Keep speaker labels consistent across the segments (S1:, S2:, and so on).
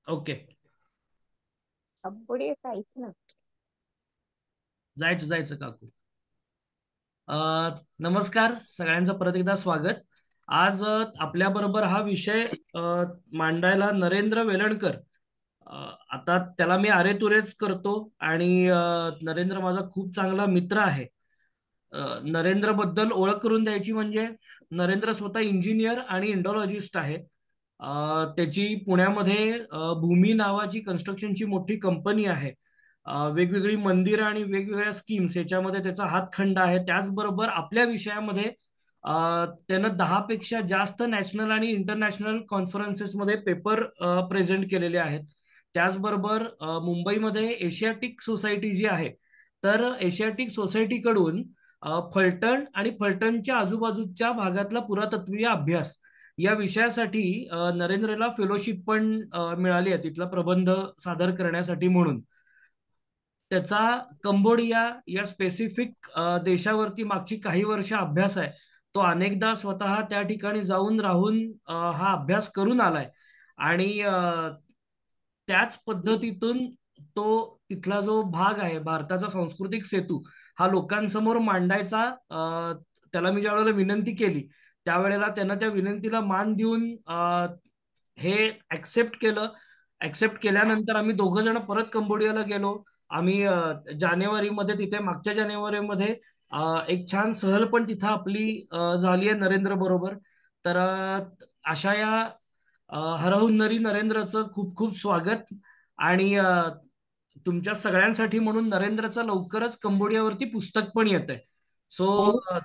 S1: Okay.
S2: अपडे काहीच ना.
S1: जायचं जायचं काकू. अ, नमस्कार सगळ्यांचं परत एकदा स्वागत. आज आपल्याबरोबर हा विषय अ, मांडायला नरेंद्र वेलणकर. अ, आता त्याला मी अरेतुरेच करतो आणि नरेंद्र माझा खूप चांगला मित्र आहे. नरेंद्र बद्दल ओळख करून द्यायची म्हणजे नरेंद्र स्वतः इंजिनियर आणि इंडॉलॉजिस्ट आहे. त्याची पुण्यामध्ये भूमी नावाची कन्स्ट्रक्शनची मोठी कंपनी आहे. वेगवेगळी मंदिरं आणि वेगवेगळ्या स्कीम्स याच्यामध्ये त्याचा हातखंडा आहे. त्याचबरोबर आपल्या विषयामध्ये त्यानं 10 पेक्षा जास्त नॅशनल आणि इंटरनॅशनल कॉन्फरन्सेसमध्ये पेपर प्रेझेंट केलेले आहेत. त्याचबरोबर मुंबईमध्ये एशियाटिक सोसायटी जी आहे, तर एशियाटिक सोसायटीकडून फलटण आणि फलटणच्या आजूबाजूच्या भागातला पुरातत्वीय अभ्यास या विषयासाठी नरेंद्रला फेलोशिप पण मिळाली आहे, तिथला प्रबंध सादर करण्यासाठी म्हणून. त्याचा कंबोडिया या स्पेसिफिक देशावरती मागची काही वर्ष अभ्यास आहे. तो अनेकदा स्वतः त्या ठिकाणी जाऊन राहून हा अभ्यास करून आलाय आणि त्याच पद्धतीतून तो तिथला जो भाग आहे भारताचा सांस्कृतिक सेतू हा लोकांसमोर मांडायचा, त्याला मी ज्या वेळेला विनंती केली त्यावेळेला त्यानं त्या विनंतीला मान देऊन हे ऍक्सेप्ट केलं. ऍक्सेप्ट केल्यानंतर आम्ही दोघं जण परत कंबोडियाला गेलो. आम्ही जानेवारीमध्ये तिथे मागच्या जानेवारीमध्ये एक छान सहल पण तिथं आपली झाली आहे नरेंद्र बरोबर. तर अशा या हरहुन्नरी नरेंद्रचं खूप खूप स्वागत. आणि तुमच्या सगळ्यांसाठी म्हणून नरेंद्रचं लवकरच कंबोडियावरती पुस्तक पण येत आहे. सो
S2: हो.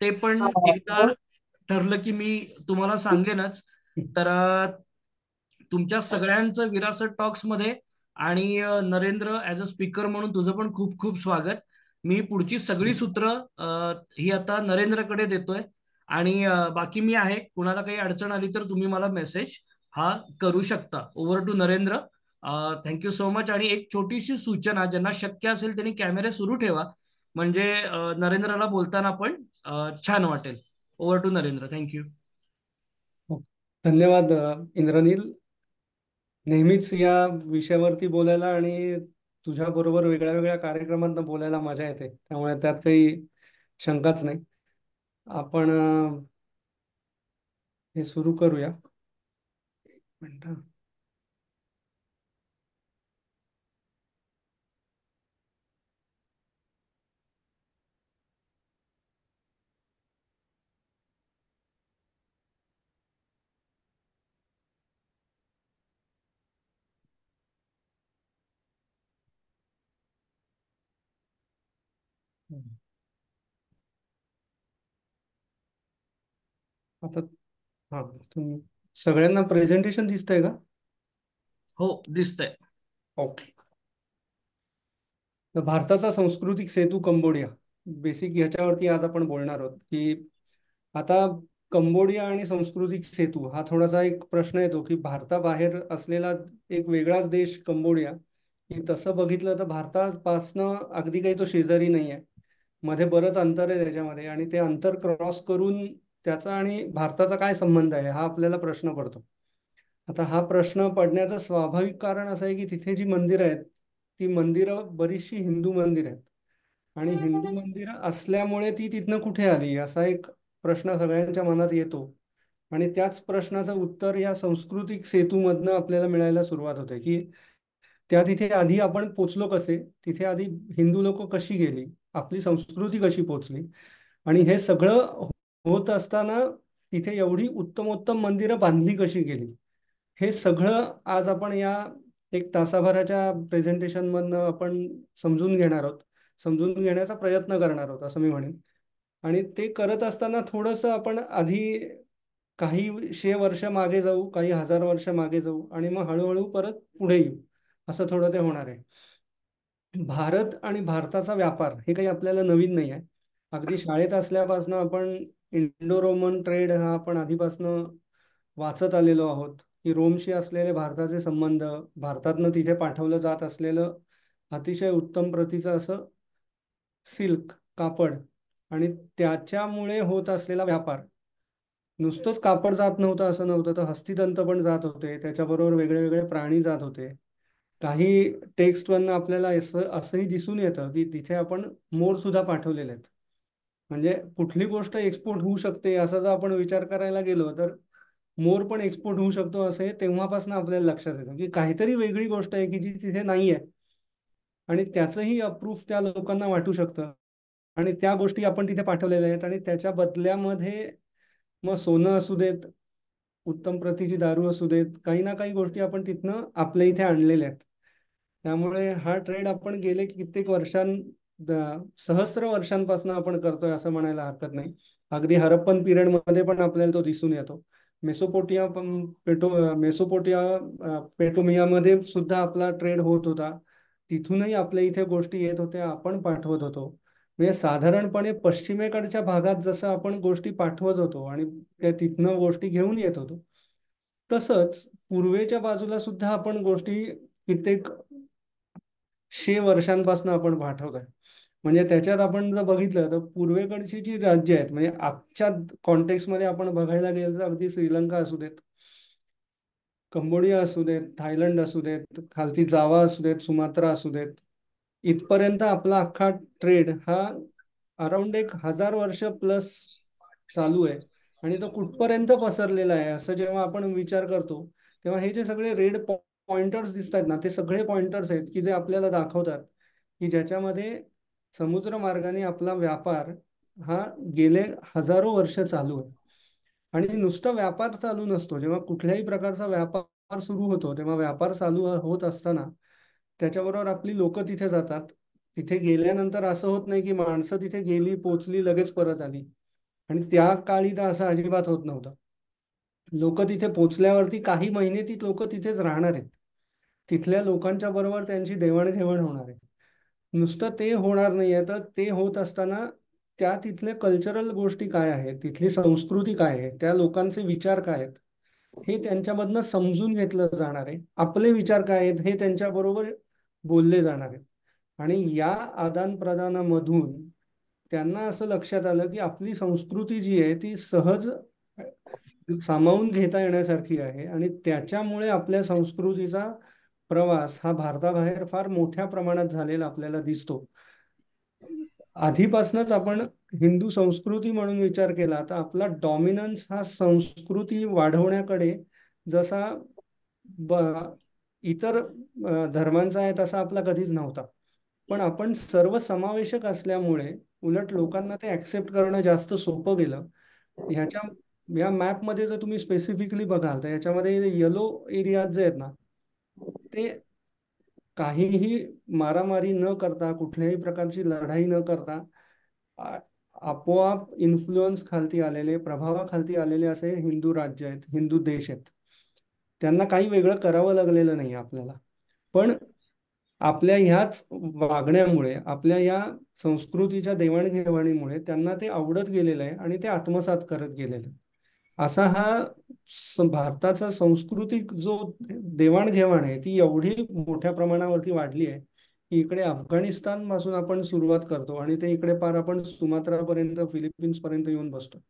S1: ते पण एकदा
S2: हो.
S1: ठरलं की मी तुम्हाला सांगेनच. तर तुमच्या सगळ्यांचं विरासत टॉक्स मध्ये आणि नरेंद्र ऍज अ स्पीकर म्हणून तुझं पण खूप खूप स्वागत. मी पुढची सगळी सूत्र ही आता नरेंद्रकडे देतोय आणि बाकी मी आहे. कुणाला काही अडचण आली तर तुम्ही मला मेसेज हा करू शकता. Over to Narendra. Thank you so much. आणि एक छोटीशी सूचना, ज्यांना शक्य असेल त्यांनी कॅमेरे सुरू ठेवा म्हणजे नरेंद्रला बोलताना पण छान वाटेल. Over to Narendra. थँक्यू.
S3: धन्यवाद इंद्रनील. नेहमीच या विषयावरती बोलायला आणि तुझ्या बरोबर वेगळ्या वेगळ्या कार्यक्रमांना बोलायला मजा येते, त्यामुळे त्यात काही शंकाच नाही. आपण हे सुरू करूया. एक मिनिट. आता हा, सगळ्यांना प्रेझेंटेशन दिसतंय का?
S1: हो, दिसतंय.
S3: ओके. तर भारताचा सांस्कृतिक सेतू कंबोडिया, बेसिक ह्याच्यावरती आज आपण बोलणार आहोत. की आता कंबोडिया आणि सांस्कृतिक सेतू हा थोडासा एक प्रश्न येतो की भारताबाहेर असलेला एक वेगळाच देश कंबोडिया, की तसं बघितलं तर भारतापासनं अगदी काही तो शेजारी नाही आहे. मध्ये बरंच अंतर आहे त्याच्यामध्ये, आणि ते अंतर क्रॉस करून त्याचा आणि भारताचा काय संबंध आहे हा आपल्याला प्रश्न पडतो. आता हा प्रश्न पडण्याचं स्वाभाविक कारण असं आहे की तिथे जी मंदिरं आहेत, ती मंदिरं बरीचशी हिंदू मंदिर आहेत. आणि हिंदू मंदिरं असल्यामुळे ती तिथनं कुठे आली असा एक प्रश्न सगळ्यांच्या मनात येतो. आणि त्याच प्रश्नाचं उत्तर या सांस्कृतिक सेतूमधनं आपल्याला मिळायला सुरुवात होते की त्या तिथे आधी आपण पोचलो कसे, तिथे आधी हिंदू लोक कशी गेली, आपली संस्कृती कशी पोचली, आणि हे सगळं होत असताना तिथे एवढी उत्तमोत्तम मंदिरं बांधली कशी गेली, हे सगळं आज आपण या एक तासाभराच्या प्रेझेंटेशन मधनं आपण समजून घेणार आहोत. समजून घेण्याचा प्रयत्न करणार आहोत असं मी म्हणेन. आणि ते करत असताना थोडंसं आपण आधी काही वर्ष मागे जाऊ, काही हजार वर्ष मागे जाऊ, आणि मग हळूहळू परत पुढे येऊ. असं थोडं ते होणार आहे. भारत आणि भारताचा व्यापार हे काही आपल्याला नवीन नाही आहे. अगदी शाळेत असल्यापासून आपण इंडो रोमन ट्रेड हा आपण आधीपासून वाचत आलेलो आहोत, की रोमशी असलेले भारताचे संबंध, भारतातनं तिथे पाठवलं जात असलेलं अतिशय उत्तम प्रतीचं असं सिल्क कापड, आणि त्याच्यामुळे होत असलेला व्यापार. नुसतंच कापड जात नव्हतं असं नव्हतं, तर हस्तितंत पण जात होते, त्याच्याबरोबर वेगळे वेगळे प्राणी जात होते. काही टेक्स्टवरनं आपल्याला असंही दिसून येतं की तिथे आपण मोर सुद्धा पाठवलेले आहेत. म्हणजे कुठली गोष्ट एक्सपोर्ट होऊ शकते असा जर आपण विचार करायला गेलो तर मोर पण एक्सपोर्ट होऊ शकतो असे तेव्हापासून आपल्याला लक्षात येतं की काहीतरी वेगळी गोष्ट आहे की जी तिथे नाही आहे. आणि त्याचंही अप्रूफ त्या लोकांना वाटू शकतं. आणि त्या गोष्टी आपण तिथे पाठवलेल्या आहेत आणि त्याच्या बदल्यामध्ये मग सोनं असू देत, उत्तम प्रतीची दारू असू देत, काही ना काही गोष्टी आपण तिथनं आपल्या इथे आणलेल्या आहेत. त्यामुळे हा ट्रेड आपण गेले कित्येक सहस्र वर्षांपासून आपण करतोय असं म्हणायला हरकत नाही. अगदी हरप्पन पिरियड मध्ये पण आपल्याला तो दिसून येतो. पेटोमियामध्ये सुद्धा आपला ट्रेड होत होता. तिथूनही आपल्या इथे गोष्टी येत होत्या, आपण पाठवत होतो. म्हणजे साधारणपणे पश्चिमेकडच्या भागात जसं आपण गोष्टी पाठवत होतो आणि त्या तिथनं गोष्टी घेऊन येत होतो, तसंच पूर्वेच्या बाजूला सुद्धा आपण गोष्टी कित्येक वर्षांपासून आपण पाठवतोय. म्हणजे त्याच्यात आपण जर बघितलं तर पूर्वेकडची जी राज्य आहेत, म्हणजे आजच्या कॉन्टेक्स्टमध्ये आपण बघायला गेलं तर अगदी श्रीलंका असू देत, कंबोडिया असू देत, थायलंड असू देत, खालती जावा असू देत, सुमात्रा असू देत, इथपर्यंत आपला अख्खा ट्रेड हा अराउंड 1,000 वर्ष प्लस चालू आहे. आणि तो कुठपर्यंत पसरलेला आहे असं जेव्हा आपण विचार करतो, तेव्हा हे जे सगळे रेड पॉइंटर्स दिसतात ना, ते सगळे पॉइंटर्स आहेत की जे आपल्याला दाखवतात की ज्याच्यामध्ये समुद्र मार्गाने आपला व्यापार हा गेले हजारो वर्ष चालू आहे. आणि नुसता व्यापार चालू नसतो. जेव्हा कुठल्याही प्रकारचा व्यापार सुरू होतो, तेव्हा व्यापार चालू होत असताना त्याच्याबरोबर आपली लोकं तिथे जातात. तिथे गेल्यानंतर असं होत नाही की माणसं तिथे गेली, पोचली, लगेच परत आली. आणि त्या काळी तर असं अजिबात होत नव्हतं. लोक तिथे पोचल्यावरती काही महिने ती लोक तिथेच राहणार आहेत. तिथल्या लोकांच्या बरोबर त्यांची देवाणघेवाण होणार आहे. नुसतं ते होणार नाहीये, तर ते होत असताना त्या तिथले कल्चरल गोष्टी काय आहेत, तिथली संस्कृती काय आहे, त्या लोकांचे विचार काय आहेत, हे त्यांच्यामधनं समजून घेतलं जाणार आहे. आपले विचार काय आहेत हे त्यांच्याबरोबर बोलले जाणार आहेत. आणि या आदान प्रदानामधून त्यांना असं लक्षात आलं की आपली संस्कृती जी आहे ती सहज सामावून घेता येण्यासारखी आहे. आणि त्याच्यामुळे आपल्या संस्कृतीचा प्रवास हा भारताबाहेर फार मोठ्या प्रमाणात झालेला आपल्याला दिसतो. आधीपासूनच आपण हिंदू संस्कृती म्हणून विचार केला तर आपला डॉमिनन्स हा संस्कृती वाढवण्याकडे जसा ब इतर धर्मांचा आहे तसा आपला कधीच नव्हता. पण आपण सर्वसमावेशक असल्यामुळे उलट लोकांना ते ऍक्सेप्ट करणं जास्त सोपं गेलं. ह्याच्या या मॅपमध्ये जर तुम्ही स्पेसिफिकली बघाल तर याच्यामध्ये येलो एरियाज जे आहेत ना, ते काहीही मारामारी न करता, कुठल्याही प्रकारची लढाई न करता आ- आपोआप इन्फ्लुअन्स खालती आलेले, प्रभावाखालती आलेले असे हिंदू राज्य आहेत, हिंदू देश आहेत. त्यांना काही वेगळं करावं लागलेलं नाही आपल्याला. पण आपल्या ह्याच वागण्यामुळे, आपल्या या संस्कृतीच्या देवाणघेवाणीमुळे त्यांना ते आवडत गेलेलं आहे आणि ते आत्मसात करत गेलेलं आहे. असा हा भारताचा सांस्कृतिक जो देवाणघेवाण आहे ती एवढी मोठ्या प्रमाणावरती वाढली आहे की इकडे अफगाणिस्तान पासून आपण सुरुवात करतो आणि ते इकडे पार आपण सुमात्रापर्यंत, फिलिपिन्स पर्यंत येऊन बसतो.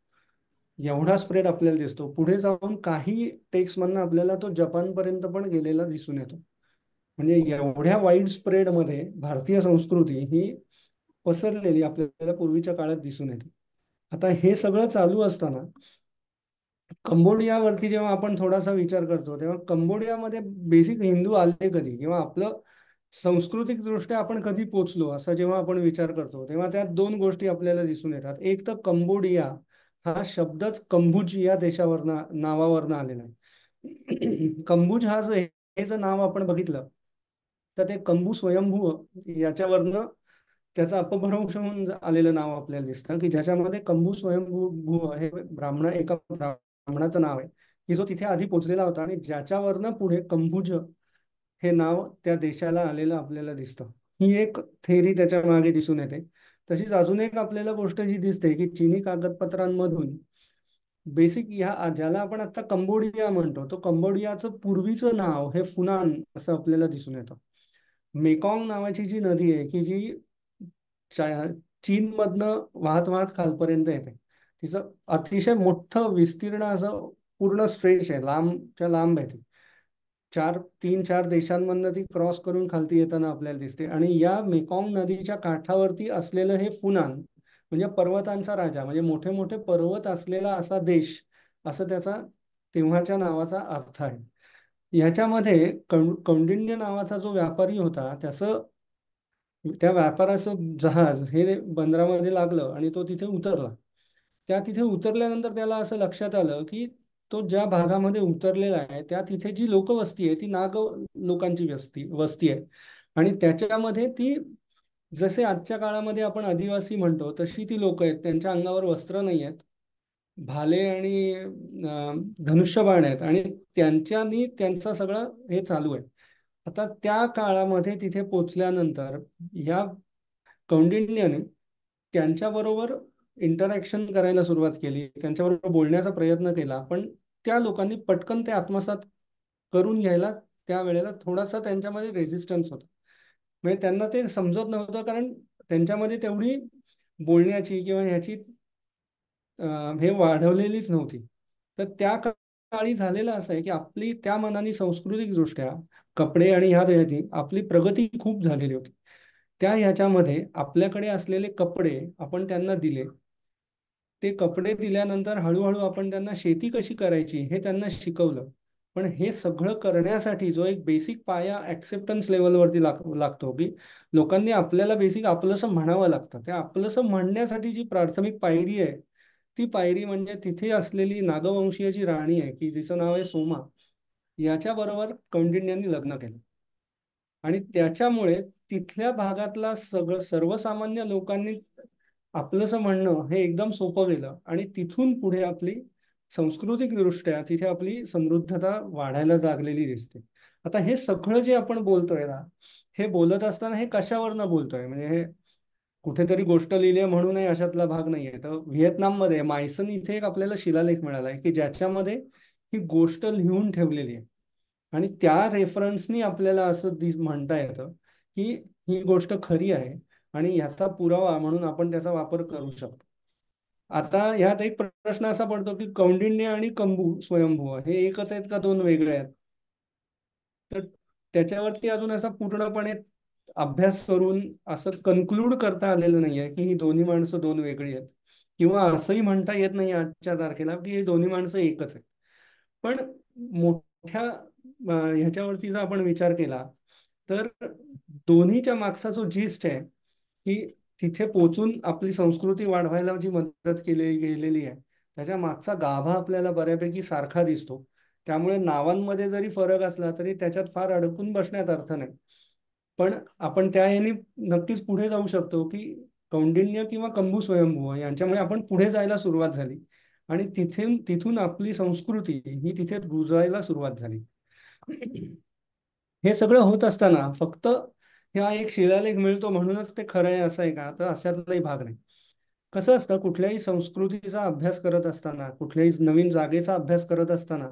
S3: एवढा स्प्रेड आपल्याला दिसतो. पुढे जाऊन काही टेक्स्टमधनं आपल्याला तो जपानपर्यंत पण गेलेला दिसून येतो. म्हणजे एवढ्या वाईड स्प्रेड मध्ये भारतीय संस्कृती ही पसरलेली आपल्याला पूर्वीच्या काळात दिसून येते. आता हे सगळं चालू असताना कंबोडियावरती जेव्हा आपण थोडासा विचार करतो, तेव्हा कंबोडियामध्ये बेसिक हिंदू आले कधी किंवा आपलं सांस्कृतिक दृष्ट्या आपण कधी पोचलो असा जेव्हा आपण विचार करतो, तेव्हा त्यात दोन गोष्टी आपल्याला दिसून येतात. एक तर कंबोडिया हा शब्दच कंबुज या देशावरनं, नावावरनं आलेला आहे. कंबुज हा जो हे जर नाव आपण बघितलं तर ते कंबू स्वयंभू याच्यावरनं त्याचं अपभ्रंश होऊन आलेलं नाव आपल्याला दिसतं, की ज्याच्यामध्ये कंबू स्वयंभू हे एका ब्राह्मणाचं नाव आहे की जो तिथे आधी पोचलेला होता आणि ज्याच्यावरनं पुढे कंबुज हे नाव त्या देशाला आलेलं आपल्याला दिसतं. ही एक थेअरी त्याच्या मागे दिसून येते. तशीच अजून एक आपल्याला गोष्ट जी दिसते की चीनी कागदपत्रांमधून बेसिक ह्या ज्याला आपण आता कंबोडिया म्हणतो, तो कंबोडियाचं पूर्वीचं नाव हे फुनान असं आपल्याला दिसून येतं. मेकॉंग नावाची जी नदी आहे की जी चीनमधनं वाहत वाहत खालपर्यंत येते, तिचं अतिशय मोठं विस्तीर्ण असं पूर्ण स्ट्रेच आहे, लांबच्या लांब आहे ती. 3-4 देशांमधनं ती क्रॉस करून खालती येताना आपल्याला दिसते. आणि या मेकॉंग नदीच्या काठावरती असलेलं हे फुनान म्हणजे पर्वतांचा राजा, म्हणजे मोठे मोठे पर्वत असलेला असा देश, असं त्याचा तेव्हाच्या नावाचा अर्थ आहे. ह्याच्यामध्ये कौंडिण्य नावाचा जो व्यापारी होता, त्या व्यापाराचं जहाज हे बंदरामध्ये लागलं आणि तो तिथे उतरला. तिथे उतरल्यानंतर त्याला असं लक्षात आलं की तो ज्या भागामध्ये उतरलेला आहे त्या तिथे जी लोकवस्ती आहे ती नाग लोकांची वस्ती आहे. आणि त्याच्यामध्ये ती, जसे आजच्या काळामध्ये आपण आदिवासी म्हणतो तशी ती लोक आहेत. त्यांच्या अंगावर वस्त्र नाही आहेत, भाले आणि धनुष्यबाण आहेत, आणि त्यांच्यानी त्यांचं सगळं हे चालू आहे. आता त्या काळामध्ये तिथे पोचल्यानंतर या कौंडिन्याने त्यांच्याबरोबर इंटरॅक्शन करायला सुरुवात केली, त्यांच्याबरोबर बोलण्याचा प्रयत्न केला, पण त्या लोकांनी पटकन ते आत्मसात करून घ्यायला त्या वेळेला थोडासा त्यांच्यामध्ये रेझिस्टन्स होता. म्हणजे त्यांना ते समजत नव्हतं, कारण त्यांच्यामध्ये तेवढी बोलण्याची किंवा ह्याची हे वाढवलेलीच नव्हती. तर त्या काळी झालेलं असं आहे की आपली त्या मनाने सांस्कृतिक दृष्ट्या कपडे आणि ह्या ह्याची आपली प्रगती खूप झालेली होती. त्या ह्याच्यामध्ये आपल्याकडे असलेले कपडे आपण त्यांना दिले. ते कपडे दिल्यानंतर हळूहळू आपण त्यांना शेती कशी करायची हे त्यांना शिकवलं. पण हे सगळं करण्यासाठी जो एक बेसिक पाया ॲक्सेप्टन्स लेवलवरती लागतो, की लोकांनी आपल्याला बेसिक आपलंसं म्हणावं लागतं. त्या आपलंसं म्हणण्यासाठी जी प्राथमिक पायरी आहे, ती पायरी म्हणजे तिथे असलेली नागवंशीय जी राणी आहे की जिचं नाव आहे सोमा, याच्याबरोबर कौंडिन्यांनी लग्न केलं. आणि त्याच्यामुळे तिथल्या भागातला सर्वसामान्य लोकांनी आपलंसं म्हणणं हे एकदम सोपं गेलं, आणि तिथून पुढे आपली सांस्कृतिकदृष्ट्या तिथे आपली समृद्धता वाढायला लागलेली दिसते. आता हे सगळं जे आपण बोलतोय ना, हे बोलत असताना हे कशावरनं बोलतोय, म्हणजे हे कुठेतरी गोष्ट लिहिली आहे म्हणूनही अशातला भाग नाहीये. तर व्हिएतनाममध्ये मायसन इथे एक आपल्याला शिलालेख मिळाला आहे की ज्याच्यामध्ये ही गोष्ट लिहून ठेवलेली आहे. आणि त्या रेफरन्सनी आपल्याला असं म्हणता येतं की ही गोष्ट खरी आहे, आणि ह्याचा पुरावा म्हणून आपण त्याचा वापर करू शकतो. आता ह्यात एक प्रश्न असा पडतो की कौंडिण्य आणि कंबू स्वयंभू हे एकच आहेत का दोन वेगळे आहेत? तर त्याच्यावरती अजून असा पूर्णपणे अभ्यास करून असं कन्क्लूड करता आलेलं नाहीये की ही दोन्ही माणसं दोन वेगळी आहेत, किंवा असंही म्हणता येत नाही आजच्या तारखेला की ही दोन्ही माणसं एकच आहेत. पण मोठ्या ह्याच्यावरती जर आपण विचार केला तर दोन्हीच्या मागचा जो जिस्ट आहे की तिथे पोचून आपली संस्कृती वाढवायला जी मदत केली गेलेली आहे, त्याच्या मागचा गाभा आपल्याला बऱ्यापैकी सारखा दिसतो. त्यामुळे नावांमध्ये जरी फरक असला तरी त्याच्यात फार अडकून बसण्यात अर्थ नाही. पण आपण त्या याने नक्कीच पुढे जाऊ शकतो की कौंडिण्य किंवा कंबू स्वयंभू यांच्यामुळे आपण पुढे जायला सुरुवात झाली, आणि तिथून आपली संस्कृती ही तिथे रुजायला सुरुवात झाली. हे सगळं होत असताना फक्त हा एक शिलालेख मिळतो म्हणूनच ते खरं आहे असं आहे का, तर अशातलाही भाग नाही. कसं असतं, कुठल्याही संस्कृतीचा अभ्यास करत असताना, कुठल्याही नवीन जागेचा अभ्यास करत असताना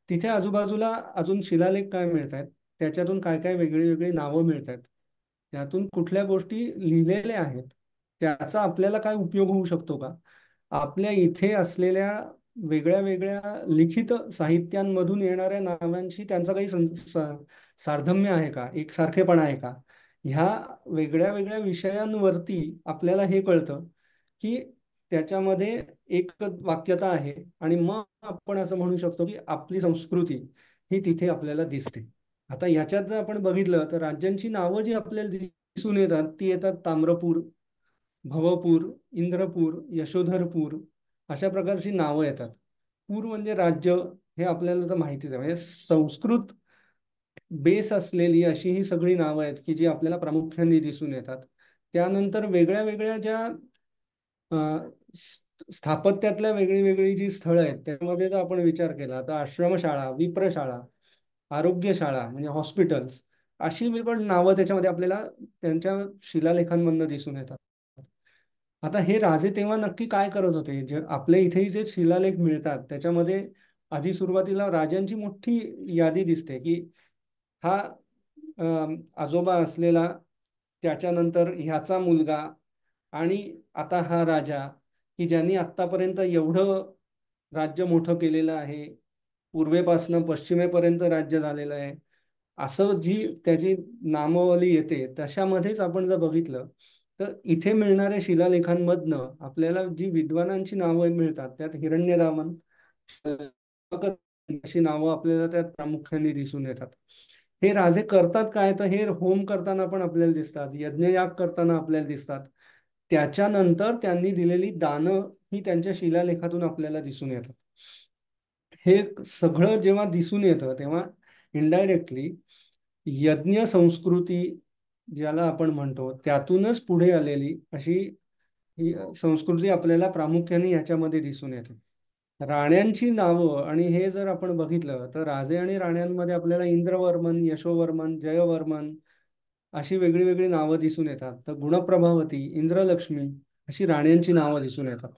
S3: तिथे आजूबाजूला अजून शिलालेख काय मिळत आहेत, त्याच्यातून काय काय वेगळी वेगळी नावं मिळत आहेत, त्यातून कुठल्या गोष्टी लिहिलेल्या आहेत, त्याचा आपल्याला काय उपयोग होऊ शकतो का, आपल्या इथे असलेल्या वेगळ्या वेगळ्या लिखित साहित्यांमधून येणाऱ्या नावांशी त्यांचा काही साधर्म्य आहे का, एकसारखेपणा आहे का, ह्या वेगळ्या वेगळ्या विषयांवरती आपल्याला हे कळतं की त्याच्यामध्ये एक वाक्यता आहे. आणि मग आपण असं म्हणू शकतो की आपली संस्कृती ही तिथे आपल्याला दिसते. आता याच्यात जर आपण बघितलं तर राज्यांची नावं जी आपल्याला दिसून येतात ती येतात ताम्रपूर, भवपूर, इंद्रपूर, यशोधरपूर, अशा प्रकारची नावं येतात. पूर म्हणजे राज्य, हे आपल्याला तर माहितीच आहे. म्हणजे संस्कृत बेस असलेली अशी ही सगळी नावं आहेत की जी आपल्याला प्रामुख्याने दिसून येतात. त्यानंतर वेगळ्या वेगळ्या ज्या अ, स्थापत्यातल्या वेगळी वेगळी जी स्थळं आहेत त्यामध्ये जर आपण विचार केला तर आश्रमशाळा, विप्रशाळा, आरोग्यशाळा म्हणजे हॉस्पिटल्स, अशी पण नावं त्याच्यामध्ये आपल्याला त्यांच्या शिलालेखांमधनं दिसून येतात. आता हे राजे तेव्हा नक्की काय करत होते, जे आपल्या इथेही जे शिलालेख मिळतात त्याच्यामध्ये आधी सुरुवातीला राजांची मोठी यादी दिसते की हा आजोबा असलेला, त्याच्यानंतर ह्याचा मुलगा, आणि आता हा राजा, की ज्यांनी आत्तापर्यंत एवढं राज्य मोठं केलेलं आहे, पूर्वेपासनं पश्चिमेपर्यंत राज्य झालेलं आहे, असं जी त्याची नामावली येते तशामध्येच आपण जर बघितलं तर इथे मिळणाऱ्या शिलालेखांमधनं आपल्याला जी विद्वानांची नावं मिळतात त्यात हिरण्यदामन, अशी नावं आपल्याला त्यात प्रामुख्याने दिसून येतात. हे राजे करतात काय, तर हे होम करताना पण आपल्याला दिसतात, यज्ञयाग करताना आपल्याला दिसतात. त्याच्यानंतर त्यांनी दिलेली दानं ही त्यांच्या शिलालेखातून आपल्याला दिसून येतात. हे सगळं जेव्हा दिसून येतं तेव्हा इनडायरेक्टली यज्ञ संस्कृती ज्याला आपण म्हणतो त्यातूनच पुढे आलेली अशी ही संस्कृती आपल्याला प्रामुख्याने याच्यामध्ये दिसून येते. राण्यांची नावं आणि हे जर आपण बघितलं तर राजे आणि राण्यांमध्ये आपल्याला इंद्रवर्मन, यशोवर्मन, जयवर्मन अशी वेगळी वेगळी नावं दिसून येतात. तर गुणप्रभावती, इंद्रलक्ष्मी अशी राण्यांची नावं दिसून येतात.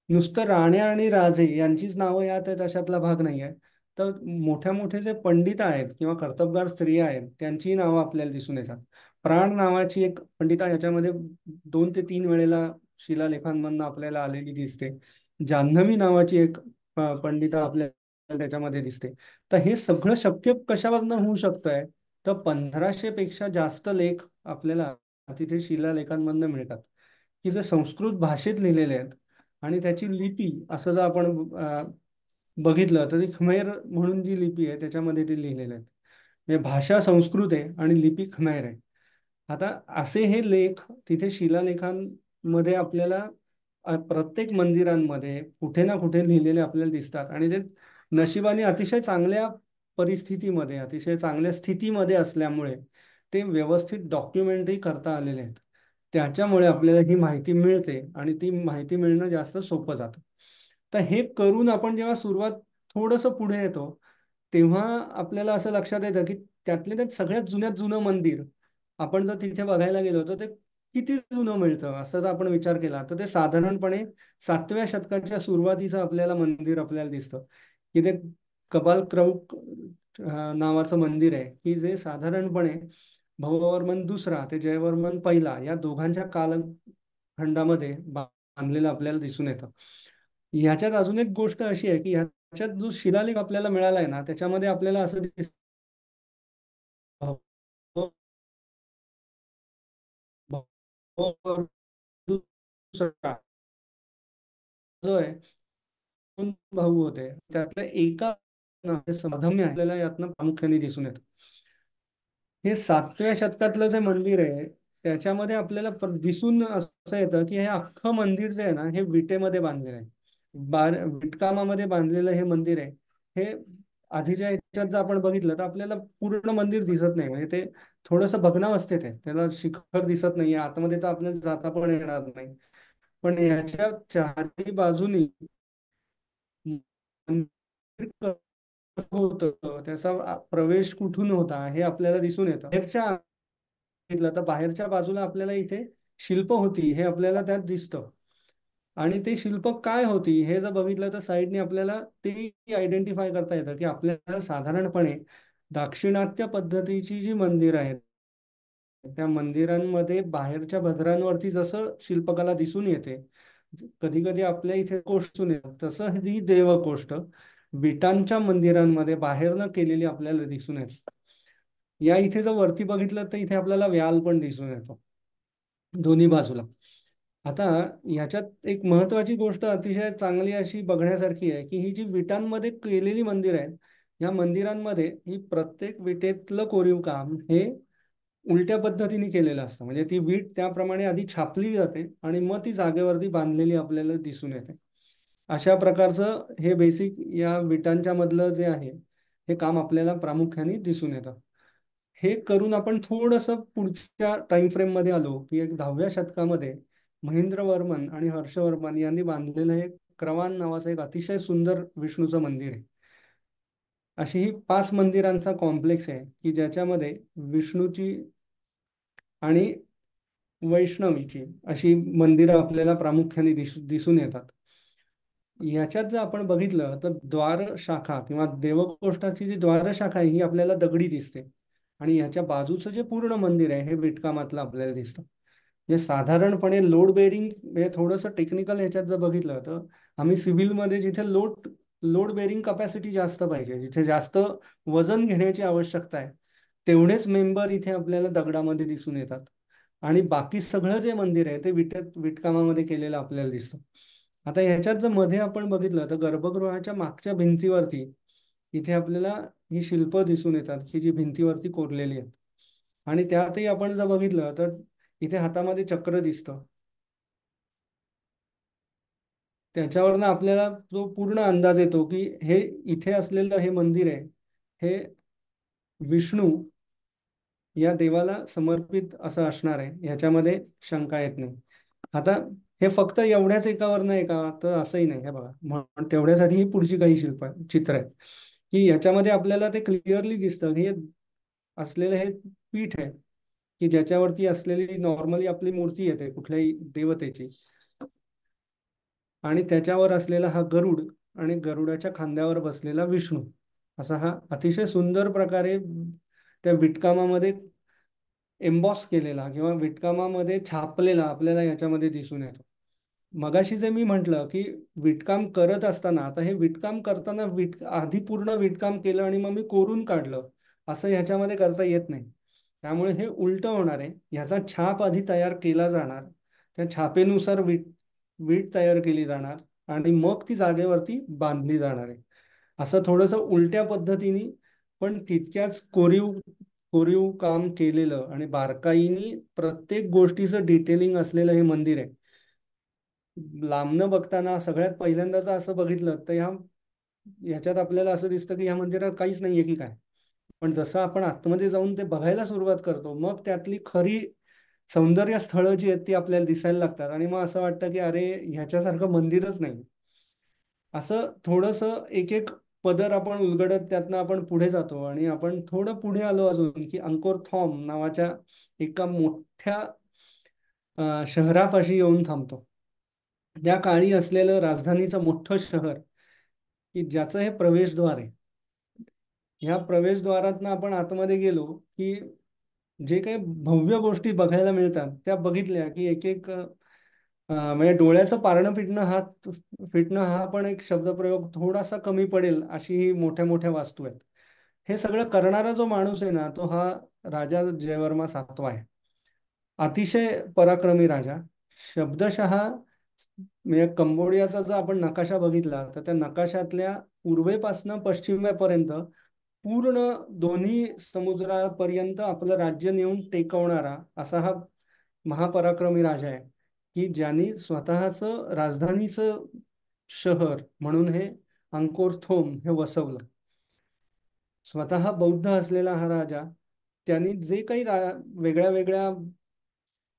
S3: नुसतं राण्या आणि राजे यांचीच नावं यात आहेत अशातला भाग नाही आहे. तर मोठ्या मोठे जे पंडित आहेत किंवा कर्तबगार स्त्रिया आहेत त्यांची नावं आपल्याला दिसून येतात. प्राण नावाची एक पंडिता याच्यामध्ये 2 ते 3 वेळेला शिलालेखांमधून आपल्याला आलेली दिसते. जान्हवी नावाची एक पंडिता आपल्याला त्याच्यामध्ये दिसते. तर हे सगळं शक्य कशावरनं होऊ शकतंय, तर 1500 पेक्षा जास्त लेख आपल्याला तिथे शिलालेखांमधनं मिळतात, की जे संस्कृत भाषेत लिहिलेले आहेत. आणि त्याची लिपी असं जर आपण बघितलं तर ती खमेर म्हणून जी लिपी आहे त्याच्यामध्ये ते लिहिलेले आहेत. म्हणजे भाषा संस्कृत आहे आणि लिपी खमेर आहे. आता असे हे लेख तिथे शिलालेखांमध्ये आपल्याला प्रत्येक मंदिरांमध्ये कुठे ना कुठे लिहिलेले आपल्याला दिसतात. आणि ते नशिबाने अतिशय चांगल्या परिस्थितीमध्ये, अतिशय चांगल्या स्थितीमध्ये असल्यामुळे ते व्यवस्थित डॉक्युमेंटही करता आलेले आहेत. त्याच्यामुळे आपल्याला ही माहिती मिळते आणि ती माहिती मिळणं जास्त सोपं जातं. तर हे करून आपण जेव्हा सुरुवात थोडंसं पुढे येतो तेव्हा आपल्याला असं लक्षात येतं की त्यातले त्यात सगळ्यात जुन्यात जुनं मंदिर आपण जर तिथे बघायला गेलो तर ते किती जुनं मिळतं असं जर आपण विचार केला तर ते साधारणपणे 7व्या शतकाच्या सुरुवातीचं आपल्याला मंदिर आपल्याला दिसतं, की ते कपालक्रौक नावाचं मंदिर आहे, की जे साधारणपणे भववर्मन दुसरा ते जयवर्मन पहिला या दोघांच्या कालखंडामध्ये बांधलेलं आपल्याला दिसून येतं. ह्याच्यात अजून एक गोष्ट अशी आहे की ह्याच्यात जो शिलालेख आपल्याला मिळाला आहे ना त्याच्यामध्ये आपल्याला असं दिसतं जो आहे 2 भाऊ होते त्यातल्या एका साधम्य आपल्याला यातनं प्रामुख्याने दिसून येतं. हे 7व्या शतकातलं जे मंदिर आहे त्याच्यामध्ये आपल्याला दिसून असं येतं की हे अख्खं मंदिर जे आहे ना हे विटेमध्ये बांधलेलं आहे. विटकामामध्ये बांधलेलं हे मंदिर आहे. हे आधीच्या ह्याच्यात जर आपण बघितलं तर आपल्याला पूर्ण मंदिर दिसत नाही. म्हणजे ते थोडंसं भग्नावस्थेत आहे, त्याला शिखर दिसत नाहीये आतमध्ये, तर आपल्याला जाता पण येणार नाही. पण याच्या चारही बाजूनी मंदिर कसं होतं, त्याचा प्रवेश कुठून होता हे आपल्याला दिसून येतं. बघितलं तर बाहेरच्या बाजूला आपल्याला इथे शिल्प होती हे आपल्याला त्यात दिसतं. आणि ते शिल्प काय होती हे जर बघितलं तर साईडने आपल्याला ते आयडेंटिफाय करता येतं, की आपल्याला साधारणपणे दाक्षिणात्य पद्धतीची जी मंदिरं आहेत त्या मंदिरांमध्ये बाहेरच्या भद्रांवरती जसं शिल्पकला दिसून येते, कधी कधी आपल्या इथे कोष्ट दिसून येतात, तसं ही देवकोष्ट विटांच्या मंदिरांमध्ये बाहेरनं केलेली आपल्याला दिसून येते. या इथे जर वरती बघितलं तर इथे आपल्याला व्याल पण दिसून येतो दोन्ही बाजूला. आता ह्याच्यात एक महत्वाची गोष्ट अतिशय चांगली अशी बघण्यासारखी आहे, की ही जी विटांमध्ये केलेली मंदिर आहेत या मंदिरांमध्ये ही प्रत्येक विटेतलं कोरीव काम हे उलट्या पद्धतीने केलेलं असतं. म्हणजे ती वीट त्याप्रमाणे आधी छापली जाते आणि मग ती जागेवरती बांधलेली आपल्याला दिसून येते. अशा प्रकारचं हे बेसिक या विटांच्या मधलं जे आहे हे काम आपल्याला प्रामुख्याने दिसून येतं. हे करून आपण थोडंसं पुढच्या टाइम फ्रेम मध्ये आलो, की एक 10व्या शतकामध्ये महेंद्रवर्मन आणि हर्षवर्मन यांनी बांधलेलं हे क्रवान नावाचं एक अतिशय सुंदर विष्णूचं मंदिर आहे. अशी ही 5 मंदिरांचा कॉम्प्लेक्स आहे की ज्याच्यामध्ये विष्णूची आणि वैष्णवीची अशी मंदिरं आपल्याला प्रामुख्याने दिसून येतात. याच्यात जर आपण बघितलं तर द्वार शाखा किंवा देवकोष्ठाची जी द्वार शाखा आहे ही आपल्याला दगडी दिसते आणि ह्याच्या बाजूचं जे पूर्ण मंदिर आहे हे विटकामातलं आपल्याला दिसतं. म्हणजे साधारणपणे लोड बेरिंग म्हणजे थोडंसं टेक्निकल ह्याच्यात जर बघितलं तर आम्ही सिव्हिलमध्ये जिथे लोड बेरिंग कपॅसिटी जास्त पाहिजे, जिथे जास्त वजन घेण्याची आवश्यकता आहे, तेवढेच मेंबर इथे आपल्याला दगडामध्ये दिसून येतात. आणि बाकी सगळं जे मंदिर आहे ते विटकामामध्ये केलेलं आपल्याला दिसतं. आता ह्याच्यात जर मध्ये आपण बघितलं तर गर्भगृहाच्या मागच्या भिंतीवरती इथे आपल्याला ही शिल्प दिसून येतात की जी भिंतीवरती कोरलेली आहेत. आणि त्यातही आपण जर बघितलं तर इथे हातामध्ये चक्र दिसतं. त्याच्यावरनं आपल्याला तो पूर्ण अंदाज येतो की हे इथे असलेलं हे मंदिर आहे, हे विष्णू या देवाला समर्पित असं असणार आहे, ह्याच्यामध्ये शंका येत नाही. आता हे फक्त एवढ्याच एकावर आहे का, तर असंही नाही. हे बघा, म्हणून तेवढ्यासाठी ही पुढची काही चित्र आहेत की याच्यामध्ये आपल्याला ते क्लिअरली दिसतं की हे असलेलं हे पीठ आहे की ज्याच्यावरती असलेली नॉर्मली आपली मूर्ती येते कुठल्याही देवतेची, आणि त्याच्यावर असलेला हा गरुड आणि गरुडाच्या खांद्यावर बसलेला विष्णू, असा हा अतिशय सुंदर प्रकारे त्या विटकामामध्ये एम्बॉस केलेला किंवा विटकामामध्ये छापलेला आपल्याला याच्यामध्ये दिसून येतो. मगाशी जे मी म्हटलं की विटकाम करत असताना, आता हे विटकाम करताना आधी पूर्ण विटकाम केलं आणि मग मी कोरून काढलं असं ह्याच्यामध्ये करता येत नाही. त्यामुळे हे उलट होणार आहे. ह्याचा छाप आधी तयार केला जाणार, त्या छापेनुसार वीट तयार केली जाणार आणि मग ती जागेवरती बांधली जाणार आहे. असं थोडंसं उलट्या पद्धतीने पण तितक्याच कोरीव कोरीव काम केलेलं आणि बारकाईने प्रत्येक गोष्टीचं डिटेलिंग असलेलं हे मंदिर आहे. लांबनं बघताना सगळ्यात पहिल्यांदाच असं बघितलं तर ह्याच्यात आपल्याला असं दिसतं की ह्या मंदिरात काहीच नाहीये की काय. पण जसं आपण आतमध्ये जाऊन ते बघायला सुरुवात करतो, मग त्यातली खरी सौंदर्य स्थळं जी आहेत ती आपल्याला दिसायला लागतात आणि मग असं वाटतं की अरे, ह्याच्यासारखं मंदिरच नाही. असं थोडंसं एक एक पदर आपण उलगडत त्यातनं आपण पुढे जातो आणि आपण थोडं पुढे आलो अजून की अंकोर थॉम नावाच्या एका मोठ्या शहरापाशी येऊन थांबतो. त्या काळी असलेलं राजधानीचं मोठं शहर की ज्याचं हे प्रवेशद्वार आहे. ह्या प्रवेशद्वारातनं आपण आतमध्ये गेलो की जे काही भव्य गोष्टी बघायला मिळतात त्या बघितल्या की एक एक म्हणजे डोळ्याचं पारणं फिटणं हा पण एक शब्दप्रयोग थोडासा कमी पडेल अशी ही मोठ्या मोठ्या वास्तू आहेत. हे सगळं करणारा जो माणूस आहे ना, तो हा राजा जयवर्मा सातवा आहे. अतिशय पराक्रमी राजा. शब्दशः म्हणजे कंबोडियाचा जर आपण नकाशा बघितला तर त्या नकाशातल्या पूर्वेपासून पश्चिमेपर्यंत पूर्ण दोन्ही समुद्रापर्यंत आपलं राज्य नेऊन टेकवणारा असा हा महापराक्रमी राजा आहे की ज्यांनी स्वतःचं राजधानीचं शहर म्हणून हे अंकोर थोम हे वसवलं. स्वतः बौद्ध असलेला हा राजा, त्यांनी जे काही वेगळ्या वेगळ्या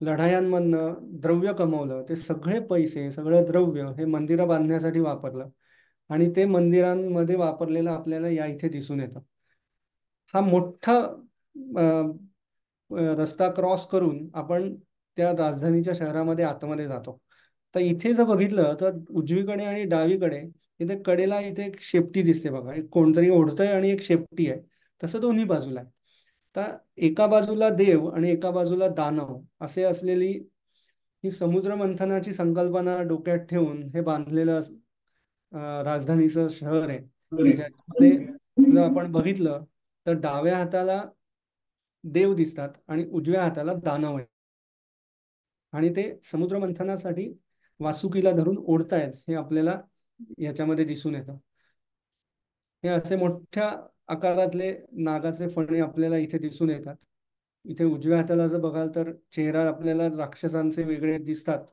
S3: लढायांमधनं द्रव्य कमवलं, ते सगळे पैसे सगळं द्रव्य हे मंदिरं बांधण्यासाठी वापरलं आणि ते मंदिरांमध्ये वापरलेलं आपल्याला या इथे दिसून येतं. हा मोठा अ, रस्ता क्रॉस करून आपण त्या राजधानीच्या शहरामध्ये आतमध्ये जातो. तर इथे जर बघितलं तर उजवीकडे आणि डावीकडे इथे कडेला इथे एक शेपटी दिसते बघा, एक कोणतरी ओढतंय आणि एक शेपटी आहे. तसं दोन्ही बाजूला आहे. तर एका बाजूला देव आणि एका बाजूला दानव असे असलेली ही समुद्र मंथनाची संकल्पना डोक्यात ठेवून हे बांधलेलं राजधानीचं शहर आहे की ज्याच्यामध्ये जर आपण बघितलं तर डाव्या हाताला देव दिसतात आणि उजव्या हाताला दानव आहे. आणि ते समुद्र मंथनासाठी वासुकीला धरून ओढतायत हे आपल्याला याच्यामध्ये दिसून येतं. हे असे मोठ्या आकारातले नागाचे फणे आपल्याला इथे दिसून येतात. इथे उजव्या हाताला जर बघाल तर चेहरा आपल्याला राक्षसांचे वेगळे दिसतात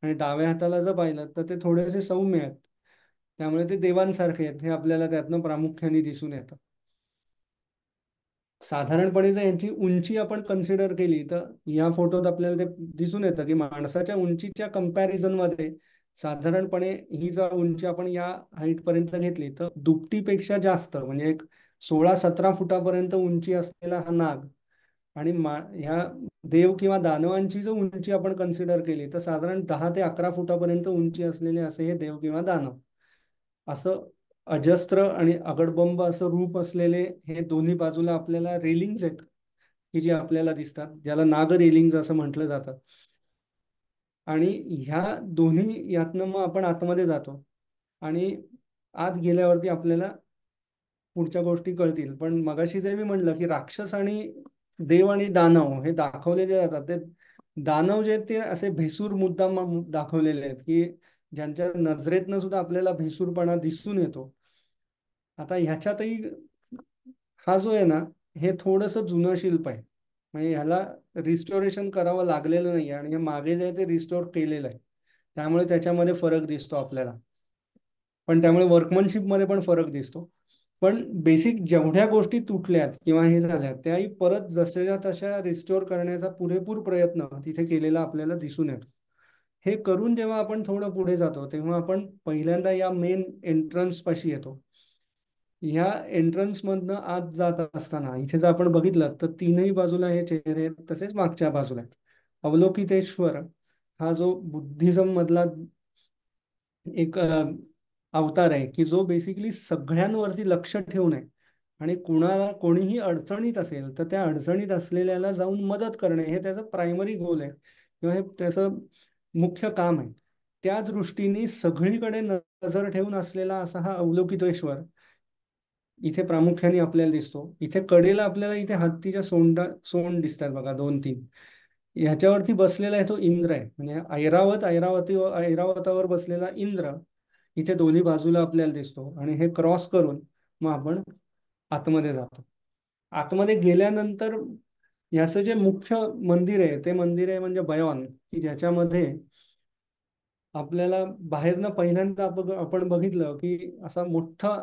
S3: आणि डाव्या हाताला जर पाहिलं तर ते थोडेसे सौम्य आहेत. त्यामुळे ते देवांसारखे आहेत हे आपल्याला त्यातनं प्रामुख्याने दिसून येतं. साधारणपणे जर यांची उंची आपण कन्सिडर केली तर या फोटोत आपल्याला ते दिसून येतं की माणसाच्या उंचीच्या कंपॅरिझन मध्ये साधारणपणे ही जर उंची आपण या हाईट पर्यंत घेतली तर दुपटीपेक्षा जास्त, म्हणजे एक 16-17 फुटापर्यंत उंची असलेला हा नाग आणि ह्या देव किंवा दानवांची जर उंची आपण कन्सिडर केली तर साधारण 10 ते 11 फुटापर्यंत उंची असलेले असे हे देव किंवा दानव, असं अजस्त्र आणि अगडबंब असं रूप असलेले हे दोन्ही बाजूला आपल्याला रेलिंग्ज आहेत की जी आपल्याला दिसतात, ज्याला नाग रेलिंग्ज असं म्हटलं जातं. आणि ह्या दोन्ही यातनं मग आपण आतमध्ये जातो आणि आत गेल्यावरती आपल्याला पुढच्या गोष्टी कळतील. पण मगाशी जे मी म्हणलं की राक्षस आणि देव आणि दानव हे दाखवले जे जातात, ते दानव जे आहेत ते असे भेसूर मुद्दाम दाखवलेले आहेत की ज्यांच्या नजरेतनं सुद्धा आपल्याला भेसूरपणा दिसून येतो. आता ह्याच्यातही हा जो आहे ना, हे थोडंसं जुनं शिल्प आहे. म्हणजे ह्याला रिस्टोरेशन करावं लागलेलं नाही आणि हे मागे जे आहे ते रिस्टोर केलेलं आहे. त्यामुळे त्याच्यामध्ये फरक दिसतो आपल्याला. पण त्यामुळे वर्कमनशिपमध्ये पण फरक दिसतो. पण बेसिक जेवढ्या गोष्टी तुटल्यात किंवा हे झाल्यात त्याही परत जशाच्या तशा रिस्टोर करण्याचा पुरेपूर प्रयत्न तिथे केलेला आपल्याला दिसून येतो. हे करून जेव्हा आपण थोडं पुढे जातो तेव्हा आपण पहिल्यांदा या मेन एंट्रन्स पाशी येतो. ह्या एंट्रन्स मधनं आत जात असताना इथे जर आपण बघितलं तर तीनही बाजूला हे चेहरे आहेत, तसेच मागच्या बाजूला आहेत. अवलोकितेश्वर हा जो बुद्धिझम मधला एक अवतार आहे की जो बेसिकली सगळ्यांवरती लक्ष ठेवून आहे आणि कुणाला कोणीही अडचणीत असेल तर त्या अडचणीत असलेल्याला जाऊन मदत करणे हे त्याचं प्रायमरी गोल आहे किंवा हे त्याचं मुख्य काम आहे. त्या दृष्टीने सगळीकडे नजर ठेवून असलेला असा हा अवलोकितेश्वर इथे प्रामुख्याने आपल्याला दिसतो. इथे कडेला आपल्याला इथे हत्तीच्या सोंड दिसतात बघा, 2-3. ह्याच्यावरती बसलेला आहे तो इंद्र आहे. म्हणजे ऐरावतावर बसलेला इंद्र इथे दोन्ही बाजूला आपल्याला दिसतो आणि हे क्रॉस करून मग आपण आतमध्ये जातो. आतमध्ये गेल्यानंतर याचं जे मुख्य मंदिर आहे ते मंदिर आहे म्हणजे बयान, की ज्याच्यामध्ये आपल्याला बाहेरनं पहिल्यांदा आपण बघितलं की असा मोठा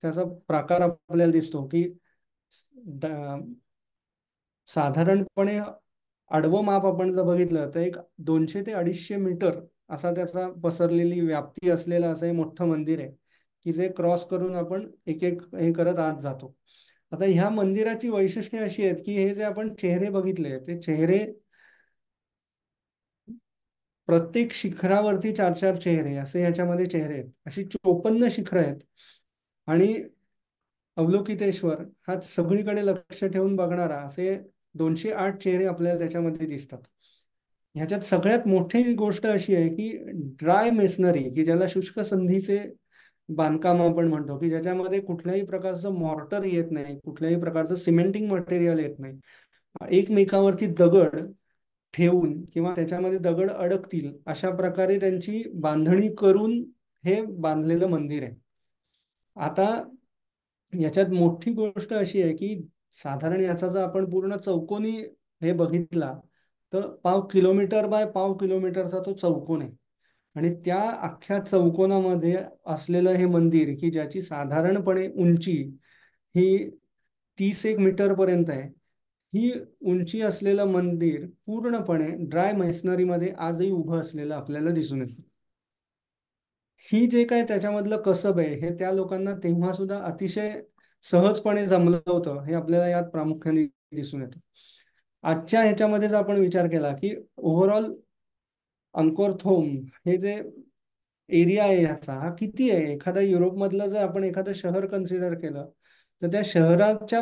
S3: त्याचा प्रकार आपल्याला दिसतो की साधारणपणे आडवं माप आपण जर बघितलं तर एक 200 ते 250 मीटर असा त्याचा पसरलेली व्याप्ती असलेलं असं हे मोठं मंदिर आहे की जे क्रॉस करून आपण एक एक हे करत आत जातो. आता ह्या मंदिराची वैशिष्ट्ये अशी आहेत की हे जे आपण चेहरे बघितले ते चेहरे प्रत्येक शिखरावरती 4-4 चेहरे असे ह्याच्यामध्ये चेहरे आहेत. अशी 54 शिखरं आहेत आणि अवलोकितेश्वर हा सगळीकडे लक्ष ठेवून बघणारा असे 208 चेहरे आपल्याला त्याच्यामध्ये दिसतात. ह्याच्यात सगळ्यात मोठी गोष्ट अशी आहे की ड्राय मेसनरी, की ज्याला शुष्क संधीचे बांधकाम आपण म्हणतो, की ज्याच्यामध्ये कुठल्याही प्रकारचं मॉर्टर येत नाही, कुठल्याही प्रकारचं सिमेंटिंग मटेरियल येत नाही. एकमेकावरती दगड ठेवून किंवा त्याच्यामध्ये दगड अडकतील अशा प्रकारे त्यांची बांधणी करून हे बांधलेलं मंदिर आहे. आता याच्यात मोठी गोष्ट अशी आहे की साधारण याचा जर आपण पूर्ण चौकोनी हे बघितला तर पाव किलोमीटर बाय पाव किलोमीटरचा तो चौकोन आहे. आणि त्या अख्ख्या चौकोनामध्ये असलेलं हे मंदिर की ज्याची साधारणपणे उंची ही 30-1 मीटर पर्यंत आहे. ही उंची असलेलं मंदिर पूर्णपणे ड्राय मेसनरीमध्ये आजही उभं असलेलं आपल्याला दिसून येतं. ही जे काय त्याच्यामधलं कसब आहे हे त्या लोकांना तेव्हा सुद्धा अतिशय सहजपणे जमलं होतं हे आपल्याला यात प्रामुख्याने दिसून येतं. आजच्या ह्याच्यामध्ये जर आपण विचार केला की ओव्हरऑल अंकोरथोम हे जे एरिया आहे ह्याचा हा किती आहे, एखादा युरोपमधलं जर आपण एखादं शहर कन्सिडर केलं तर त्या शहराच्या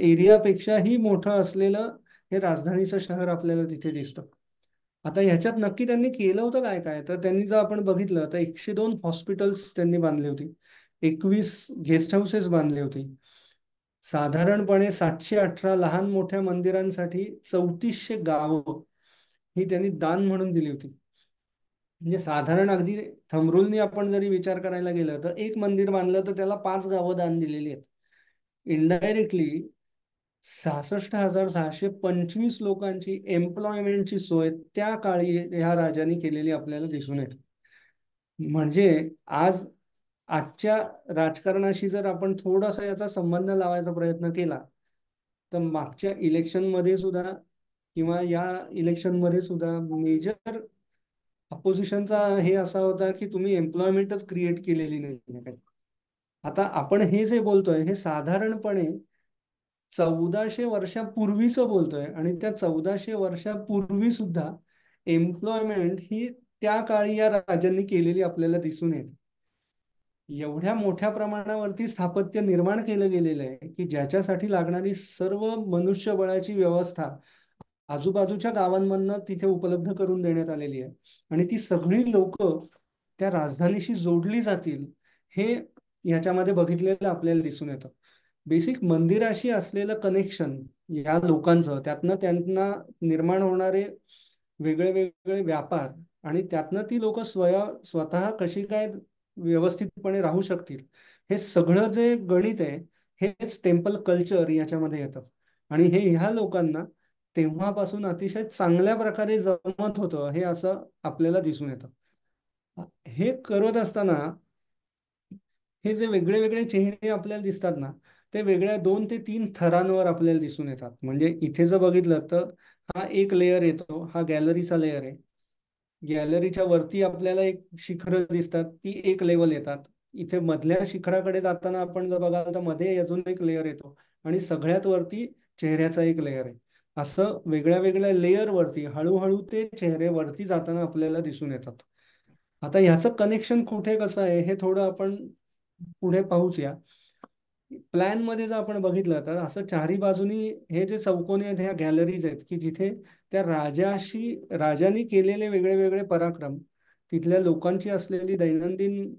S3: एरियापेक्षाही मोठं असलेलं हे राजधानीचं शहर आपल्याला तिथे दिसतं. आता ह्याच्यात नक्की त्यांनी केलं होतं काय काय, तर त्यांनी जर आपण बघितलं तर 102 हॉस्पिटल्स त्यांनी बांधली होती, 21 गेस्ट हाऊसेस बांधली होती, साधारणपणे 718 लहान मोठ्या मंदिरांसाठी 3400 गावं ही त्यांनी दान म्हणून दिली होती. म्हणजे साधारण अगदी थंबरुलनी आपण जरी विचार करायला गेलं तर एक मंदिर बांधलं तर त्याला 5 गावं दान दिलेली आहेत. इनडायरेक्टली 66,625 लोकांची एम्प्लॉयमेंटची सोय त्या काळी ह्या राजांनी केलेली आपल्याला दिसून येते. म्हणजे आज आजच्या राजकारणाशी जर आपण थोडासा याचा संबंध लावायचा प्रयत्न केला तर मागच्या इलेक्शनमध्ये सुद्धा किंवा या इलेक्शनमध्ये सुद्धा मेजर अपोजिशनचा हे असा होता की तुम्ही एम्प्लॉयमेंटच क्रिएट केलेली नाही. आता आपण हे जे बोलतोय हे साधारणपणे 1400 वर्षापूर्वीचं बोलतोय आणि त्या 1400 वर्षापूर्वी सुद्धा एम्प्लॉयमेंट ही त्या काळी या राजांनी केलेली आपल्याला दिसून येते. एवढ्या मोठ्या प्रमाणावरती स्थापत्य निर्माण केलं गेलेलं आहे की ज्याच्यासाठी लागणारी सर्व मनुष्यबळाची व्यवस्था आजूबाजूच्या गावांमधनं तिथे उपलब्ध करून देण्यात आलेली आहे. आणि ती सगळी लोक त्या राजधानीशी जोडली जातील, हे ह्याच्यामध्ये बघितलेलं आपल्याला दिसून येतं. बेसिक मंदिराशी असलेलं कनेक्शन या लोकांचं, त्यातनं त्यांना निर्माण होणारे वेगळे वेगळे व्यापार, आणि त्यातनं ती लोक स्वतः कशी काय व्यवस्थितपणे राहू शकतील, हे सगळं जे गणित आहे, हेच टेम्पल कल्चर याच्यामध्ये येतं. आणि हे ह्या लोकांना तेव्हापासून अतिशय चांगल्या प्रकारे जमत होतं, हे असं आपल्याला दिसून येतं. हे करत असताना हे जे वेगळे वेगळे चेहरे आपल्याला दिसतात ना, ते वेगळ्या 2 ते 3 थरांवर आपल्याला दिसून येतात. म्हणजे इथे जर बघितलं तर हा एक लेयर येतो, हा गॅलरीचा लेयर आहे. गॅलरीच्या वरती आपल्याला एक शिखरं दिसतात, ती एक लेवल येतात. इथे मधल्या शिखराकडे जाताना आपण जर बघाल तर मध्ये अजून एक लेयर येतो, आणि सगळ्यात वरती चेहऱ्याचा एक लेयर आहे. असं वेगळ्या वेगळ्या लेयर वरती हळूहळू ते चेहरे वरती जाताना आपल्याला दिसून येतात. आता ह्याचं कनेक्शन कुठे कसं आहे हे थोडं आपण पुढे पाहूच या. प्लॅन मध्ये जर आपण बघितलं तर असं चारी बाजूनी हे जे चौकोनी आहेत, ह्या गॅलरीज आहेत की जिथे त्या राजाने केलेले वेगळे वेगळे पराक्रम, तिथल्या लोकांची असलेली दैनंदिन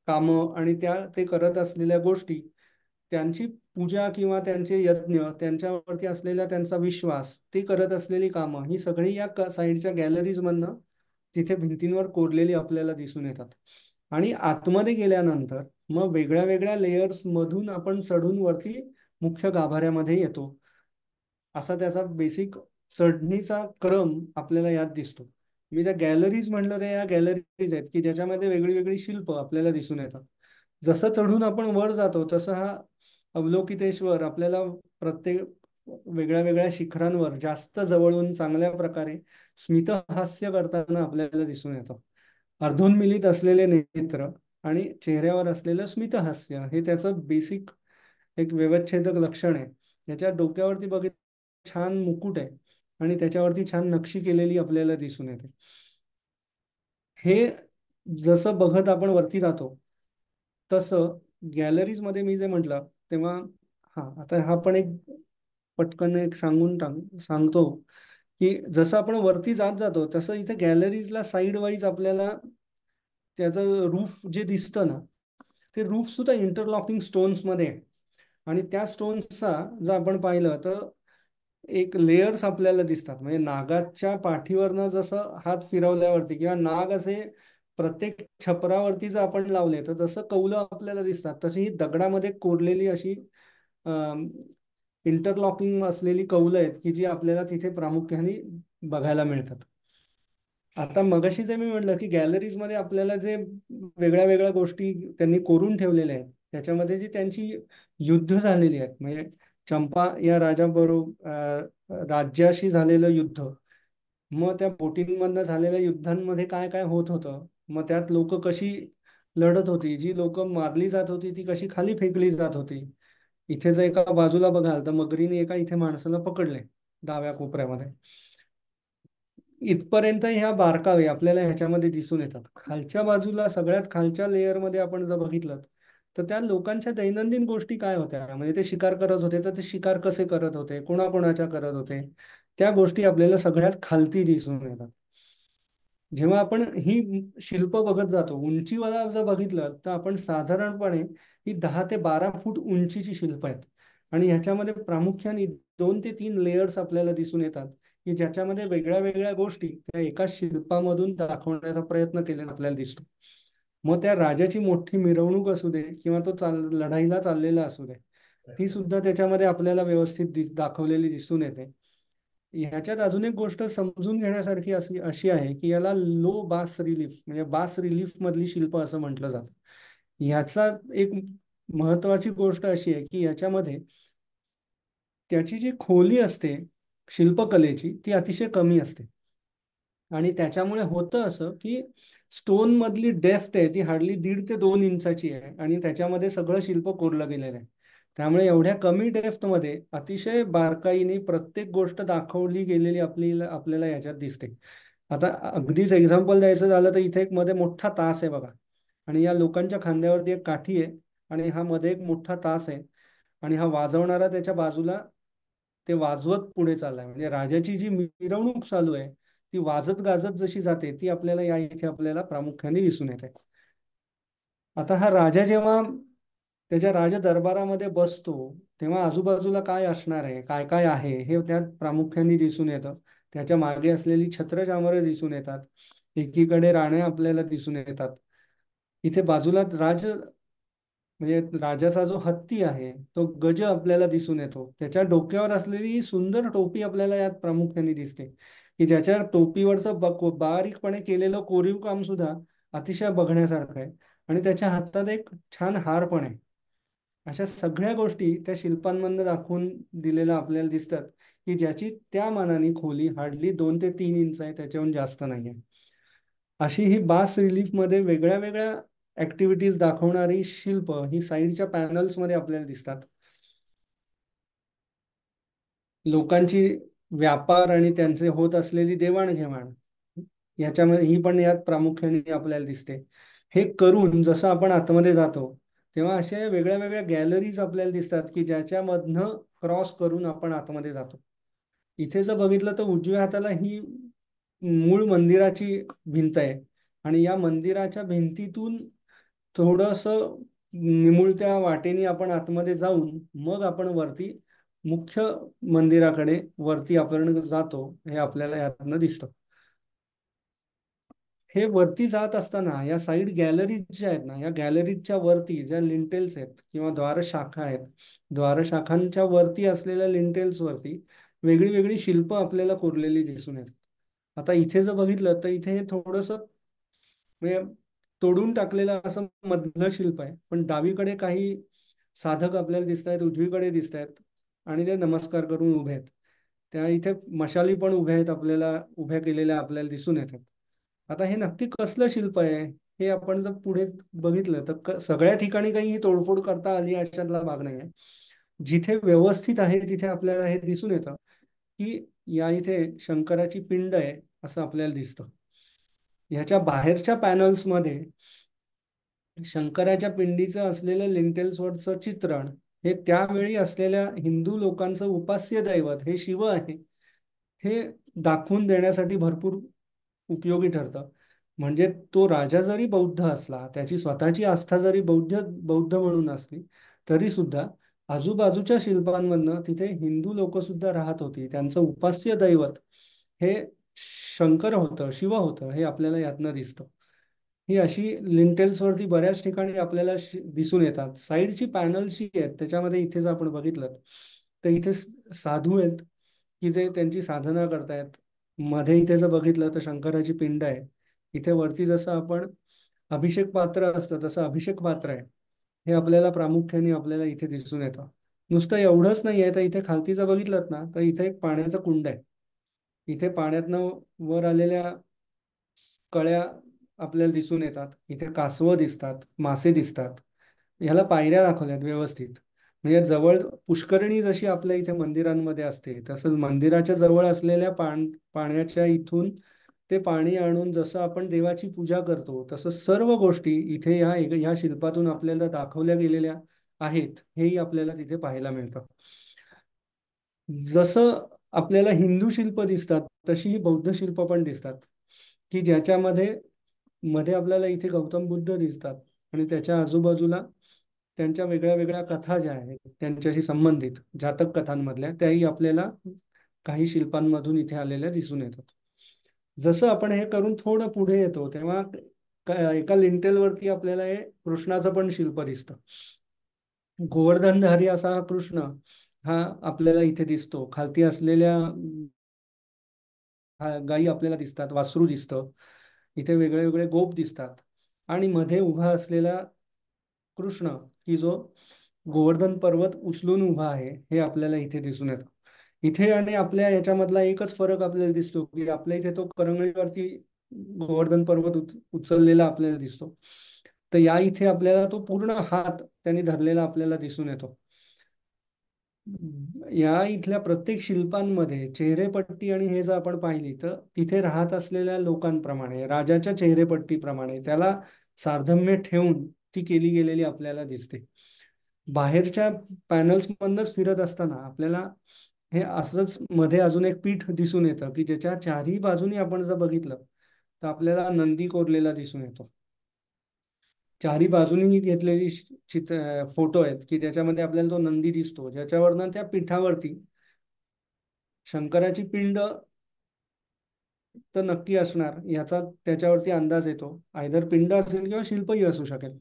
S3: कामं, आणि ते करत असलेल्या गोष्टी, त्यांची पूजा किंवा त्यांचे यज्ञ, त्यांच्यावरती असलेला त्यांचा विश्वास, ते करत असलेली कामं, ही सगळी या साईडच्या गॅलरीज मधनं तिथे भिंतींवर कोरलेली आपल्याला दिसून येतात. आणि आतमध्ये गेल्यानंतर मग वेगळ्या वेगळ्या लेयर्स मधून आपण चढून वरती मुख्य गाभाऱ्यामध्ये येतो. असा त्याचा बेसिक चढणीचा क्रम आपल्याला यात दिसतो. मी ज्या गॅलरीज म्हणलं, त्या या गॅलरीज आहेत की ज्याच्यामध्ये वेगळी वेगळी शिल्प आपल्याला दिसून येतात. जसं चढून आपण वर जातो तसं हा अवलोकितेश्वर आपल्याला प्रत्येक वेगळ्या वेगळ्या शिखरांवर जास्त जवळून चांगल्या प्रकारे स्मितहास्य करताना आपल्याला दिसून येतो. अर्धोन्मिलित असलेले नेत्र आणि चेहऱ्यावर असलेलं स्मितहास्य, हे त्याचं बेसिक एक व्यवच्छेदक लक्षण आहे. त्याच्या डोक्यावरती बघित छान मुकुट आहे, आणि त्याच्यावरती छान नक्षी केलेली आपल्याला दिसून येते. हे जसं बघत आपण वरती जातो तसं गॅलरीज मध्ये मी जे म्हटलं तेव्हा, हा आता हा पण एक पटकन एक सांगतो की जसं आपण वरती जात जातो तसं इथे गॅलरीजला साईड वाईज आपल्याला त्याचं रूफ जे दिसतं ना, ते रूफ सुद्धा इंटरलॉकिंग स्टोन्स मध्ये आहे. आणि त्या स्टोन्सचा जर आपण पाहिलं तर एक लेयर्स आपल्याला दिसतात. म्हणजे नागाच्या पाठीवरनं जसं हात फिरवल्यावरती किंवा नाग असे प्रत्येक छपरावरती जर आपण लावले तर जसं कौलं आपल्याला दिसतात, तशी ही दगडामध्ये कोरलेली अशी इंटरलॉकिंग असलेली कौलं आहेत की जी आपल्याला तिथे प्रामुख्याने बघायला मिळतात. आता मगाशी जे मी म्हटलं की गॅलरीज मध्ये आपल्याला जे वेगळ्या वेगळ्या गोष्टी त्यांनी कोरून ठेवलेल्या आहेत, त्याच्यामध्ये जी त्यांची युद्ध झालेली आहेत, म्हणजे चंपा या राज्याशी झालेलं युद्ध, मग त्या बोटींमधनं झालेल्या युद्धांमध्ये काय काय होत होतं, मग त्यात लोक कशी लढत होती, जी लोक मारली जात होती ती कशी खाली फेकली जात होती. इथे जर एका बाजूला बघाल तर मगरीने एका इथे माणसाला पकडले डाव्या कोपऱ्यामध्ये. इथपर्यंत ह्या बारकावे आपल्याला ह्याच्यामध्ये दिसून येतात. खालच्या बाजूला सगळ्यात खालच्या लेअरमध्ये आपण जर बघितलं तर त्या लोकांच्या दैनंदिन गोष्टी काय होत्या, म्हणजे ते शिकार करत होते तर ते शिकार कसे करत होते, कोणाकोणाच्या करत होते, त्या गोष्टी आपल्याला सगळ्यात खालती दिसून येतात. जेव्हा आपण ही शिल्प बघत जातो, उंचीवाला जर बघितलं तर आपण साधारणपणे ही 10 ते 12 फूट उंचीची शिल्प आहेत. आणि ह्याच्यामध्ये प्रामुख्याने 2 ते 3 लेयर्स आपल्याला दिसून येतात की ज्याच्यामध्ये वेगळ्या वेगळ्या गोष्टी त्या एका शिल्पामधून दाखवण्याचा प्रयत्न केलेला आपल्याला दिसतो. मग त्या राजाची मोठी मिरवणूक असू दे किंवा तो लढाईला चाललेला असू दे, ती सुद्धा त्याच्यामध्ये आपल्याला व्यवस्थित दाखवलेली दिसून येते. ह्याच्यात अजून एक गोष्ट समजून घेण्यासारखी अशी आहे की याला लो बास रिलीफ, म्हणजे बास रिलीफ मधली शिल्प असं म्हटलं जातं. ह्याचा एक महत्वाची गोष्ट अशी आहे की याच्यामध्ये त्याची जी खोली असते शिल्पकलेची, ती अतिशय कमी असते. आणि त्याच्यामुळे होतं असं की स्टोन मधली डेप्थ आहे ती हार्डली 1.5 ते 2 इंचाची आहे, आणि त्याच्यामध्ये सगळं शिल्प कोरलं गेलेलं आहे. त्यामुळे एवढ्या कमी डेप्थ मध्ये अतिशय बारकाईने प्रत्येक गोष्ट दाखवली गेलेली आपल्याला याच्यात दिसते. आता अगदीच एक्झाम्पल द्यायचं झालं तर इथे एक मध्ये मोठा तास आहे बघा, आणि या लोकांच्या खांद्यावरती एक काठी आहे, आणि हा मध्ये एक मोठा तास आहे, आणि हा वाजवणारा त्याच्या बाजूला ते वाजवत पुढे चाललाय. म्हणजे राजाची जी मिरवणूक चालू आहे ती वाजत गाजत जशी जाते ती आपल्याला या इथे आपल्याला प्रामुख्याने दिसून येते. आता हा राजा जेव्हा त्याच्या राज दरबारामध्ये बसतो तेव्हा आजूबाजूला काय असणार आहे, काय काय आहे, हे त्यात प्रामुख्याने दिसून येतं. त्याच्या मागे असलेली छत्रचामरं दिसून येतात. एकीकडे राण्या आपल्याला दिसून येतात. इथे बाजूला म्हणजे राजाचा जो हत्ती आहे तो गज आपल्याला दिसून येतो. त्याच्या डोक्यावर असलेली सुंदर टोपी आपल्याला यात प्रामुख्याने दिसते, की ज्याच्या टोपीवरचं बारीकपणे केलेलं कोरीव काम सुद्धा अतिशय बघण्यासारखं आहे. आणि त्याच्या हातात एक छान हार पण आहे. अशा सगळ्या गोष्टी त्या शिल्पांमधनं दाखवून दिलेल्या आपल्याला दिसतात, की ज्याची त्या मानाने खोली हार्डली 2 ते 3 इंच आहे, त्याच्याहून जास्त नाही आहे. अशी ही बास रिलीफ मध्ये वेगळ्या वेगळ्या ऍक्टिव्हिटीज दाखवणारी शिल्प ही साईडच्या पॅनल्स मध्ये आपल्याला दिसतात. लोकांची व्यापार आणि त्यांचे होत असलेली देवाणघेवाण याच्यामध्ये ही पण यात प्रामुख्याने आपल्याला दिसते. हे करून जसं आपण आतमध्ये जातो तेव्हा अशा वेगळ्या वेगळ्या गॅलरीज आपल्याला दिसतात, की ज्याच्यामधनं क्रॉस करून आपण आतमध्ये जातो. इथे जर बघितलं तर उजव्या हाताला ही मूळ मंदिराची भिंत आहे. आणि या मंदिराच्या भिंतीतून थोडस निमुळत्या वाटेने आपण आतमध्ये जाऊन मग आपण वरती मुख्य मंदिराकडे वरती आपण जातो, हे आपल्याला यातनं दिसतं. हे वरती जात असताना या साईड गॅलरीज ज्या आहेत ना, या गॅलरीजच्या वरती ज्या लिंटेल्स आहेत किंवा द्वारशाखा आहेत, द्वारशाखांच्या वरती असलेल्या लिंटेल्स वरती वेगळी वेगळी शिल्प आपल्याला कोरलेली दिसून येतात. आता इथे जर बघितलं तर इथे हे थोडस म्हणजे तोडून टाकलेलं असं मधलं शिल्प आहे, पण डावीकडे काही साधक आपल्याला दिसत आहेत, उजवीकडे दिसत आहेत आणि ते नमस्कार करून उभे आहेत. त्या इथे मशाली पण उभ्या आहेत, आपल्याला उभ्या केलेल्या आपल्याला दिसून येतात. आता हे नक्की कसलं शिल्प आहे हे आपण जर पुढे बघितलं तर सगळ्या ठिकाणी काही ही तोडफोड करता आली अशातला भाग नाही आहे. जिथे व्यवस्थित आहे तिथे आपल्याला हे दिसून येतं, की या इथे शंकराची पिंड आहे असं आपल्याला दिसतं. ह्याच्या बाहेरच्या पॅनल्समध्ये शंकराच्या पिंडीचं असलेलं लिंटेल्सवरचं चित्रण हे त्यावेळी असलेल्या हिंदू लोकांचं उपास्य दैवत हे शिव आहे हे दाखवून देण्यासाठी भरपूर उपयोगी ठरतं. म्हणजे तो राजा जरी बौद्ध असला, त्याची स्वतःची आस्था जरी बौद्ध बौद्ध म्हणून असली, तरी सुद्धा आजूबाजूच्या शिल्पांमधनं तिथे हिंदू लोक सुद्धा राहत होती. त्यांचं उपास्य दैवत हे शंकर होतं, शिव होतं, हे आपल्याला यातनं दिसतं. ही अशी लिंटेल्सवरती बऱ्याच ठिकाणी आपल्याला दिसून येतात. साईडची पॅनल्स जी आहेत त्याच्यामध्ये इथे जर आपण बघितलं तर इथे साधू आहेत की जे त्यांची साधना करतायत. मध्ये इथे जर बघितलं तर शंकराची पिंड आहे. इथे वरती जसं आपण अभिषेक पात्र असतं तसं अभिषेक पात्र आहे, हे आपल्याला प्रामुख्याने आपल्याला इथे दिसून येतं. नुसतं एवढंच नाही आहे तर इथे खालती जर बघितलं ना तर इथे एक पाण्याचा कुंड आहे. इथे पाण्यातनं वर आलेल्या कळ्या आपल्याला दिसून येतात. इथे कासवं दिसतात, मासे दिसतात. ह्याला पायऱ्या दाखवल्यात व्यवस्थित. म्हणजे जवळ पुष्करणी जशी आपल्या इथे मंदिरांमध्ये असते तसं मंदिराच्या जवळ असलेल्या पाण्याच्या इथून ते पाणी आणून जसं आपण देवाची पूजा करतो तसं सर्व गोष्टी इथे ह्या शिल्पातून आपल्याला दाखवल्या गेलेल्या आहेत, हेही आपल्याला तिथे पाहायला मिळतं. जसं आपल्याला हिंदू शिल्प दिसतात तशी ही बौद्ध शिल्प पण दिसतात, की ज्याच्यामध्ये मध्ये आपल्याला इथे गौतम बुद्ध दिसतात आणि त्याच्या आजूबाजूला त्यांच्या वेगळ्या वेगळ्या कथा ज्या आहेत त्यांच्याशी संबंधित जातक कथांमधल्या त्याही आपल्याला काही शिल्पांमधून इथे आलेल्या दिसून येतात. जसं आपण हे करून थोडं पुढे येतो तेव्हा एका लिंटेलवरती आपल्याला हे कृष्णाचं पण शिल्प दिसतं. गोवर्धनधारी असा हा कृष्ण हा आपल्याला इथे दिसतो. खालती असलेल्या गायी आपल्याला दिसतात, वासरू दिसतं. इथे वेगळे वेगळे गोप दिसतात आणि मध्ये उभा असलेला कृष्ण की जो गोवर्धन पर्वत उचलून उभा आहे हे आपल्याला इथे दिसून येतं. इथे आणि आपल्या याच्यामधला एकच फरक आपल्याला दिसतो की आपल्या इथे तो करंगळीवरती गोवर्धन पर्वत उचललेला आपल्याला दिसतो. तर या इथे आपल्याला तो पूर्ण हात त्यांनी धरलेला आपल्याला दिसून येतो. या इथल्या प्रत्येक शिल्पांमध्ये चेहरेपट्टी आणि हे जर आपण पाहिली तर तिथे राहत असलेल्या लोकांप्रमाणे राजाच्या चेहरेपट्टीप्रमाणे त्याला साधर्म्य ठेवून ती केली गेलेली आपल्याला दिसते. बाहेरच्या पॅनल्स मधनच फिरत असताना आपल्याला हे असंच मध्ये अजून एक पीठ दिसून येतं की ज्याच्या चारही बाजूनी आपण जर बघितलं तर आपल्याला नंदी कोरलेला दिसून येतो. चारी बाजूनी घेतलेली फोटो आहेत की ज्याच्यामध्ये आपल्याला तो नंदी दिसतो, ज्याच्यावरनं त्या पीठावरती शंकराची पिंड तर नक्की असणार याचा त्याच्यावरती अंदाज येतो. आयदर पिंड असेल किंवा शिल्पही असू शकेल,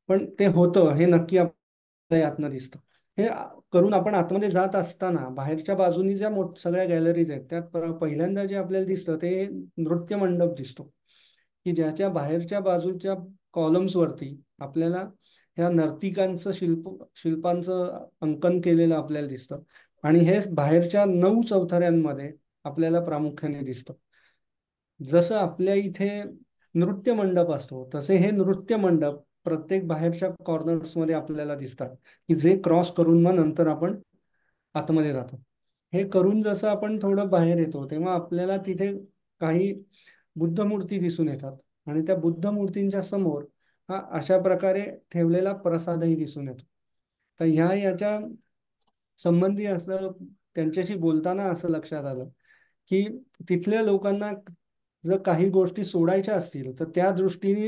S3: पण ते होतं हे नक्की आपल्याला यातनं दिसतं. हे करून आपण आतमध्ये जात असताना बाहेरच्या बाजूनी ज्या सगळ्या गॅलरीज आहेत त्यात पहिल्यांदा जे आपल्याला दिसतं ते नृत्य मंडप दिसतो, की ज्याच्या बाहेरच्या बाजूच्या कॉलम्सवरती आपल्याला ह्या नर्तिकांचं शिल्पांचं अंकन केलेलं आपल्याला दिसतं. आणि हे बाहेरच्या 9 चौथऱ्यांमध्ये आपल्याला प्रामुख्याने दिसतं. जसं आपल्या इथे नृत्य मंडप असतो तसे हे नृत्य मंडप प्रत्येक बाहेरच्या कॉर्नर्समध्ये आपल्याला दिसतात, की जे क्रॉस करून मग नंतर आपण आतमध्ये जातो. हे करून जसं आपण थोडं बाहेर येतो तेव्हा आपल्याला तिथे काही बुद्ध मूर्ती दिसून येतात. आणि त्या बुद्ध मूर्तींच्या समोर हा अशा प्रकारे ठेवलेला प्रसादही दिसून येतो. तर याच्या संबंधी असं त्यांच्याशी बोलताना असं लक्षात आलं की तिथल्या लोकांना जर काही गोष्टी सोडायच्या असतील तर त्या दृष्टीने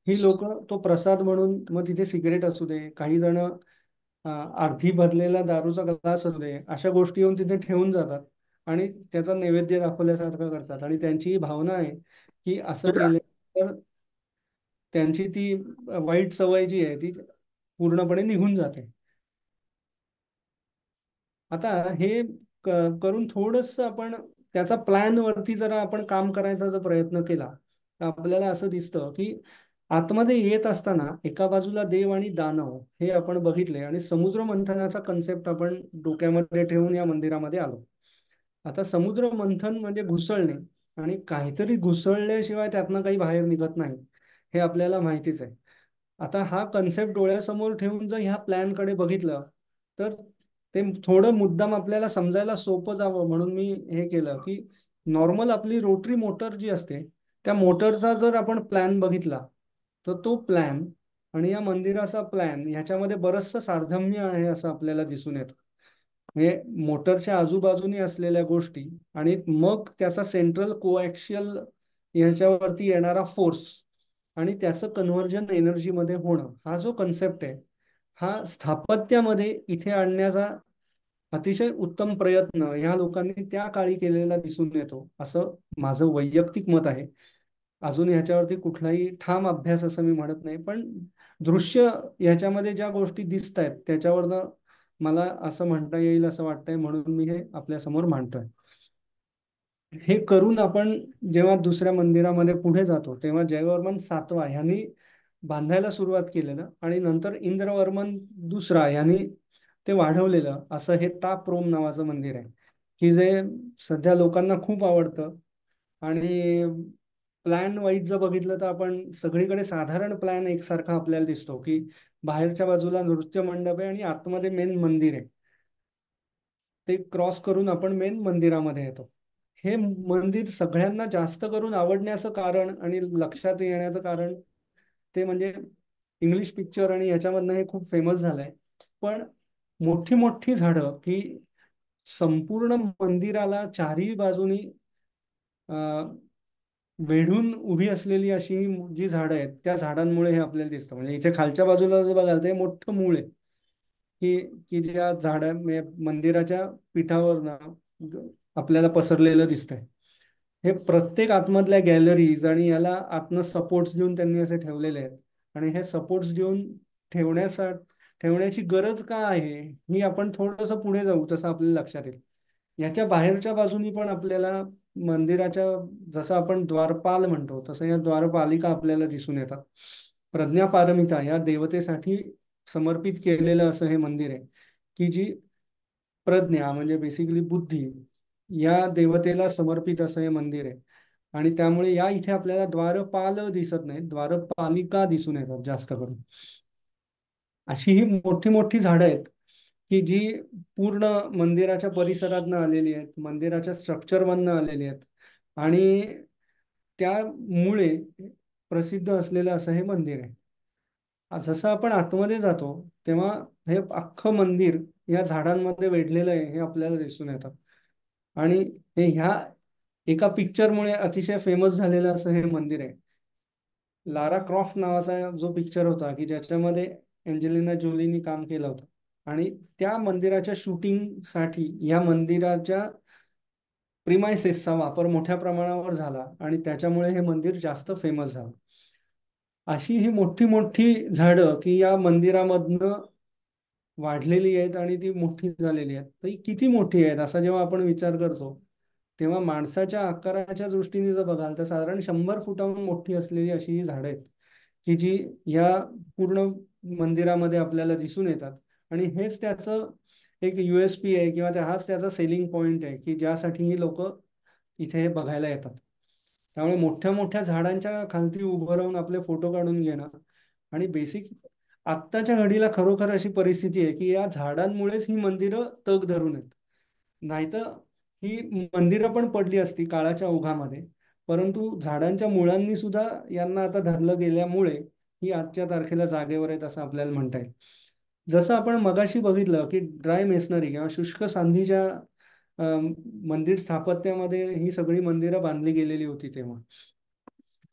S3: ही लोक तो प्रसाद म्हणून, मग तिथे सिगरेट असू दे, काही जण अर्धी भरलेला दारूचा ग्लास असू दे, अशा गोष्टी येऊन तिथे ठेवून जातात आणि त्याचा नैवेद्य दाखवल्यासारखं करतात. आणि त्यांची ही भावना आहे की असं केलं तर त्यांची ती वाईट सवय जी आहे ती पूर्णपणे निघून जाते. आता हे करून थोडस आपण त्याचा प्लॅन वरती जरा आपण काम करायचा जर प्रयत्न केला तर आपल्याला असं दिसतं की आतमध्ये येत असताना एका बाजूला देव आणि दानव हे आपण बघितले आणि समुद्र मंथनाचा कन्सेप्ट आपण डोक्यामध्ये ठेवून या मंदिरामध्ये आलो. आता समुद्र मंथन म्हणजे घुसळणे, आणि काहीतरी घुसळल्याशिवाय त्यातनं काही बाहेर निघत नाही हे आपल्याला माहितीच आहे. आता हा कन्सेप्ट डोळ्यासमोर ठेवून जर ह्या प्लॅनकडे बघितलं तर ते थोडं मुद्दाम आपल्याला समजायला सोपं जावं म्हणून मी हे केलं की नॉर्मल आपली रोटरी मोटर जी असते त्या मोटरचा जर आपण प्लॅन बघितला तर तो प्लॅन आणि या मंदिराचा प्लॅन ह्याच्यामध्ये बरचसं साधर्म्य आहे असं आपल्याला दिसून येतं. म्हणजे मोटरच्या आजूबाजूनी असलेल्या गोष्टी आणि मग त्याचा सेंट्रल कोॲक्शियल याच्यावरती येणारा फोर्स आणि त्याचं कन्व्हर्जन एनर्जीमध्ये होणं, हा जो कन्सेप्ट आहे हा स्थापत्यामध्ये इथे आणण्याचा अतिशय उत्तम प्रयत्न ह्या लोकांनी त्या काळी केलेला दिसून येतो असं माझं वैयक्तिक मत आहे. अजून ह्याच्यावरती कुठलाही ठाम अभ्यास असं मी म्हणत नाही, पण दृश्य ह्याच्यामध्ये ज्या गोष्टी दिसत आहेत त्याच्यावरनं मला असं म्हणता येईल असं वाटतंय म्हणून मी हे आपल्या समोर मांडतोय. हे करून आपण जेव्हा दुसऱ्या मंदिरामध्ये पुढे जातो तेव्हा जयवर्मन सातवा ह्यांनी बांधायला सुरुवात केलेलं आणि नंतर इंद्रवर्मन दुसरा यांनी ते वाढवलेलं असं हे तापरोम नावाचं मंदिर आहे, की जे सध्या लोकांना खूप आवडतं. आणि प्लॅन वाईज जर बघितलं तर आपण सगळीकडे साधारण प्लॅन एकसारखा आपल्याला दिसतो, की बाहेरच्या बाजूला नृत्य मंडप आहे आणि आतमध्ये मेन मंदिर आहे. ते क्रॉस करून आपण मेन मंदिरामध्ये येतो. हे मंदिर सगळ्यांना जास्त करून आवडण्याचं कारण आणि लक्षात येण्याचं कारण ते म्हणजे इंग्लिश पिक्चर आणि याच्यामधनं हे खूप फेमस झालंय. पण मोठी मोठी झाडं की संपूर्ण मंदिराला चारही बाजूनी वेढून उभी असलेली अशी जी झाडं आहेत त्या झाडांमुळे हे आपल्याला दिसतं. म्हणजे इथे खालच्या बाजूला जर बघाल ते मोठं मूळ आहे की की ज्या झाडा मंदिराच्या पीठावर आपल्याला पसरलेलं दिसतंय. हे प्रत्येक आतमधल्या गॅलरीज आणि याला आतनं सपोर्ट्स देऊन त्यांनी असे ठेवलेले आहेत. आणि हे सपोर्ट्स देऊन ठेवण्याची गरज का आहे ही आपण थोडंसं पुढे जाऊ तसं आपल्याला लक्षात येईल. याच्या बाहेरच्या बाजूनी पण आपल्याला मंदिराच्या, जसं आपण द्वारपाल म्हणतो तसं या द्वारपालिका आपल्याला दिसून येतात. प्रज्ञापारमिता या देवतेसाठी समर्पित केलेलं असं हे मंदिर आहे, की जी प्रज्ञा म्हणजे बेसिकली बुद्धी या देवतेला समर्पित असं हे मंदिर आहे. आणि त्यामुळे या इथे आपल्याला द्वारपाल दिसत नाहीत, द्वारपालिका दिसून येतात जास्त करून. अशी ही मोठी मोठी झाडं आहेत की जी पूर्ण मंदिराच्या परिसरातनं आलेली आहेत, मंदिराच्या स्ट्रक्चरमधनं आलेली आहेत. आणि त्यामुळे प्रसिद्ध असलेलं असं हे मंदिर आहे. जसं आपण आतमध्ये जातो तेव्हा हे अख्खं मंदिर या झाडांमध्ये वेढलेलं आहे हे आपल्याला दिसून येतं. आणि हे ह्या एका पिक्चरमुळे अतिशय फेमस झालेलं असं हे मंदिर आहे. लारा क्रॉफ्ट नावाचा जो पिक्चर होता की ज्याच्यामध्ये एंजेलिना जोलीनी काम केलं होतं, आणि त्या मंदिराच्या शूटिंगसाठी या मंदिराच्या प्रिमायसेसचा वापर मोठ्या प्रमाणावर झाला आणि त्याच्यामुळे हे मंदिर जास्त फेमस झालं. अशी ही मोठी मोठी झाडं की या मंदिरामधनं वाढलेली आहेत आणि ती मोठी झालेली आहेत. तर ही किती मोठी आहेत असा जेव्हा आपण विचार करतो, तेव्हा माणसाच्या आकाराच्या दृष्टीने जर बघाल तर साधारण 100 फुटाहून मोठी असलेली अशी ही झाडं आहेत की जी या पूर्ण मंदिरामध्ये आपल्याला दिसून येतात. आणि हेच त्याचं एक USP आहे, किंवा हाच त्याचा सेलिंग पॉइंट आहे की ज्यासाठी ही लोक इथे बघायला येतात. त्यामुळे मोठ्या मोठ्या झाडांच्या खालती उभं राहून आपले फोटो काढून घेणं, आणि बेसिक आत्ताच्या घडीला खरोखर अशी परिस्थिती आहे की या झाडांमुळेच ही मंदिरं तग धरून आहेत. नाहीतर ही मंदिरं पण पडली असती काळाच्या ओघामध्ये, परंतु झाडांच्या मुळांनी सुद्धा यांना आता धरलं गेल्यामुळे ही आजच्या तारखेला जागेवर आहेत असं आपल्याला म्हणता येईल. जसं आपण मगाशी बघितलं की ड्राय मेसनरी किंवा शुष्क सांधीच्या मंदिर स्थापत्यामध्ये ही सगळी मंदिरं बांधली गेलेली होती तेव्हा.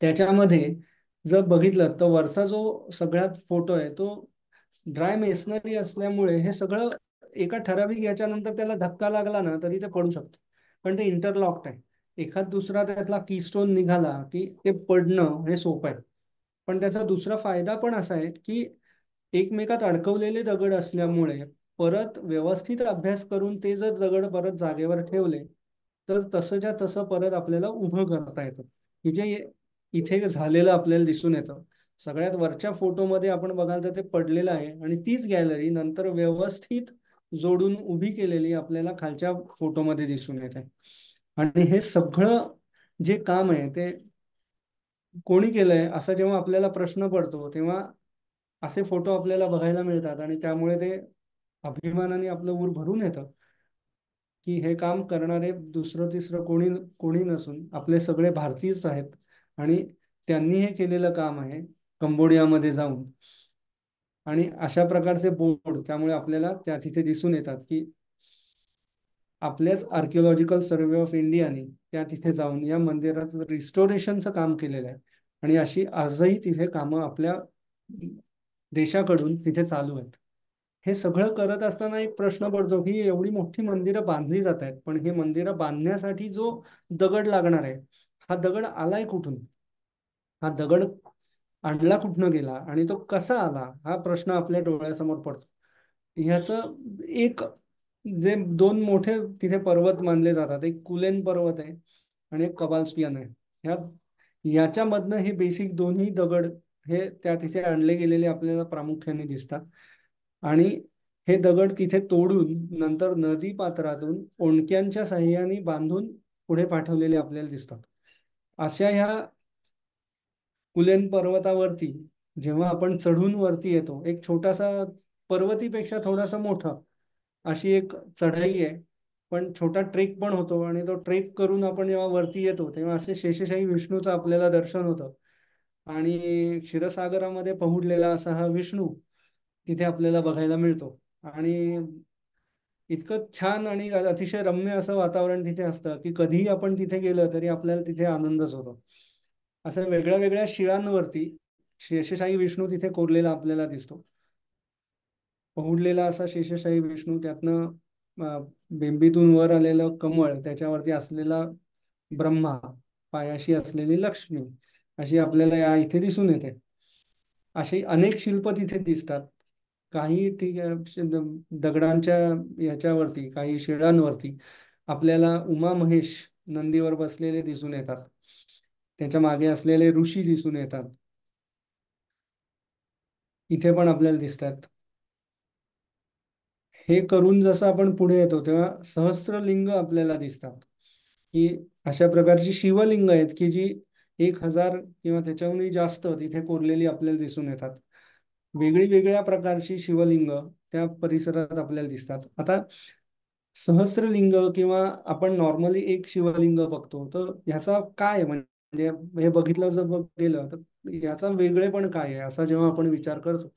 S3: त्याच्यामध्ये जर बघितलं तर वरचा जो सगळ्यात फोटो आहे तो ड्राय मेसनरी असल्यामुळे हे सगळं एका ठराविक याच्यानंतर त्याला धक्का लागला ना तरी ते पडू शकतं. पण ते इंटरलॉक्ड आहे. एखाद दुसरा त्यातला कीस्टोन निघाला की ते पडणं हे सोपं आहे. पण त्याचा दुसरा फायदा पण असा आहे की एकमेकात अडकवलेले दगड असल्यामुळे परत व्यवस्थित अभ्यास करून ते जर दगड परत जागेवर ठेवले तर तसंच्या तसं परत आपल्याला उभं करता येतं, की जे इथे झालेलं आपल्याला दिसून येतं. सगळ्यात वरच्या फोटोमध्ये आपण बघाल तर ते पडलेलं आहे, आणि तीच गॅलरी नंतर व्यवस्थित जोडून उभी केलेली आपल्याला खालच्या फोटोमध्ये दिसून येत आहे. आणि हे सगळं जे काम आहे ते कोणी केलंय असा जेव्हा आपल्याला प्रश्न पडतो तेव्हा असे फोटो आपल्याला बघायला मिळतात, आणि त्यामुळे ते अभिमानाने आपलं ऊर भरून येतं की हे काम करणारे दुसरं तिसरं कोणी कोणी नसून आपले सगळे भारतीयच आहेत. आणि त्यांनी हे केलेलं काम आहे कंबोडियामध्ये जाऊन. आणि अशा प्रकारचे बोर्ड त्यामुळे आपल्याला त्या तिथे दिसून येतात की आपल्याच आर्किओलॉजिकल सर्वे ऑफ इंडियाने त्या तिथे जाऊन या मंदिराचं रिस्टोरेशनचं काम केलेलं आहे. आणि अशी आजही तिथे कामं आपल्या देशाकडून तिथे चालू आहेत. हे सगळं करत असताना एक प्रश्न पडतो की एवढी मोठी मंदिरं बांधली जात आहेत, पण हे मंदिरं बांधण्यासाठी जो दगड लागणार आहे हा दगड आलाय कुठून? हा दगड आणला कुठनं गेला आणि तो कसा आला हा प्रश्न आपल्या डोळ्यासमोर पडतो. ह्याचं एक जे दोन मोठे तिथे पर्वत मानले जातात, एक कुलेन पर्वत आहे आणि एक कबालस्पियन आहे. ह्या याच्यामधनं हे बेसिक दोन्ही दगड हे त्या तिथे आणले गेलेले आपल्याला प्रामुख्याने दिसतात. आणि हे दगड तिथे तोडून नंतर नदी पात्रातून ओंडक्यांच्या साह्याने बांधून पुढे पाठवलेले आपल्याला दिसतात. अशा ह्या कुलेन पर्वतावरती जेव्हा आपण चढून वरती येतो, एक छोटासा पर्वतीपेक्षा थोडासा मोठा अशी एक चढाई आहे, पण छोटा ट्रेक पण होतो. आणि तो ट्रेक करून आपण जेव्हा वरती येतो तेव्हा असे शेषशाही विष्णूचं आपल्याला दर्शन होतं. आणि क्षीरसागरामध्ये पहुडलेला असा हा विष्णू तिथे आपल्याला बघायला मिळतो. आणि इतकं छान आणि अतिशय रम्य असं वातावरण तिथे असतं की कधीही आपण तिथे गेलं तरी आपल्याला तिथे आनंदच होतो. असं वेगळ्या वेगळ्या शिळांवरती शेषशाही विष्णू तिथे कोरलेला आपल्याला दिसतो. पहुडलेला असा शेषशाही विष्णू, त्यातनं बिंबीतून वर आलेलं कमळ, त्याच्यावरती असलेला ब्रह्मा, पायाशी असलेली लक्ष्मी, अशी आपल्याला या इथे दिसून येते. अशी अनेक शिल्प तिथे दिसतात. काही ठीक आहे दगडांच्या याच्यावरती, काही शिळांवरती आपल्याला उमा महेश नंदीवर बसलेले दिसून येतात. त्याच्या मागे असलेले ऋषी दिसून येतात, इथे पण आपल्याला दिसतात. हे करून जसं आपण पुढे येतो तेव्हा सहस्रलिंग आपल्याला दिसतात, की अशा प्रकारची शिवलिंग आहेत की जी 1000 किंवा त्याच्याहूनही जास्त तिथे कोरलेली आपल्याला दिसून येतात. वेगळी वेगळ्या प्रकारची शिवलिंग त्या परिसरात आपल्याला दिसतात. आता सहस्रलिंग किंवा आपण नॉर्मली एक शिवलिंग बघतो तर ह्याचा काय म्हणजे हे बघितलं जर गेलं तर याचा वेगळेपण काय आहे असा जेव्हा आपण विचार करतो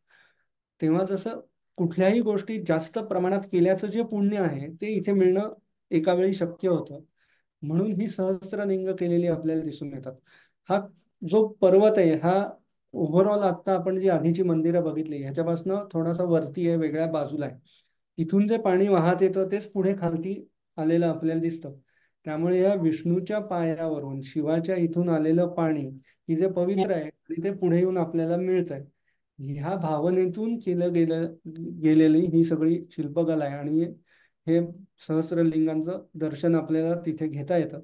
S3: तेव्हा जसं कुठल्याही गोष्टी जास्त प्रमाणात केल्याचं जे पुण्य आहे ते इथे मिळणं एका वेळी शक्य होतं. म्हणून ही सहस्त्रलिंग केलेली आपल्याला दिसून येतात. हा जो पर्वत आहे हा ओव्हरऑल आता आपण जी आधीची मंदिरं बघितली ह्याच्यापासून थोडासा वरती आहे, वेगळ्या बाजूला आहे. इथून जे पाणी वाहत येतं तेच पुढे खालती आलेलं आपल्याला दिसतं. त्यामुळे या विष्णूच्या पायावरून शिवाच्या इथून आलेलं पाणी की जे पवित्र आहे आणि ते पुढे येऊन आपल्याला मिळत आहे. ह्या भावनेतून केलं गेलेली ही सगळी शिल्पकला आहे आणि हे सहस्रलिंगांचं दर्शन आपल्याला तिथे घेता येतं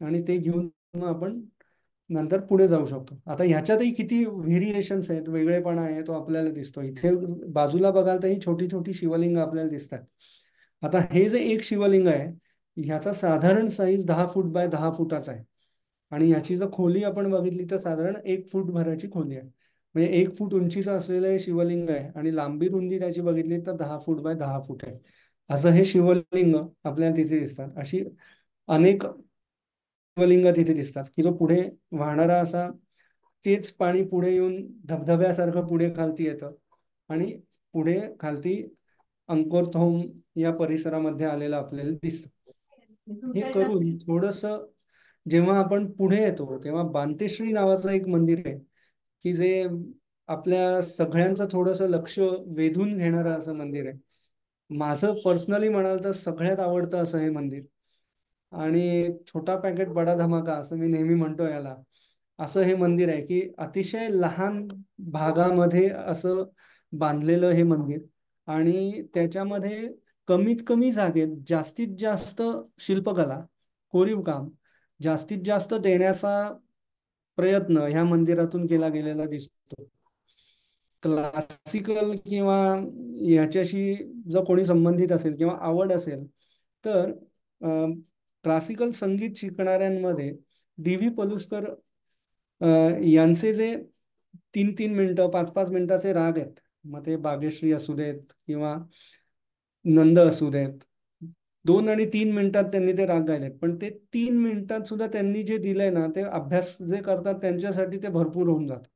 S3: आणि ते घेऊन मग आपण नंतर पुढे जाऊ शकतो. आता ह्याच्यातही किती व्हेरिएशन्स आहेत, वेगळेपणा आहे तो आपल्याला दिसतो. इथे बाजूला बघाल तर ही छोटी छोटी शिवलिंग आपल्याला दिसतात. आता हे जे एक शिवलिंग आहे ह्याचा साधारण साईज 10 फूट बाय 10 फुटाचा आहे आणि ह्याची जर खोली आपण बघितली तर साधारण 1 फूट भराची खोली आहे. म्हणजे 1 फूट उंचीचं असलेलं हे शिवलिंग आहे आणि लांबी रुंदी त्याची बघितली तर 10 फूट बाय 10 फूट आहे. असं हे शिवलिंग आपल्याला तिथे दिसतात. अशी अनेक शिवलिंग तिथे दिसतात की जो पुढे वाहणारा असा तेच पाणी पुढे येऊन धबधब्यासारखं पुढे खालती येतं आणि पुढे खालती अंकोरथोम या परिसरामध्ये आलेलं आपल्याला दिसतं. हे करून थोडस जेव्हा आपण पुढे येतो तेव्हा बांतेश्री नावाचं एक मंदिर आहे की जे आपल्या सगळ्यांचं थोडस लक्ष वेधून घेणारं असं मंदिर आहे. माझं पर्सनली म्हणाल तर सगळ्यात आवडतं असं हे मंदिर. आणि छोटा पॅकेट बडा धमाका असं मी नेहमी म्हणतो याला. असं हे मंदिर आहे की अतिशय लहान भागामध्ये असं बांधलेलं हे मंदिर आणि त्याच्यामध्ये कमीत कमी जागेत जास्तीत जास्त शिल्पकला, कोरीव काम जास्तीत जास्त देण्याचा प्रयत्न ह्या मंदिरातून केला गेलेला दिसतो. क्लासिकल किंवा याच्याशी जर कोणी संबंधित असेल किंवा आवड असेल तर क्लासिकल संगीत शिकणाऱ्यांमध्ये डी व्ही पलुस्कर अ, यांचे जे 3-3 मिनिटं 5-5 मिनिटाचे राग आहेत, मग ते बागेश्री असू देत किंवा नंद असू देत, 2 आणि 3 मिनिटात त्यांनी ते राग गायलेत. पण ते 3 मिनिटात सुद्धा त्यांनी जे दिलंय ना ते अभ्यास जे करतात त्यांच्यासाठी ते भरपूर होऊन जातं.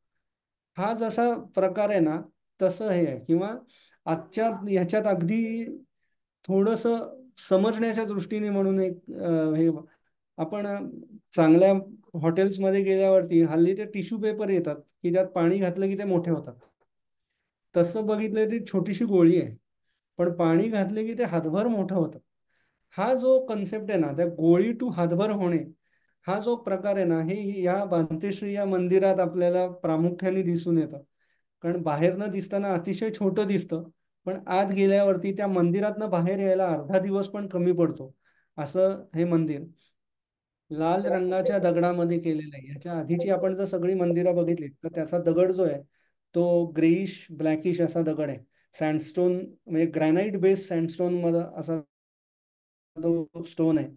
S3: हा जसा प्रकार आहे ना तसं हे आहे किंवा आजच्या ह्याच्यात अगदी थोडस समजण्याच्या दृष्टीने म्हणून एक हे आपण चांगल्या हॉटेल्समध्ये गेल्यावरती हल्ली ते टिश्यू पेपर येतात की त्यात पाणी घातलं की ते मोठे होतात. तसं बघितलं ती छोटीशी गोळी आहे पण पाणी घातले की ते हातभर मोठं होतं. हा जो कन्सेप्ट आहे ना त्या गोळी टू हातभर होणे हा जो प्रकार आहे ना हे या भांतेश्री या मंदिरात आपल्याला प्रामुख्याने दिसून येतं. कारण बाहेरनं दिसताना अतिशय छोटं दिसतं पण आत गेल्यावरती त्या मंदिरातनं बाहेर यायला अर्धा दिवस पण कमी पडतो. असं हे मंदिर लाल रंगाच्या दगडामध्ये केलेलं आहे. याच्या आधीची आपण जर सगळी मंदिरं बघितली तर त्याचा दगड जो आहे तो ग्रेइश ब्लॅकिश असा दगड आहे. सँडस्टोन म्हणजे ग्रॅनाइट बेस्ड सँडस्टोन मध्ये असा तो स्टोन आहे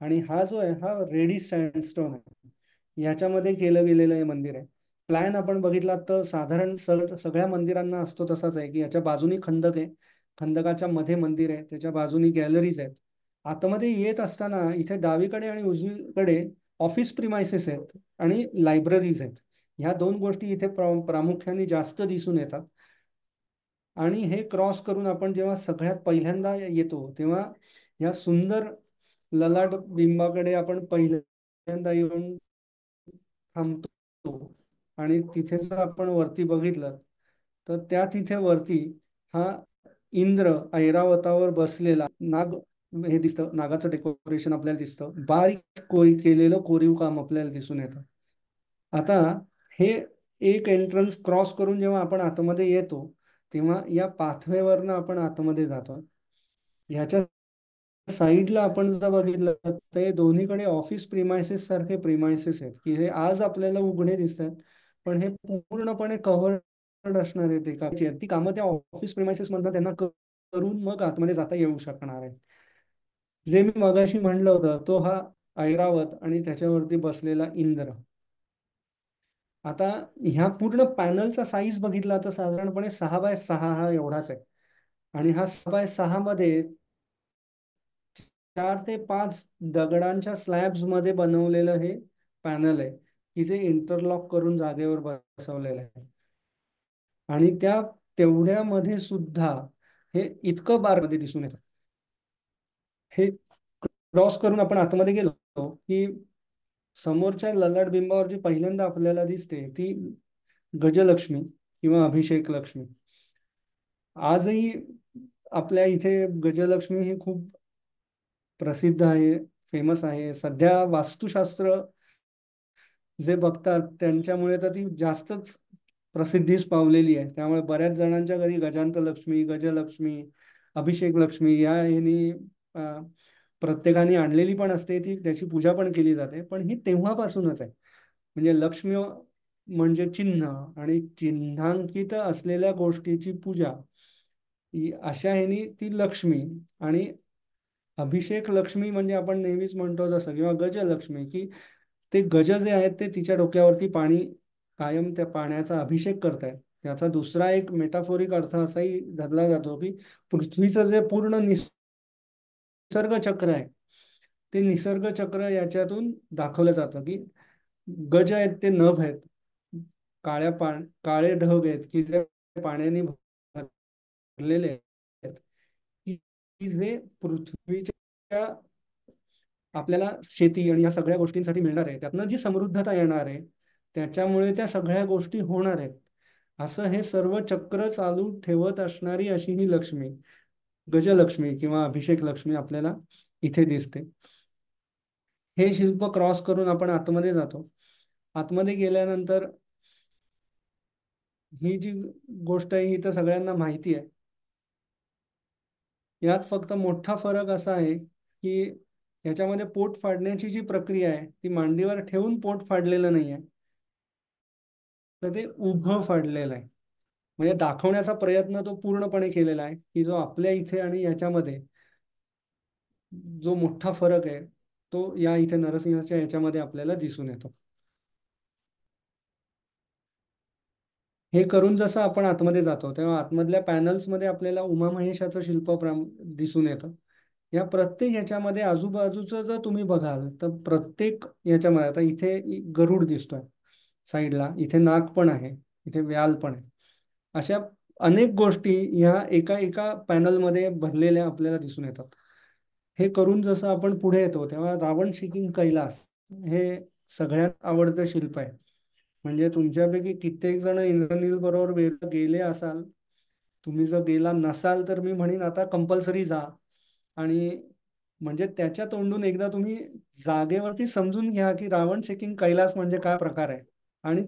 S3: आणि हा जो आहे हा रेडिश सँडस्टोन आहे. ह्याच्यामध्ये केलं गेलेलं हे मंदिर आहे. प्लॅन आपण बघितला तर साधारण सगळ्या मंदिरांना असतो तसाच आहे की याच्या बाजूनी खंदक आहे, खंदकाच्या मध्ये मंदिर आहे, त्याच्या बाजूनी गॅलरीज आहेत. आतमध्ये येत असताना इथे डावीकडे आणि उजवीकडे ऑफिस प्रिमायसेस आहेत आणि लायब्ररीज आहेत. ह्या दोन गोष्टी इथे प्रामुख्याने जास्त दिसून येतात. आणि हे क्रॉस करून आपण जेव्हा सगळ्यात पहिल्यांदा येतो तेव्हा या सुंदर ललाट बिंबाकडे आपण पहिल्यांदा येऊन थांबतो आणि तिथे जर आपण वरती बघितलं तर त्या तिथे वरती हा इंद्र ऐरावतावर बसलेला नाग हे दिसतं. नागाचं डेकोरेशन आपल्याला दिसतं. बारीक केलेलं कोरीव काम आपल्याला दिसून येतं. आता हे एक एंट्रन्स क्रॉस करून जेव्हा आपण आतमध्ये येतो तेव्हा या पाथवेवरनं आपण आतमध्ये जातो. ह्याच्या साईडला आपण जर बघितलं तर हे दोन्हीकडे ऑफिस प्रिमायसेस सारखे प्रिमायसेस आहेत की हे आज आपल्याला उघडे दिसतात पण हे पूर्णपणे कव्हर्ड असणार आहे. ती कामं त्या ऑफिस प्रिमायसेस मधनं त्यांना करून मग आतमध्ये जाता येऊ शकणार आहे. जे मी मगाशी म्हणलं होतं तो हा ऐरावत आणि त्याच्यावरती बसलेला इंद्र. आता ह्या पूर्ण पॅनलचा साईज बघितला तर साधारणपणे 6 बाय 6 हा एवढाच आहे आणि हा 6 बाय 6 मध्ये 4 ते 5 दगडांच्या स्लॅब्स मध्ये बनवलेलं हे पॅनल आहे की जे इंटरलॉक करून जागेवर बसवलेलं आहे आणि त्या तेवढ्यामध्ये सुद्धा हे इतकं बारमध्ये दिसून येतं. हे क्रॉस करून आपण आतमध्ये गेलो की समोरच्या ललाट बिंबावर जी पहिल्यांदा आपल्याला दिसते ती गजलक्ष्मी किंवा अभिषेक लक्ष्मी. आजही आपल्या इथे गजलक्ष्मी ही खूप प्रसिद्ध आहे, फेमस आहे. सध्या वास्तुशास्त्र जे बघतात त्यांच्यामुळे तर ती जास्तच प्रसिद्धीस पावलेली आहे. त्यामुळे बऱ्याच जणांच्या घरी गजांत लक्ष्मी, गजलक्ष्मी, अभिषेक लक्ष्मी या ह्यांनी प्रत्येकाने आणलेली पण असते, ती त्याची पूजा पण केली जाते. पण ही तेव्हापासूनच आहे. म्हणजे लक्ष्मी म्हणजे चिन्ह, आणि चिन्हांकित असलेल्या गोष्टीची पूजा ही अशा ह्यानी ती लक्ष्मी. आणि अभिषेक लक्ष्मी म्हणजे आपण नेहमीच म्हणतो तसं, किंवा गजलक्ष्मी, की ते गज जे आहेत ते तिच्या डोक्यावरती पाणी, कायम त्या पाण्याचा अभिषेक करतायत. त्याचा दुसरा एक मेटाफोरिक अर्थ असाही धरला जातो की पृथ्वीचं जे पूर्ण निसर्ग चक्र आहे ते निसर्ग चक्र याच्यातून दाखवलं जातं. की गज आहेत ते नभ आहेत, काळे ढग आहेत की जे पाण्याने भरलेले आहेत, की की जे पृथ्वीच्या आपल्याला शेती आणि या सगळ्या गोष्टींसाठी मिळणार आहे, त्यातनं जी समृद्धता येणार आहे त्याच्यामुळे त्या सगळ्या गोष्टी होणार आहेत. असं हे सर्व चक्र चालू ठेवत असणारी अशी ही लक्ष्मी, गजलक्ष्मी किंवा अभिषेक लक्ष्मी आपल्याला इथे दिसते. हे शिल्प क्रॉस करून आपण आतमध्ये जातो. आतमध्ये गेल्यानंतर ही जी गोष्ट आहे ही तर सगळ्यांना माहिती आहे. यात फक्त मोठा फरक असा आहे की याच्यामध्ये पोट फाडण्याची जी प्रक्रिया आहे ती मांडीवर ठेवून पोट फाडलेलं नाही आहे, तर ते उभं फाडलेलं आहे. म्हणजे दाखवण्याचा प्रयत्न तो पूर्णपणे केलेला आहे की जो आपल्या इथे आणि याच्यामध्ये जो मोठा फरक आहे तो या इथे नरसिंहाच्या याच्यामध्ये आपल्याला दिसून येतो. हे करून जसं आपण आतमध्ये जातो तेव्हा आतमधल्या पॅनल्समध्ये आपल्याला उमा महेशाचं शिल्प दिसून येतं. या प्रत्येक ह्याच्यामध्ये आजूबाजूचं जर तुम्ही बघाल तर प्रत्येक याच्यामध्ये, आता इथे गरुड दिसतोय साईडला, इथे नाग पण आहे, इथे व्याल पण आहे. अशा अनेक गोष्टी ह्या एका एका पॅनलमध्ये भरलेल्या आपल्याला दिसून येतात. हे करून जसं आपण पुढे येतो तेव्हा रावण शिकिंग कैलास हे सगळ्यात आवडतं शिल्प आहे. म्हणजे तुमच्यापैकी कित्येक जण इंद्रनील बरोबर वेळेला गेले असाल. तुम्ही जर गेला नसाल तर मी म्हणेन आता कंपल्सरी जा. आणि म्हणजे त्याच्या तोंडून एकदा तुम्ही जागेवरती समजून घ्या की रावण चेकिंग कैलास म्हणजे काय प्रकार आहे. आणि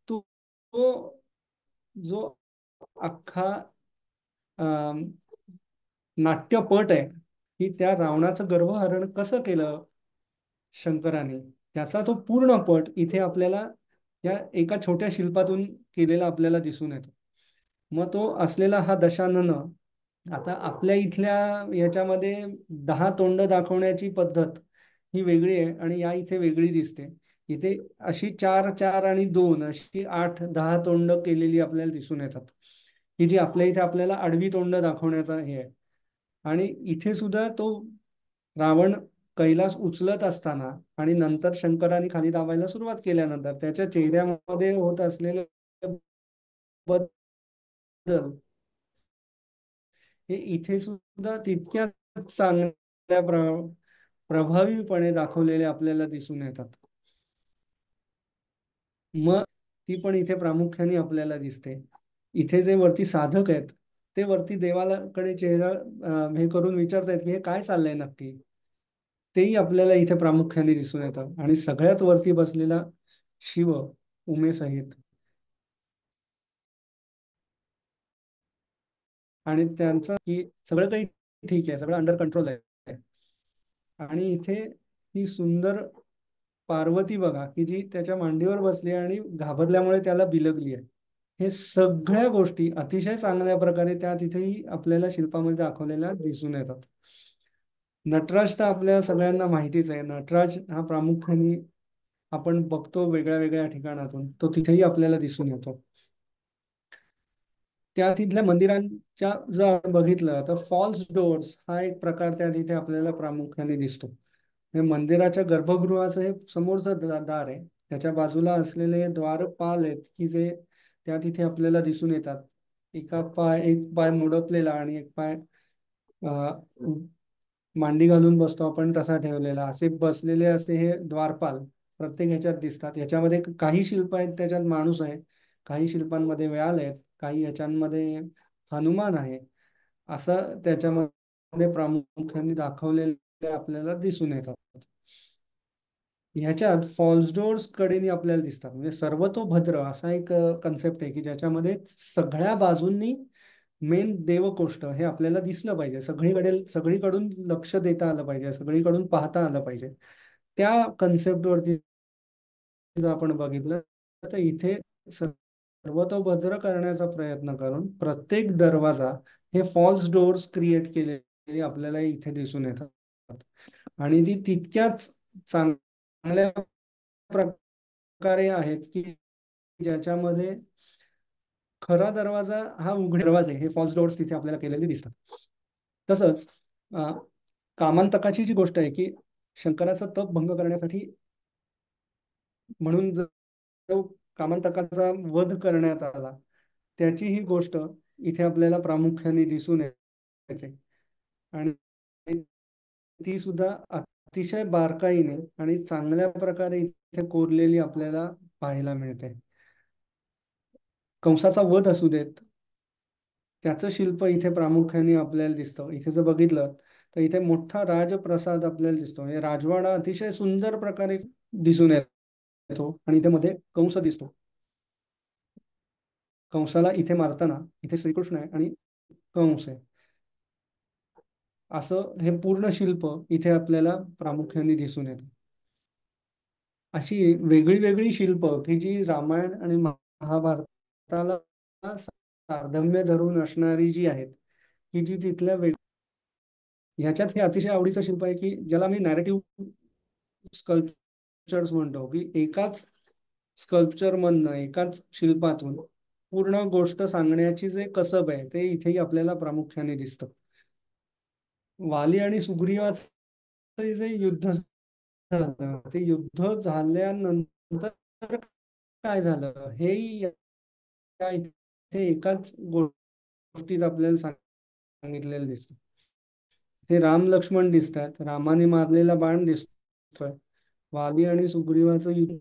S3: तो तो जो अख्खा अं, नाट्यपट आहे की त्या रावणाचं गर्भहरण कसं केलं शंकराने, त्याचा तो पूर्ण पट इथे आपल्याला या एका छोट्या शिल्पातून केलेला आपल्याला दिसून येतो. मग तो असलेला हा दशानन, आता आपल्या इथल्या याच्यामध्ये 10 तोंड दाखवण्याची पद्धत ही वेगळी आहे आणि या इथे वेगळी दिसते. इथे अशी 4 4 आणि 2 अशी 8 10 तोंड केलेली आपल्याला दिसून येतात, ही जी आपल्या इथे आपल्याला आडवी तोंड दाखवण्याचा हे आहे. आणि इथे सुद्धा तो रावण कैलास उचलत असताना आणि नंतर शंकराने खाली दाबायला सुरुवात केल्यानंतर त्याच्या चेहऱ्यामध्ये होत असलेले बदल हे इथे सुद्धा तितक्याच चांगल्या प्रभावीपणे दाखवलेले आपल्याला दिसून येतात. मग ती पण इथे प्रामुख्याने आपल्याला दिसते. इथे जे वरती साधक आहेत ते वरती देवाकडे चेहरा हे करून विचारतायत की हे काय चाललंय नक्की. तेही आपल्याला इथे प्रामुख्याने दिसून येतं. आणि सगळ्यात वरती बसलेला शिव उमेसहित, आणि त्यांचं की सगळं काही ठीक आहे, सगळं अंडर कंट्रोल आहे. आणि इथे ही सुंदर पार्वती बघा की जी त्याच्या मांडीवर बसली आणि घाबरल्यामुळे त्याला बिलगली आहे. हे सगळ्या गोष्टी अतिशय चांगल्या प्रकारे त्या तिथेही आपल्याला शिल्पामध्ये दाखवलेल्या दिसून येतात. नटराज तर आपल्या सगळ्यांना माहितीच आहे. नटराज हा प्रामुख्याने आपण बघतो वेगळ्या वेगळ्या ठिकाणातून, तो तिथेही आपल्याला दिसून येतो. त्या तिथल्या मंदिरांच्या जर आपण बघितलं तर फॉल्स डोअर्स हा एक प्रकार त्या तिथे आपल्याला प्रामुख्याने दिसतो. हे मंदिराच्या गर्भगृहाचं हे समोरचं दार आहे, त्याच्या बाजूला असलेले द्वारपाल आहेत की जे त्या तिथे आपल्याला दिसून येतात. एक पाय मुडपलेला आणि एक पाय मांडी घालून बसतो आपण तसा ठेवलेला, असे बसलेले असे हे द्वारपाल प्रत्येक ह्याच्यात दिसतात. याच्यामध्ये काही शिल्प आहेत त्याच्यात माणूस आहे, काही शिल्पांमध्ये व्याल आहेत, काही ह्याच्यामध्ये हनुमान आहे. असं त्याच्यामध्ये प्रामुख्याने दाखवलेले आपल्याला दिसून येतात. ह्याच्यात फॉल्स डोअर्स कडेने आपल्याला दिसतात, म्हणजे सर्वतोभद्र असा एक कन्सेप्ट आहे की ज्याच्यामध्ये सगळ्या बाजूंनी मेन देवकोष्ट हे आपल्याला दिसलं पाहिजे, सगळीकडून लक्ष देता आलं पाहिजे, सगळीकडून पाहता आलं पाहिजे. त्या कन्सेप्टवरती जर आपण बघितलं तर इथे सर्वतोभद्र करण्याचा प्रयत्न करून प्रत्येक दरवाजा हे फॉल्स डोअर्स क्रिएट केलेले आपल्याला इथे दिसून येतात. आणि ती तितक्याच चांगल्या प्रकारे आहेत की ज्याच्यामध्ये खरा दरवाजा हा उघडे दरवाजे हे फॉल्स डोअर्स तिथे आपल्याला केलेले दिसतात. तसंच अं, कामांतकाची जी गोष्ट आहे की शंकराचा तप भंग करण्यासाठी म्हणून जो कामांतकाचा वध करण्यात आला त्याची ही गोष्ट इथे आपल्याला प्रामुख्याने दिसून येते. आणि ती सुद्धा अतिशय बारकाईने आणि चांगल्या प्रकारे इथे कोरलेली आपल्याला पाहायला मिळते. कंसाचा वध असू देत, त्याचं शिल्प इथे प्रामुख्याने आपल्याला दिसतं. इथे जर बघितलं तर इथे मोठा राजप्रसाद आपल्याला दिसतो, म्हणजे राजवाडा अतिशय सुंदर प्रकारे दिसून येतो. आणि इथे मध्ये कंस दिसतो. कंसाला इथे मारताना इथे श्रीकृष्ण आहे आणि कंस आहे, असं हे पूर्ण शिल्प इथे आपल्याला प्रामुख्याने दिसून येतं. अशी वेगळी वेगळी शिल्प की जी रामायण आणि महाभारताला साधर्म्य धरून असणारी जी आहेत, की जी तिथल्या ह्याच्यात हे अतिशय आवडीचं शिल्प आहे की ज्याला मी नॅरेटिव्ह स्कल्पचर्स म्हणतो, की एकाच स्कल्पचर मधनं एकाच शिल्पातून पूर्ण गोष्ट सांगण्याची जे कसब आहे ते इथेही आपल्याला प्रामुख्याने दिसतं. वाली आणि सुग्रीवाचे जे युद्ध झालं ते युद्ध झाल्यानंतर काय झालं हेही इथे एकाच गोष्टीत आपल्याला सांगितलेलं दिसतं. ते राम लक्ष्मण दिसतात, रामाने मारलेला बाण दिसतोय, वाली आणि सुग्रीवाचं युद्ध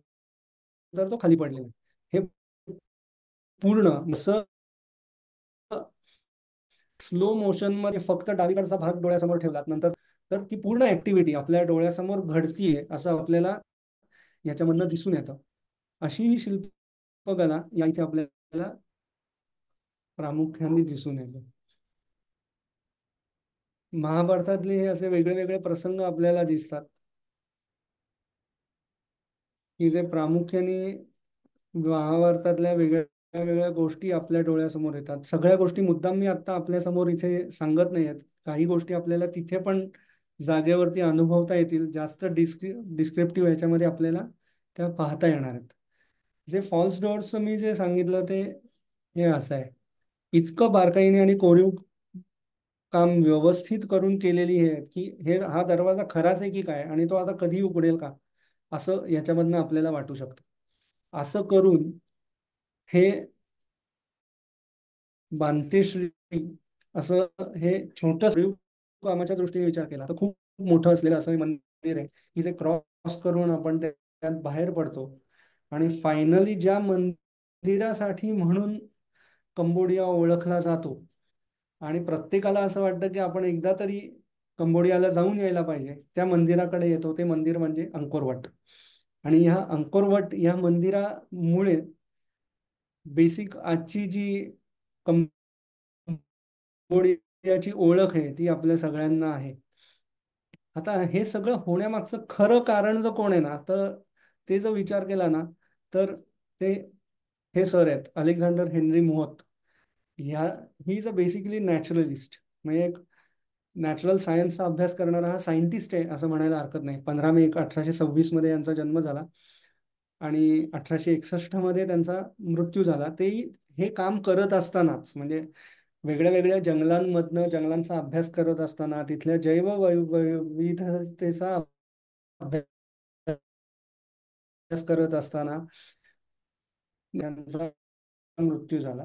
S3: तर तो खाली पडलेला आहे. हे पूर्ण असं स्लो मोशन मध्ये फक्त डावीकडचा भाग डोळ्यासमोर ठेवला नंतर तर ती पूर्ण ऍक्टिव्हिटी आपल्या डोळ्यासमोर घडतीये असं आपल्याला याच्यामधनं दिसून येतं. अशी ही शिल्पकला या इथे आपल्याला प्रामुख्याने दिसून येते. महाभारतातले हे असे वेगळे वेगळे प्रसंग आपल्याला दिसतात की जे प्रामुख्याने महाभारतातल्या वेगळ्या वेगळ्या गोष्टी आपल्या डोळ्यासमोर येतात. सगळ्या गोष्टी मुद्दाम मी आता आपल्या समोर इथे सांगत नाही आहेत, काही गोष्टी आपल्याला तिथे पण जागेवरती अनुभवता येतील. जास्त डिस्क्रिप्टिव्ह ह्याच्यामध्ये आपल्याला त्या पाहता येणार आहेत. जे फॉल्स डोअर्सचं मी जे सांगितलं ते हे असं आहे, इतकं बारकाईने आणि कोरीव काम व्यवस्थित करून केलेली आहे की हा दरवाजा खराच आहे की काय आणि तो आता कधी उघडेल का असं याच्यामधनं आपल्याला वाटू शकतं. असं करून हे बांतेश्री असं हे छोटं कामाच्या दृष्टीने विचार केला तर खूप मोठं असलेलं असं हे मंदिर आहे की जे क्रॉस करून आपण त्यात बाहेर पडतो. आणि फायनली ज्या मंदिरासाठी म्हणून कंबोडिया ओळखला जातो आणि प्रत्येकाला असं वाटतं की आपण एकदा तरी कंबोडियाला जाऊन यायला पाहिजे, त्या मंदिराकडे येतो. ते मंदिर म्हणजे अंकोरवट. आणि ह्या अंकोरवट या मंदिरामुळे बेसिक आजची जी कंबोडियाची ओळख आहे ती आपल्या सगळ्यांना आहे. आता हे सगळं होण्यामागचं खरं कारण जर कोण आहे ना तर ते जर विचार केला ना तर ते हे सर आहेत अलेक्झांडर हेनरी मोहत. ह्या he is a basically naturalist, म्हणजे एक नॅचरल सायन्सचा अभ्यास करणारा हा सायंटिस्ट आहे असं म्हणायला हरकत नाही. 15 मे 1826 मध्ये यांचा जन्म झाला आणि 1861 मध्ये त्यांचा मृत्यू झाला. तेही हे काम करत असतानाच, म्हणजे वेगळ्या वेगळ्या जंगलांमधनं जंगलांचा अभ्यास करत असताना तिथल्या जैवविविधतेचा अभ्यास करत असताना त्यांचा मृत्यू झाला.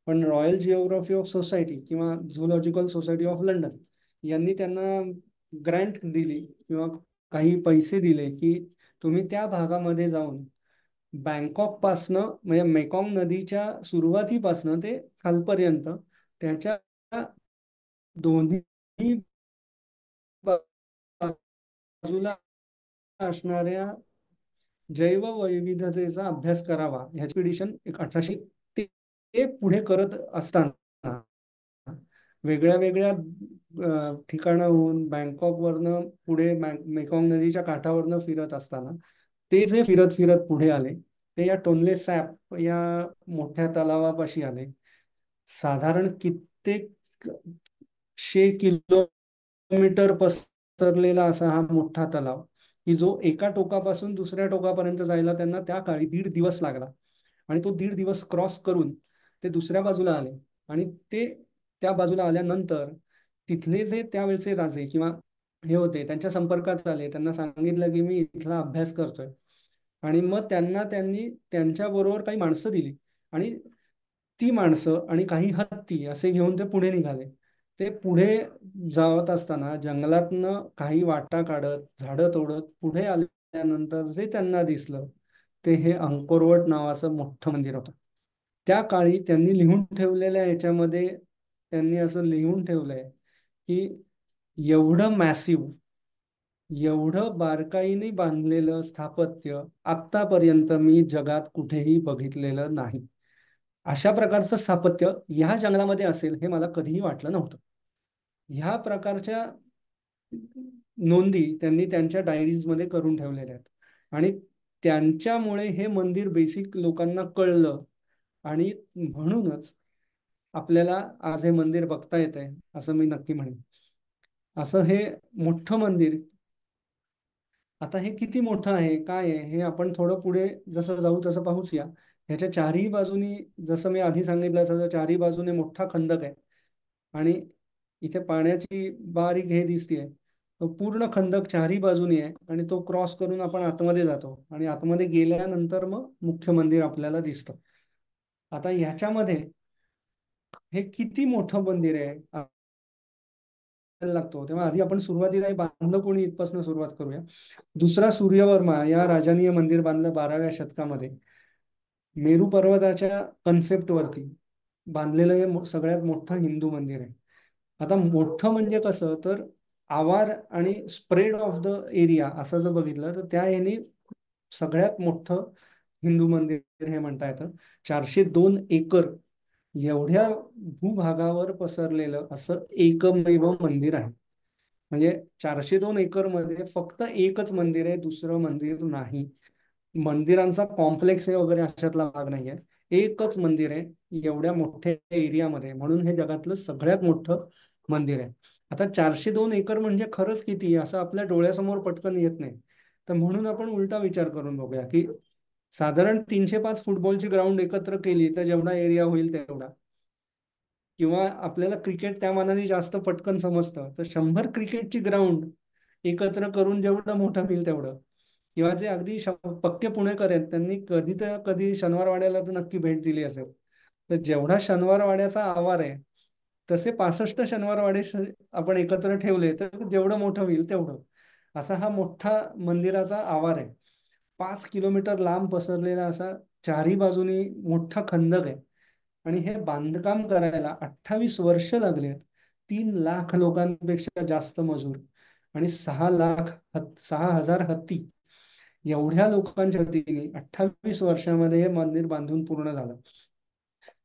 S3: पण रॉयल जिओग्राफी ऑफ सोसायटी किंवा झुलॉजिकल सोसायटी ऑफ लंडन यांनी त्यांना ग्रँट दिली किंवा काही पैसे दिले की तुम्ही त्या भागामध्ये जाऊन बँकॉक पासनं म्हणजे मेकॉंग नदीच्या सुरुवातीपासनं ते खालपर्यंत त्याच्या दोन्ही बाजूला असणाऱ्या जैववैविध्यतेचा अभ्यास करावा. ह्याची एक्सपिडिशन 1800 ते पुढे करत असताना वेगळ्या वेगळ्या ठिकाणाहून बँकॉकवरनं पुढे मेकॉंग नदीच्या काठावरनं फिरत असताना ते जे फिरत फिरत पुढे आले ते या टोनले सॅप या मोठ्या तलावापाशी आले. साधारण कित्येक 100 किलोमीटर पसरलेला असा हा मोठा तलाव की जो एका टोकापासून दुसऱ्या टोकापर्यंत जायला त्यांना त्या काळी 1.5 दिवस लागला. आणि तो 1.5 दिवस क्रॉस करून ते दुसऱ्या बाजूला आले. आणि ते त्या बाजूला आल्यानंतर तिथले जे त्यावेळचे राजे किंवा हे होते त्यांच्या संपर्कात आले. त्यांना सांगितलं की मी इथला अभ्यास करतोय. आणि मग त्यांनी त्यांच्याबरोबर काही माणसं दिली. आणि ती माणसं आणि काही हत्ती असे घेऊन ते पुढे निघाले. ते पुढे जात असताना जंगलातनं काही वाटा काढत झाडं तोडत पुढे आल्यानंतर जे त्यांना दिसलं ते हे अंकोरवट नावाचं मोठं मंदिर होतं. त्या काळी त्यांनी लिहून ठेवलेल्या याच्यामध्ये त्यांनी असं लिहून ठेवलंय की एवढं मॅसिव्ह, एवढं बारकाईने बांधलेलं स्थापत्य आत्तापर्यंत मी जगात कुठेही बघितलेलं नाही. अशा प्रकारचं स्थापत्य ह्या जंगलामध्ये असेल हे मला कधीही वाटलं नव्हतं. ह्या प्रकारच्या नोंदी त्यांनी त्यांच्या डायरीजमध्ये करून ठेवलेल्या आहेत. आणि त्यांच्यामुळे हे मंदिर बेसिक लोकांना कळलं. आणि म्हणूनच आपल्याला आज हे मंदिर बघता येत आहे असं मी नक्की म्हणेन. असं हे मोठं मंदिर. आता हे किती मोठं आहे काय आहे हे आपण थोडं पुढे जसं जाऊ तसं पाहूच या. ह्याच्या चारही बाजूनी जसं मी आधी सांगितलं तसं चारही बाजूने मोठा खंदक आहे. आणि इथे पाण्याची बारीक हे दिसतीये. तो पूर्ण खंदक चारही बाजूनी आहे आणि तो क्रॉस करून आपण आतमध्ये जातो आणि आतमध्ये गेल्यानंतर मग मुख्य मंदिर आपल्याला दिसतं. आता ह्याच्यामध्ये हे किती मोठं मंदिर आहे लागतो तेव्हा आधी आपण सुरुवातीला हे बांधलं कोणी इथपासून सुरुवात करूया. दुसरा सूर्यवर्मा या राजाने हे मंदिर बांधलं 12व्या शतकामध्ये. मेरू पर्वताच्या कन्सेप्टवरती बांधलेलं हे सगळ्यात मोठं हिंदू मंदिर आहे. आता मोठं म्हणजे कसं तर आवार आणि स्प्रेड ऑफ द एरिया असं जर बघितलं तर त्या याने सगळ्यात मोठं हिंदू मंदिर हे म्हणता येतं. 402 एकर एवढ्या भूभागावर पसरलेलं असं एकमेव मंदिर आहे. म्हणजे 402 एकर मध्ये फक्त एकच मंदिर आहे, दुसरं मंदिर नाही. मंदिरांचा कॉम्प्लेक्स आहे वगैरे अशातला भाग नाहीये. एकच मंदिर आहे एवढ्या मोठ्या एरियामध्ये, म्हणून हे जगातलं सगळ्यात मोठं मंदिर आहे. आता 402 एकर म्हणजे खरंच किती असं आपल्या डोळ्यासमोर पटकन येत नाही. तर म्हणून आपण उलटा विचार करून बघूया की साधारण 305 फुटबॉलची ग्राउंड एकत्र केली तर जेवढा एरिया होईल तेवढा. किंवा आपल्याला क्रिकेट त्या मानाने जास्त पटकन समजतं तर 100 क्रिकेटची ग्राउंड एकत्र करून जेवढं मोठं होईल तेवढं. किंवा जे अगदी पक्के पुणेकर आहेत त्यांनी कधी तर कधी शनिवारवाड्याला तर नक्की भेट दिली असेल. तर जेवढा शनिवारवाड्याचा आवार आहे तसे 65 शनिवारवाडे आपण एकत्र ठेवले तर जेवढं मोठं होईल तेवढं. असा हा मोठा मंदिराचा आवार आहे. 5 किलोमीटर लांब पसरलेला असा चारही बाजूनी मोठा खंदक आहे. आणि हे बांधकाम करायला 28 वर्ष लागले. 3 लाख लोकांपेक्षा जास्त मजूर आणि 6 हजार हत्ती एवढ्या लोकांच्या वतीने 28 वर्षामध्ये हे मंदिर बांधून पूर्ण झालं.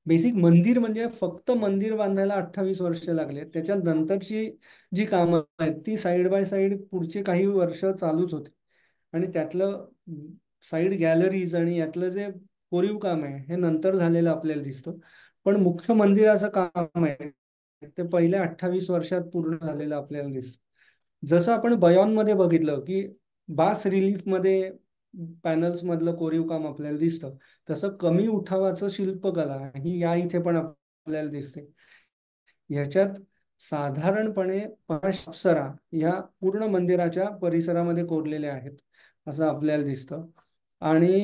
S3: बेसिक मंदिर म्हणजे फक्त मंदिर बांधायला 28 वर्ष लागले. त्याच्या नंतरची जी कामं आहेत ती साईड बाय साईड पुढचे काही वर्ष चालूच होते. आणि त्यातलं साईड गॅलरीज आणि यातलं जे कोरीव काम आहे हे नंतर झालेलं आपल्याला दिसतं. पण मुख्य मंदिराचं काम आहे ते पहिल्या 28 वर्षात पूर्ण झालेलं आपल्याला दिसतं. जसं आपण बयॉनमध्ये बघितलं की बास रिलीफ मध्ये पॅनल्स मधलं कोरीव काम आपल्याला दिसतं, तसं कमी उठावाचं शिल्पकला ही या इथे पण आपल्याला दिसते. ह्याच्यात साधारणपणे 5 अप्सरा या पूर्ण मंदिराच्या परिसरामध्ये कोरलेल्या आहेत असं आपल्याला दिसतं. आणि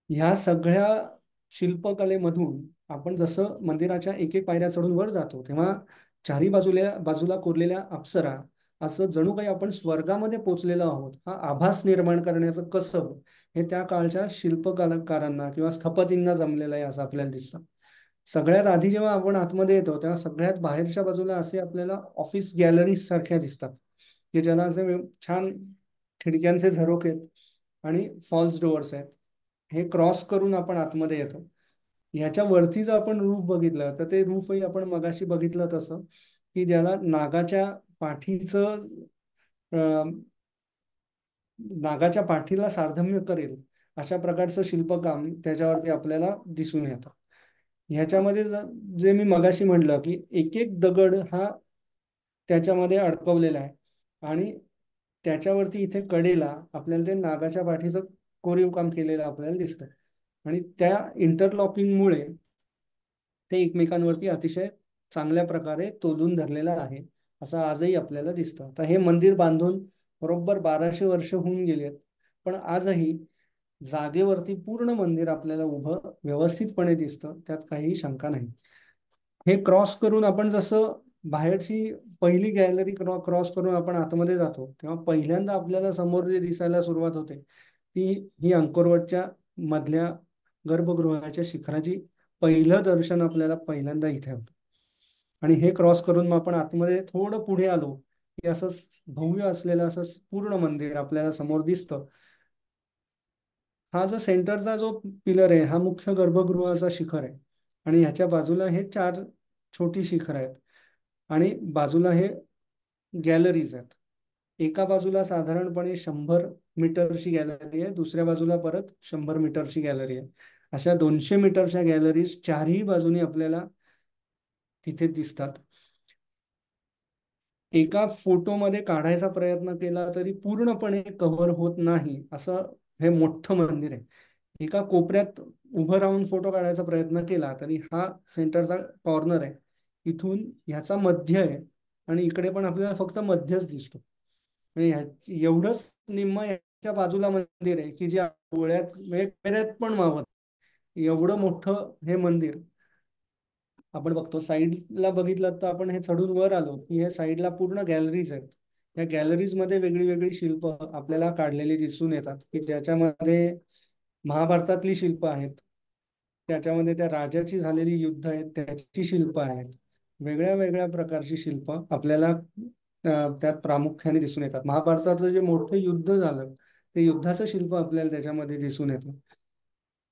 S3: ह्या सगळ्या शिल्पकलेमधून आपण जसं मंदिराच्या एक एक पायऱ्या चढून वर जातो, तेव्हा चारी बाजूला कोरलेल्या अप्सरा, असं जणू काही आपण स्वर्गामध्ये पोचलेलो आहोत हा आभास निर्माण करण्याचं कसब हे त्या काळच्या शिल्पकलाकारांना किंवा स्थपतींना जमलेलं आहे असं आपल्याला दिसतं. सगळ्यात आधी जेव्हा आपण आतमध्ये येतो तेव्हा सगळ्यात बाहेरच्या बाजूला असे आपल्याला ऑफिस गॅलरीज सारख्या दिसतात, की ज्याला असे छान खिडक्यांचे झरोके आहेत आणि फॉल्स डोअर्स आहेत. हे क्रॉस करून आपण आतमध्ये येतो. ह्याच्या वरती जर आपण रूफ बघितलं तर ते रूफही आपण मगाशी बघितलं तसं, की ज्याला अं, नागाच्या पाठीला साधर्म्य करेल अशा प्रकारचं शिल्पकाम त्याच्यावरती आपल्याला दिसून येतं. ह्याच्यामध्ये जे मी मगाशी म्हटलं की एक एक दगड हा त्याच्यामध्ये अडकवलेला आहे आणि त्याच्यावरती इथे कडेला आपल्याला ते नागाच्या पाठीचं कोरीव काम केलेलं आपल्याला दिसतं आणि त्या इंटरलॉकिंगमुळे ते एकमेकांवरती अतिशय चांगल्या प्रकारे तोलून धरलेलं आहे असं आजही आपल्याला दिसतं. तर हे मंदिर बांधून बरोबर 1200 वर्ष होऊन गेलेत, पण आजही जागेवरती पूर्ण मंदिर आपल्याला उभं व्यवस्थितपणे दिसतं, त्यात काहीही शंका नाही. हे क्रॉस करून आपण जसं बाहेरची पहिली गॅलरी क्रॉस करून आपण आतमध्ये जातो तेव्हा पहिल्यांदा आपल्याला समोर जे दिसायला सुरुवात होते ती ही अंकोरवटच्या मधल्या गर्भगृहाच्या शिखराची पहिलं दर्शन आपल्याला पहिल्यांदा इथे होतं. आणि हे क्रॉस करून मग आपण आतमध्ये थोडं पुढे आलो की असं भव्य असलेलं असं पूर्ण मंदिर आपल्याला समोर दिसतं. हा जो सेंटरचा जो पिलर आहे हा मुख्य गर्भगृहाचा शिखर आहे आणि ह्याच्या बाजूला हे 4 छोटी शिखर आहेत आणि बाजूला हे गॅलरीज आहेत. एका बाजूला साधारणपणे 100 मीटरची गॅलरी आहे, दुसऱ्या बाजूला परत 100 मीटरची गॅलरी आहे. अशा 200 मीटरच्या गॅलरीज चारही बाजूनी आपल्याला तिथे दिसतात. एका फोटोमध्ये काढायचा प्रयत्न केला तरी पूर्णपणे कव्हर होत नाही असं हे मोठं मंदिर आहे. एका कोपऱ्यात उभं राहून फोटो काढायचा प्रयत्न केला तरी हा सेंटरचा कॉर्नर आहे, इथून ह्याचा मध्य आहे आणि इकडे पण आपल्याला फक्त मध्यच दिसतो. म्हणजे एवढंच निम्म याच्या बाजूला मंदिर आहे की जे डोळ्यात म्हणजे पेऱ्यात पण मावत एवढं मोठं हे मंदिर आपण बघतो. साईडला बघितलं तर आपण हे चढून वर आलो की हे साईडला पूर्ण गॅलरीज आहेत. या गॅलरीज मध्ये वेगळी वेगळी शिल्प आपल्याला काढलेली दिसून येतात की ज्याच्यामध्ये महाभारतातली शिल्प आहेत, त्याच्यामध्ये त्या राजाची झालेली युद्ध आहेत त्याची शिल्प आहेत. वेगळ्या वेगळ्या प्रकारची शिल्प आपल्याला त्यात प्रामुख्याने दिसून येतात. महाभारताचं जे मोठं युद्ध झालं ते युद्धाचं शिल्प आपल्याला त्याच्यामध्ये दिसून येतं.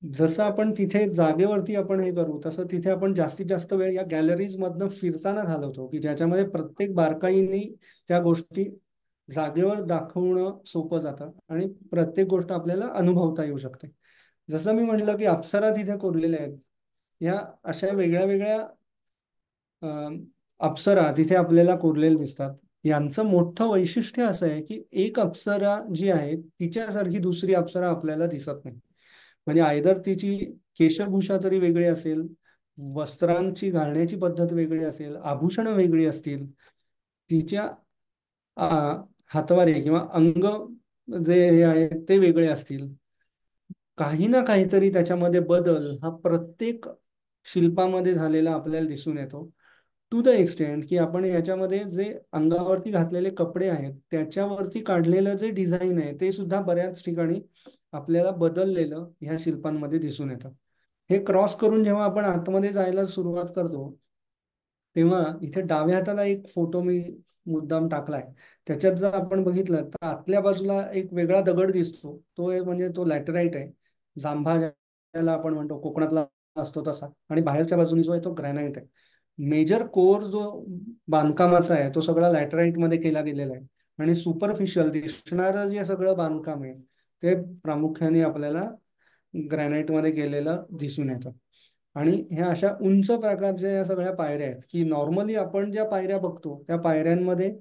S3: जसं आपण तिथे जागेवरती आपण हे करू तसं तिथे आपण जास्तीत जास्त वेळ या गॅलरीज मधनं फिरताना घालवतो की ज्याच्यामध्ये प्रत्येक बारकाईने त्या गोष्टी जागेवर दाखवणं सोपं जातं आणि प्रत्येक गोष्ट आपल्याला अनुभवता येऊ शकते. जसं मी म्हटलं की अप्सरा तिथे कोरलेल्या आहेत, या अशा वेगळ्या वेगळ्या अं, अप्सरा तिथे आपल्याला कोरलेल्या दिसतात. यांचं मोठं वैशिष्ट्य असं आहे की एक अप्सरा जी आहे तिच्यासारखी दुसरी अप्सरा आपल्याला दिसत नाही. म्हणजे आयदर तिची केशभूषा तरी वेगळी असेल, वस्त्रांची घालण्याची पद्धत वेगळी असेल, आभूषणं वेगळी असतील, तिच्या आ, हातवारे किंवा अंग जे हे आहेत ते वेगळे असतील, काही ना काहीतरी त्याच्यामध्ये बदल हा प्रत्येक शिल्पामध्ये झालेला आपल्याला दिसून येतो. टू द एक्सटेंट की आपण याच्यामध्ये जे अंगावरती घातलेले कपडे आहेत त्याच्यावरती काढलेलं जे डिझाईन आहे ते सुद्धा बऱ्याच ठिकाणी आपल्याला बदललेलं ह्या शिल्पांमध्ये दिसून येतं. हे क्रॉस करून जेव्हा आपण आतमध्ये जायला सुरुवात करतो तेव्हा इथे डाव्या हाताला एक फोटो मी मुद्दाम टाकलाय. त्याच्यात जर आपण बघितलं तर आतल्या बाजूला एक वेगळा दगड दिसतो, तो एक म्हणजे तो लॅटराईट आहे. जांभा ज्याला आपण म्हणतो कोकणातला असतो तसा, आणि बाहेरच्या बाजूने जो आहे तो ग्रॅनाइट आहे. मेजर कोर जो बांधकामाचा आहे तो सगळा लॅटराईट मध्ये केला गेलेला आहे आणि सुपरफिशियल दिसणारं जे सगळं बांधकाम आहे ते प्रामुख्याने आपल्याला ग्रॅनाइट मध्ये केलेलं दिसून येतं. आणि ह्या अशा उंच प्रकारच्या या सगळ्या पायऱ्या आहेत की नॉर्मली आपण ज्या पायऱ्या बघतो त्या पायऱ्यांमध्ये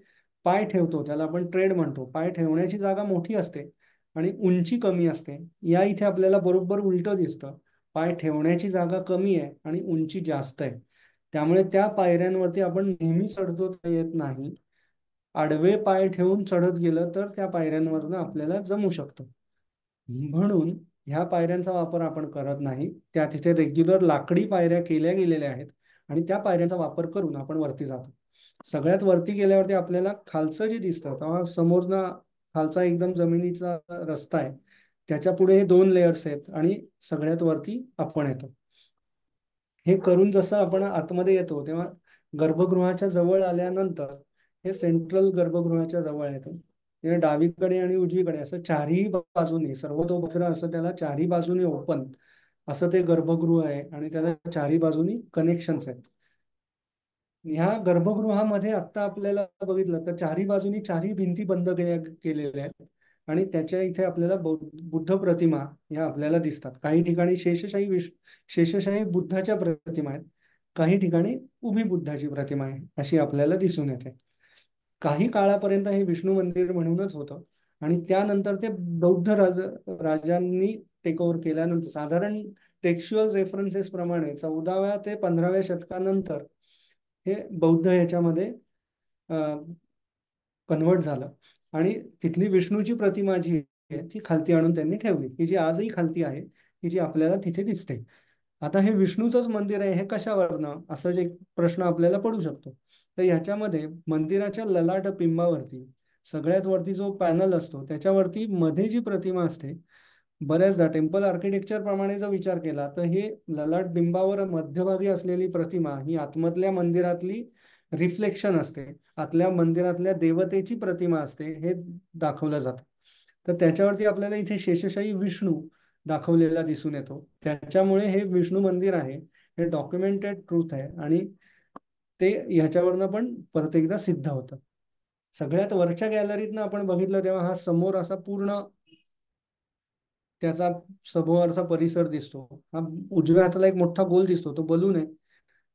S3: पाय ठेवतो त्याला आपण ट्रेड म्हणतो, पाय ठेवण्याची जागा मोठी असते आणि उंची कमी असते. या इथे आपल्याला बरोबर उलटं दिसतं, पाय ठेवण्याची जागा कमी आहे आणि उंची जास्त आहे. त्यामुळे त्या पायऱ्यांवरती आपण नेहमी चढतो येत नाही. आडवे पाय ठेवून चढत गेलं तर त्या पायऱ्यांवरनं आपल्याला जमू शकतं. म्हणून ह्या पायऱ्यांचा वापर आपण करत नाही. त्या तिथे रेग्युलर लाकडी पायऱ्या केल्या गेलेल्या आहेत आणि त्या पायऱ्यांचा वापर करून आपण वरती जातो. सगळ्यात वरती गेल्यावरती आपल्याला खालचं जे दिसतं तेव्हा समोरनं खालचा एकदम जमिनीचा रस्ता आहे, त्याच्या पुढे हे 2 लेयर्स आहेत आणि सगळ्यात वरती आपण येतो. हे करून जसं आपण आतमध्ये येतो तेव्हा गर्भगृहाच्या जवळ आल्यानंतर हे सेंट्रल गर्भगृहाच्या जवळ येतो. ते डावीकडे आणि उजवीकडे असं चारही बाजूने सर्वतोभद्र असं त्याला चारही बाजूने ओपन असं ते गर्भगृह आहे आणि त्याला चारही बाजूनी कनेक्शन्स आहेत. ह्या गर्भगृहामध्ये आता आपल्याला बघितलं तर चारही बाजूनी चारही भिंती बंद केलेल्या आहेत आणि त्याच्या इथे आपल्याला बुद्ध प्रतिमा ह्या आपल्याला दिसतात. काही ठिकाणी शेषशाही बुद्धाच्या प्रतिमा आहेत, काही ठिकाणी उभी बुद्धाची प्रतिमा आहे अशी आपल्याला दिसून येते. काही काळापर्यंत हे विष्णू मंदिर म्हणूनच होतं आणि त्यानंतर ते बौद्ध राजांनी टेक ओव्हर केल्यानंतर साधारण टेक्स्च्युअल रेफरन्सेस प्रमाणे 14व्या ते 15व्या शतकानंतर हे बौद्ध ह्याच्यामध्ये कन्वर्ट झालं आणि तिथली विष्णूची प्रतिमा जी आहे ती खालती आणून त्यांनी ठेवली, की जी आजही खालती आहे, की जी आपल्याला तिथे दिसते. आता हे विष्णूचंच मंदिर आहे, हे कशावरनं असं जे प्रश्न आपल्याला पडू शकतो. तर ह्याच्यामध्ये मंदिराच्या ललाट पिंबावरती सगळ्यात वरती जो पॅनल असतो त्याच्यावरती मध्ये जी प्रतिमा असते, बऱ्याचदा टेम्पल आर्किटेक्चर प्रमाणे जर विचार केला तर हे ललाट बिंबावर मध्यभागी असलेली प्रतिमा ही आतमधल्या मंदिरातली रिफ्लेक्शन असते, आतल्या मंदिरातल्या देवतेची प्रतिमा असते हे दाखवलं जातं. तर त्याच्यावरती आपल्याला इथे शेषशाही विष्णू दाखवलेला दिसून येतो. त्याच्यामुळे हे विष्णू मंदिर आहे, हे डॉक्युमेंटेड ट्रूथ आहे आणि ते ह्याच्यावरनं पण परत एकदा सिद्ध होतं. सगळ्यात वरच्या गॅलरीतनं आपण बघितलं तेव्हा हा समोर असा पूर्ण त्याचा सभोवरचा परिसर दिसतो. हा उजव्या हाताला एक मोठा गोल दिसतो, तो बलून आहे.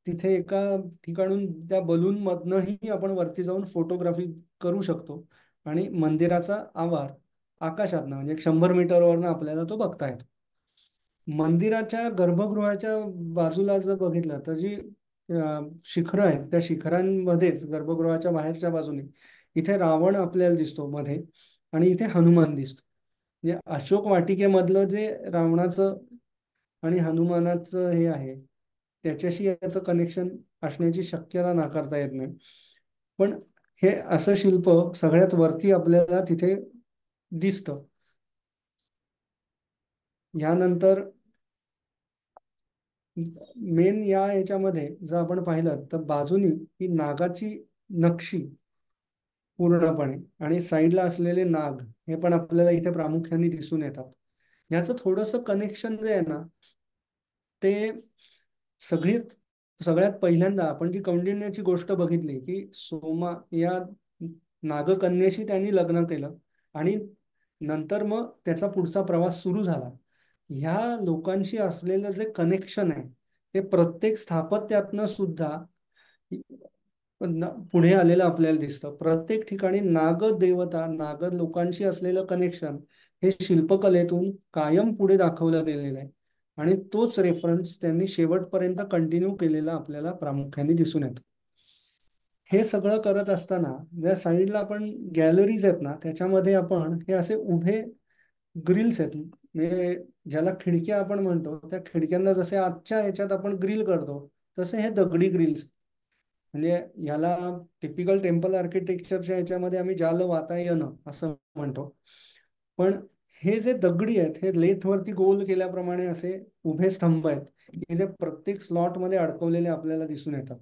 S3: तिथे एका ठिकाणून त्या बलून मधनही आपण वरती जाऊन फोटोग्राफी करू शकतो आणि मंदिराचा आवार आकाशातनं म्हणजे 100 मीटरवरनं आपल्याला तो बघता येतो. मंदिराच्या गर्भगृहाच्या बाजूला जर बघितलं तर जी शिखरं आहेत त्या शिखरांमध्येच गर्भगृहाच्या बाहेरच्या बाजूने इथे रावण आपल्याला दिसतो मध्ये आणि इथे हनुमान दिसतो. म्हणजे अशोक वाटिकेमधलं जे रावणाचं आणि हनुमानाचं हे आहे त्याच्याशी याचं कनेक्शन असण्याची शक्यता नाकारता येत नाही. पण हे असं शिल्प सगळ्यात वरती आपल्याला तिथे दिसतं. यानंतर मेन या याच्यामध्ये जर आपण पाहिलं तर बाजूनी ही नागाची नक्षी पूर्णपणे आणि साईडला असलेले नाग हे पण आपल्याला इथे प्रामुख्याने दिसून येतात. याचं थोडंसं कनेक्शन जे आहे ना ते सगळी सगळ्यात पहिल्यांदा आपण जी कौंडिण्याची गोष्ट बघितली की सोमा या नागकन्येशी त्यांनी लग्न केलं आणि नंतर मग त्याचा पुढचा प्रवास सुरू झाला. ह्या लोकांशी असलेलं जे कनेक्शन आहे ते प्रत्येक स्थापत्यातनं सुद्धा पुढे आलेलं आपल्याला दिसतं. प्रत्येक ठिकाणी नाग देवता नाग लोकांशी असलेलं कनेक्शन हे शिल्पकलेतून कायम पुढे दाखवलं गेलेलं आहे आणि तोच रेफरन्स त्यांनी शेवटपर्यंत कंटिन्यू केलेला आपल्याला प्रामुख्याने दिसून येतो. हे सगळं करत असताना ज्या साईडला आपण गॅलरीज आहेत ना त्याच्यामध्ये आपण हे असे उभे ग्रिल्स आहेत, म्हणजे ज्याला खिडक्या आपण म्हणतो त्या खिडक्यांना जसे आजच्या ह्याच्यात आपण ग्रिल करतो तसे हे दगडी ग्रिल्स, म्हणजे याला टिपिकल टेम्पल आर्किटेक्चरच्या ह्याच्यामध्ये आम्ही जाल वातायन असं म्हणतो. पण हे जे दगडी आहेत हे लेथवरती गोल केल्याप्रमाणे असे उभे स्तंभ आहेत की जे प्रत्येक स्लॉटमध्ये अडकवलेले आपल्याला दिसून येतात.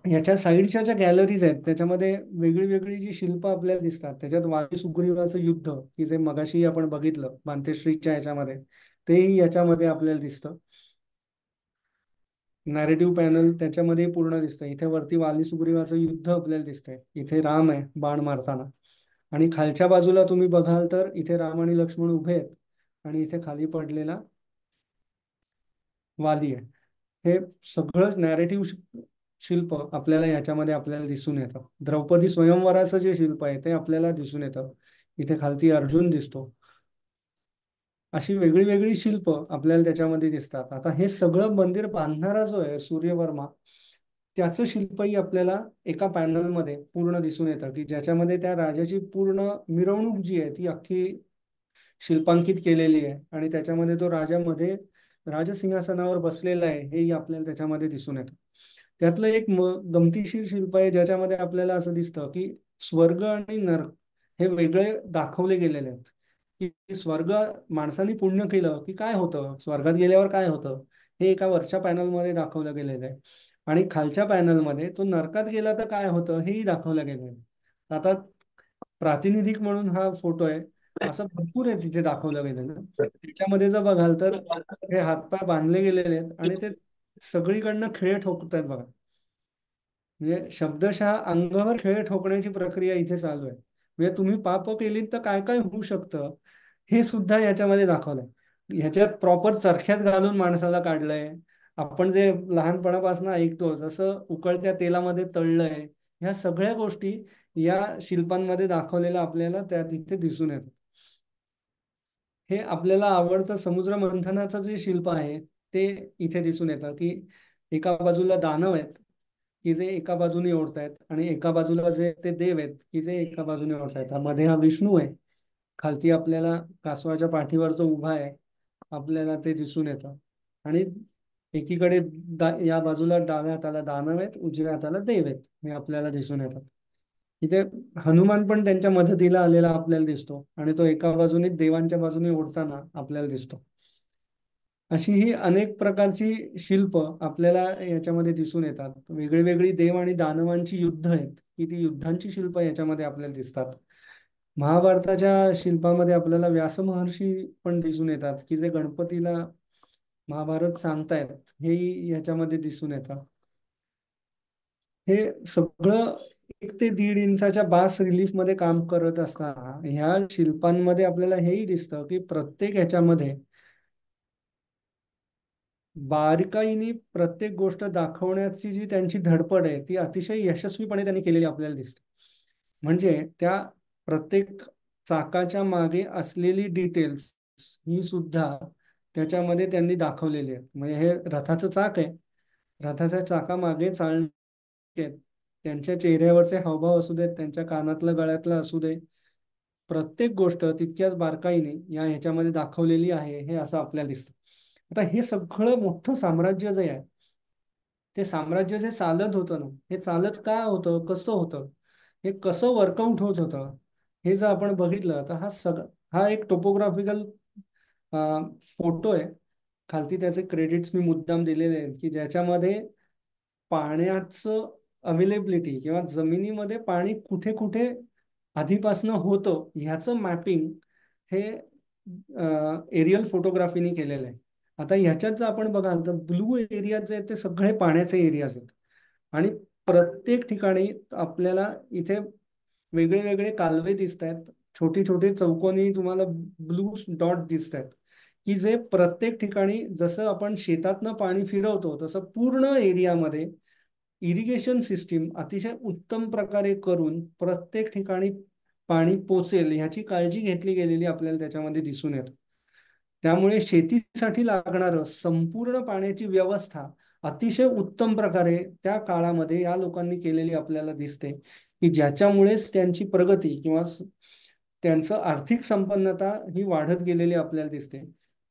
S3: याच्या साईडच्या ज्या गॅलरीज आहेत त्याच्यामध्ये वेगळी वेगळी जी शिल्प आपल्याला दिसतात त्याच्यात वाली सुग्रीवाचं युद्ध की जे मगाशी आपण बघितलं मांतेश्रीच्या ह्याच्यामध्ये तेही याच्यामध्ये आपल्याला दिसतं. नॅरेटिव्ह पॅनल त्याच्यामध्ये पूर्ण दिसतं. इथे वरती वाली सुग्रीवाचं युद्ध आपल्याला दिसतंय, इथे राम आहे बाण मारताना आणि खालच्या बाजूला तुम्ही बघाल तर इथे राम आणि लक्ष्मण उभे आहेत आणि इथे खाली पडलेला वाली आहे. हे सगळं नॅरेटिव्ह शिल्प आपल्याला याच्यामध्ये आपल्याला दिसून येतं. द्रौपदी स्वयंवराचं जे शिल्प आहे ते आपल्याला दिसून येतं. इथे खालती अर्जुन दिसतो. अशी वेगळी वेगळी शिल्प आपल्याला त्याच्यामध्ये दिसतात. आता हे सगळं मंदिर बांधणारा जो आहे सूर्यवर्मा त्याचं शिल्पही आपल्याला एका पॅनलमध्ये पूर्ण दिसून येतं की ज्याच्यामध्ये त्या राजाची पूर्ण मिरवणूक जी आहे ती अख्खी शिल्पांकित केलेली आहे आणि त्याच्यामध्ये तो राजामध्ये राजसिंहासनावर बसलेला आहे हेही आपल्याला त्याच्यामध्ये दिसून येतं. त्यातलं एक गमतीशीर शिल्प आहे ज्याच्यामध्ये आपल्याला असं दिसतं की स्वर्ग आणि नरक हे वेगळे दाखवले गेलेले आहेत. की स्वर्ग, माणसाने पुण्य केलं की काय होतं, स्वर्गात गेल्यावर काय होतं, हे एका वरच्या पॅनलमध्ये दाखवलं गेलेलं आहे. आणि खालच्या पॅनलमध्ये तो नरकात गेला तर काय होतं हेही दाखवलं गेलं आहे. आता प्रातिनिधिक म्हणून हा फोटो आहे, असं भरपूर आहे तिथे दाखवलं गेलेलं. त्याच्यामध्ये जर बघाल तर हे हातपाय बांधले गेलेले आहेत आणि ते सगळीकडनं खिळे ठोकतात बघा. म्हणजे शब्दशः अंगावर खिळे ठोकण्याची प्रक्रिया इथे चालू आहे. म्हणजे तुम्ही पाप केलीत तर काय काय होऊ शकतं हे सुद्धा याच्यामध्ये दाखवलंय. ह्याच्यात प्रॉपर चरख्यात घालून माणसाला काढलंय. आपण जे लहानपणापासून ऐकतो जसं उकळत्या तेलामध्ये तळलंय, ह्या सगळ्या गोष्टी या शिल्पांमध्ये दाखवलेल्या आपल्याला त्या तिथे दिसून येतात. हे आपल्याला आवडतं समुद्र मंथनाचं जे शिल्प आहे ते इथे दिसून येतं की एका बाजूला दानव आहेत की जे एका बाजूने ओढतायत आणि एका बाजूला जे ते देव आहेत की जे एका बाजूने ओढतायत. मध्ये हा विष्णू आहे. खालती आपल्याला कासवाच्या पाठीवर तो उभा आहे, आपल्याला ते दिसून येतं. आणि एकीकडे या बाजूला डाव्या हाताला दानव आहेत, उजव्या हाताला देव आहेत, हे आपल्याला दिसून येतात. इथे हनुमान पण त्यांच्या मदतीला आलेला आपल्याला दिसतो आणि तो एका बाजूने देवांच्या बाजूने ओढताना आपल्याला दिसतो. अशी ही अनेक प्रकारची शिल्प आपल्याला याच्यामध्ये दिसून येतात. वेगळी वेगळी देव आणि दानवांची युद्ध आहेत की ती युद्धांची शिल्प याच्यामध्ये आपल्याला दिसतात. महाभारताच्या शिल्पामध्ये आपल्याला व्यास महर्षी पण दिसून येतात की जे गणपतीला महाभारत सांगतायत हे याच्यामध्ये दिसून येतं. हे सगळं 1 ते 1.5 इंचाच्या बास रिलीफ मध्ये काम करत असताना ह्या शिल्पांमध्ये आपल्याला हेही दिसतं की प्रत्येक ह्याच्यामध्ये बारकाईने प्रत्येक गोष्ट दाखवण्याची जी त्यांची धडपड आहे ती अतिशय यशस्वीपणे त्यांनी केलेली आपल्याला दिसते. म्हणजे त्या प्रत्येक चाकाच्या मागे असलेली डिटेल्स ही सुद्धा त्याच्यामध्ये त्यांनी दाखवलेली आहे. म्हणजे हे रथाचं चाक आहे, रथाच्या चाकामागे चालणे, त्यांच्या चेहऱ्यावरचे हावभाव असू देत, त्यांच्या कानातलं गळ्यातलं असू दे, प्रत्येक गोष्ट तितक्याच बारकाईने या ह्याच्यामध्ये दाखवलेली आहे हे असं आपल्याला दिसतं. आता हे सगळं मोठं साम्राज्य जे आहे ते साम्राज्य जे चालत होतं ना, हे चालत काय होतं, कसं होतं, हे कसं वर्कआउट होत होतं, हे जर आपण बघितलं तर हा एक टोपोग्राफिकल फोटो आहे. खालती त्याचे क्रेडिट्स मी मुद्दाम दिलेले आहेत की ज्याच्यामध्ये पाण्याचं अवेलेबिलिटी किंवा जमिनीमध्ये पाणी कुठे कुठे आधीपासनं होतं ह्याचं मॅपिंग हे एरियल फोटोग्राफीने केलेलं आहे. आता ह्याच्यात जर आपण बघाल तर ब्लू एरियाज जे आहेत ते सगळे पाण्याचे एरियाज आहेत आणि प्रत्येक ठिकाणी आपल्याला इथे वेगळे वेगळे कालवे दिसत आहेत. छोटी छोटी चौकोनी तुम्हाला ब्लू डॉट दिसत आहेत की जे प्रत्येक ठिकाणी जसं आपण शेतातनं पाणी फिरवतो तसं पूर्ण एरियामध्ये इरिगेशन सिस्टीम अतिशय उत्तम प्रकारे करून प्रत्येक ठिकाणी पाणी पोचेल ह्याची काळजी घेतली गेलेली आपल्याला त्याच्यामध्ये दिसून येतं. त्यामुळे शेतीसाठी लागणारं संपूर्ण पाण्याची व्यवस्था अतिशय उत्तम प्रकारे त्या काळामध्ये या लोकांनी केलेली आपल्याला दिसते की ज्याच्यामुळेच त्यांची प्रगती किंवा त्यांचं आर्थिक संपन्नता ही वाढत गेलेली आपल्याला दिसते.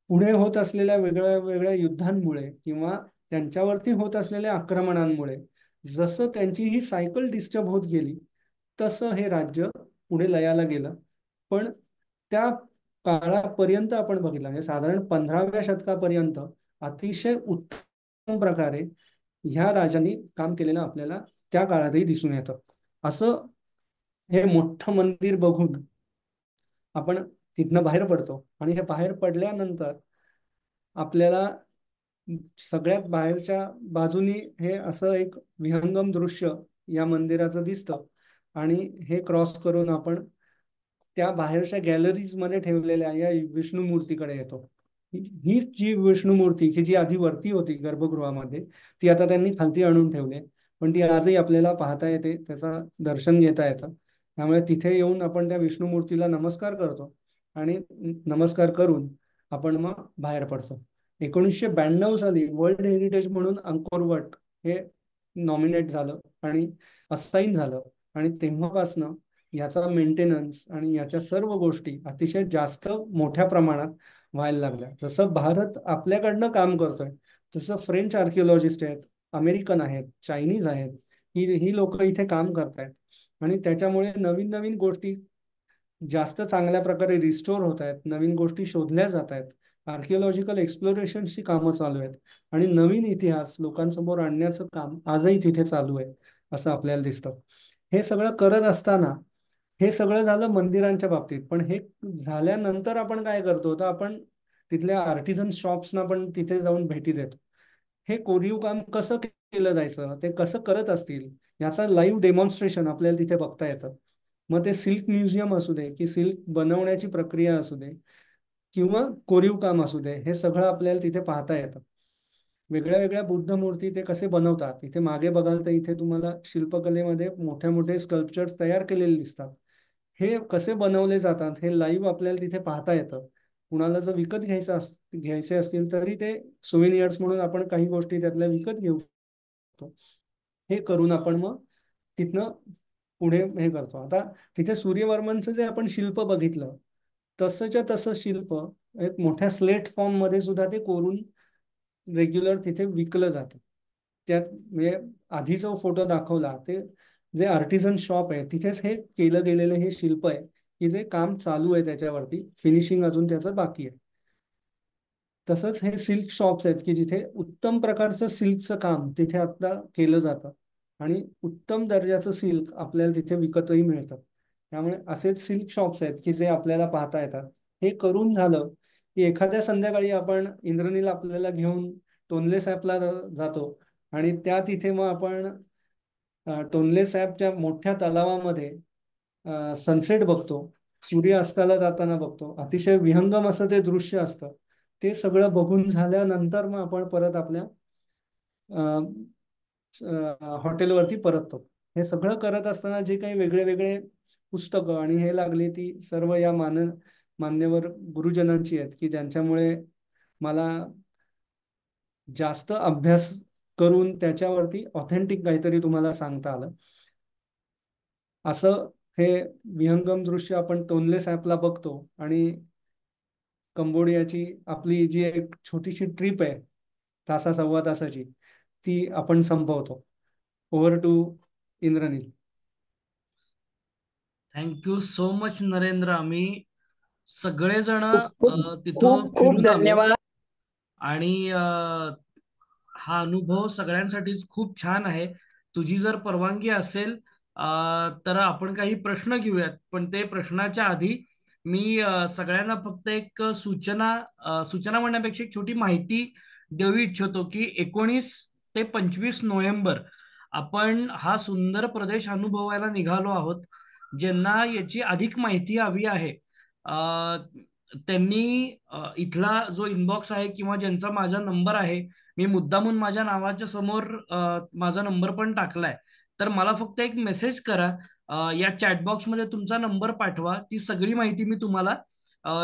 S3: पुढे होत असलेल्या वेगळ्या वेगळ्या युद्धांमुळे किंवा त्यांच्यावरती होत असलेल्या आक्रमणांमुळे जसं त्यांची ही सायकल डिस्टर्ब होत गेली तसं हे राज्य पुढे लयाला गेलं. पण त्या काळापर्यंत आपण बघितलं म्हणजे साधारण 15व्या शतकापर्यंत अतिशय उत्तम प्रकारे ह्या राजांनी काम केलेलं आपल्याला त्या काळातही दिसून येतं. असं हे मोठं मंदिर बघून आपण तिथनं बाहेर पडतो आणि हे बाहेर पडल्यानंतर आपल्याला सगळ्यात बाहेरच्या बाजूनी हे असं एक विहंगम दृश्य या मंदिराचं दिसतं आणि हे क्रॉस करून आपण त्या बाहेरच्या गॅलरीज मध्ये ठेवलेल्या या विष्णू मूर्तीकडे येतो. ही जी विष्णू मूर्ती की जी आधी वरती होती गर्भगृहामध्ये ती आता त्यांनी खालती आणून ठेवली, पण ती आजही आपल्याला पाहता येते, त्याचं दर्शन घेता येतं. त्यामुळे तिथे येऊन आपण त्या विष्णू मूर्तीला नमस्कार करतो आणि नमस्कार करून आपण मग बाहेर पडतो. 1992 साली वर्ल्ड हेरिटेज म्हणून अंकोर हे नॉमिनेट झालं आणि असाईन झालं आणि तेव्हापासनं याचा मेंटेनन्स आणि याच्या सर्व गोष्टी अतिशय जास्त मोठ्या प्रमाणात व्हायला लागल्या. जसं भारत आपल्याकडनं काम करतोय, तसं फ्रेंच आर्किओलॉजिस्ट आहेत, अमेरिकन आहेत, चायनीज आहेत, ही लोक इथे काम करतायत. आणि त्याच्यामुळे नवीन नवीन गोष्टी जास्त चांगल्या प्रकारे रिस्टोर होत आहेत, नवीन गोष्टी शोधल्या जात आहेत, आर्किओलॉजिकल एक्सप्लोरेशनची कामं चालू आहेत आणि नवीन इतिहास लोकांसमोर आणण्याचं काम आजही तिथे चालू आहे असं आपल्याला दिसतं. हे सगळं करत असताना, हे सगळं झालं मंदिरांच्या बाबतीत, पण हे झाल्यानंतर आपण काय करतो, तर आपण तिथल्या आर्टिझन शॉप्सना पण तिथे जाऊन भेटी देतो. हे कोरीव काम कसं केलं जायचं, ते कसं करत असतील याचा लाईव्ह डेमॉन्स्ट्रेशन आपल्याला तिथे बघता येतं. मग ते सिल्क म्युझियम असू दे, की सिल्क बनवण्याची प्रक्रिया असू दे, किंवा कोरीव काम असू दे, हे सगळं आपल्याला तिथे पाहता येतं. वेगळ्या वेगळ्या बुद्ध मूर्ती ते कसे बनवतात, इथे मागे बघाल तर इथे तुम्हाला शिल्पकलेमध्ये मोठ्या मोठे स्कल्पचर्स तयार केलेले दिसतात. हे कसे बनवले जातात हे लाईव्ह आपल्याला तिथे पाहता येतं. कुणाला जर विकत घ्यायचे असतील तरी ते सुव्हिनियर्स म्हणून आपण काही गोष्टी त्यातल्या विकत घेऊ शकतो. हे करून आपण मग तिथनं पुढे हे करतो. आता तिथे सूर्यवर्मनचं जे आपण शिल्प बघितलं, तसंच्या तसं शिल्प एक मोठ्या स्लेट फॉर्म मध्ये सुद्धा ते कोरून रेग्युलर तिथे विकलं जातं. त्यात म्हणजे आधी जो फोटो दाखवला ते जे आर्टिझन शॉप आहे तिथेच हे केलं गेलेलं हे शिल्प आहे, की जे काम चालू आहे, त्याच्यावरती फिनिशिंग अजून त्याचं बाकी आहे. तसंच हे सिल्क शॉप्स आहेत की जिथे उत्तम प्रकारचं सिल्कचं काम तिथे आता केलं जातं आणि उत्तम दर्जाचं सिल्क आपल्याला तिथे विकतही मिळतं. त्यामुळे असेच सिल्क शॉप्स आहेत की जे आपल्याला पाहता येतात. हे करून झालं की एखाद्या संध्याकाळी आपण इंद्रनील आपल्याला घेऊन टोनले सॅपला जातो आणि त्या तिथे मग आपण टोनले सॅपच्या मोठ्या तलावामध्ये सनसेट बघतो, सूर्य अस्ताला जाताना बघतो. अतिशय विहंगम असं ते दृश्य असतं. ते सगळं बघून झाल्यानंतर मग आपण परत आपल्या हॉटेलवरती परततो. हे सगळं करत असताना जे काही वेगळे वेगळे पुस्तकं आणि हे लागली, ती सर्व या मान्यवर गुरुजनांची आहेत की ज्यांच्यामुळे मला जास्त अभ्यास करून त्याच्यावरती ऑथेंटिक काहीतरी तुम्हाला सांगता आलं. असं हे विहंगम दृश्य आपण टोनले सॅपला बघतो आणि कंबोडियाची आपली जी एक छोटीशी ट्रिप आहे, तासा सव्वा तासाची, ती आपण संपवतो. Over to Indraneel.
S1: Thank you so much Narendra. आम्ही सगळेजण
S2: खूप खूप
S1: तिथं
S2: खूप खूप
S1: फिरून आलो
S2: धन्यवाद.
S1: आणि हा अनुभव सगळ्यांसाठीच खूप छान आहे. तुझी जर परवानगी असेल तर आपण काही प्रश्न घेऊयात, पण ते प्रश्नाच्या आधी मी सगळ्यांना फक्त एक सूचना म्हणण्यापेक्षा एक छोटी माहिती देऊ इच्छितो की 19 ते 25 नोव्हेंबर आपण हा सुंदर प्रदेश अनुभवायला निघालो आहोत. ज्यांना याची अधिक माहिती हवी आहे त्यांनी इथला जो इनबॉक्स आहे किंवा ज्यांचा माझा नंबर आहे, मी मुद्दामून माझ्या नावाच्या समोर माझा नंबर पण टाकलाय, तर मला फक्त एक मेसेज करा. या चॅटबॉक्समध्ये तुमचा नंबर पाठवा, ती सगळी माहिती मी तुम्हाला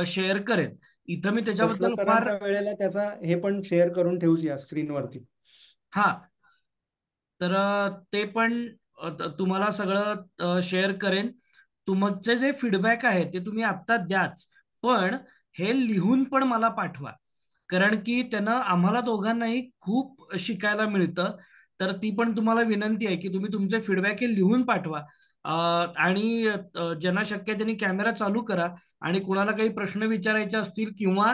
S1: शेअर करेन. इथं मी त्याच्याबद्दल फार
S3: प्रश्नोत्तरांच्या वेळेला त्याचा हे पण शेअर करून ठेवूया स्क्रीनवरती.
S1: हा तर ते पण तुम्हाला सगळं शेअर करेन. तुमचे जे फीडबॅक आहे ते तुम्ही आत्ता द्याच, पण हे लिहून पण मला पाठवा, कारण की त्यानं आम्हाला दोघांनाही खूप शिकायला मिळतं. तर ती पण तुम्हाला विनंती आहे की तुम्ही तुमचे फीडबॅक हे लिहून पाठवा. आणि ज्यांना शक्य आहे त्यांनी कॅमेरा चालू करा आणि कुणाला काही प्रश्न विचारायचे असतील किंवा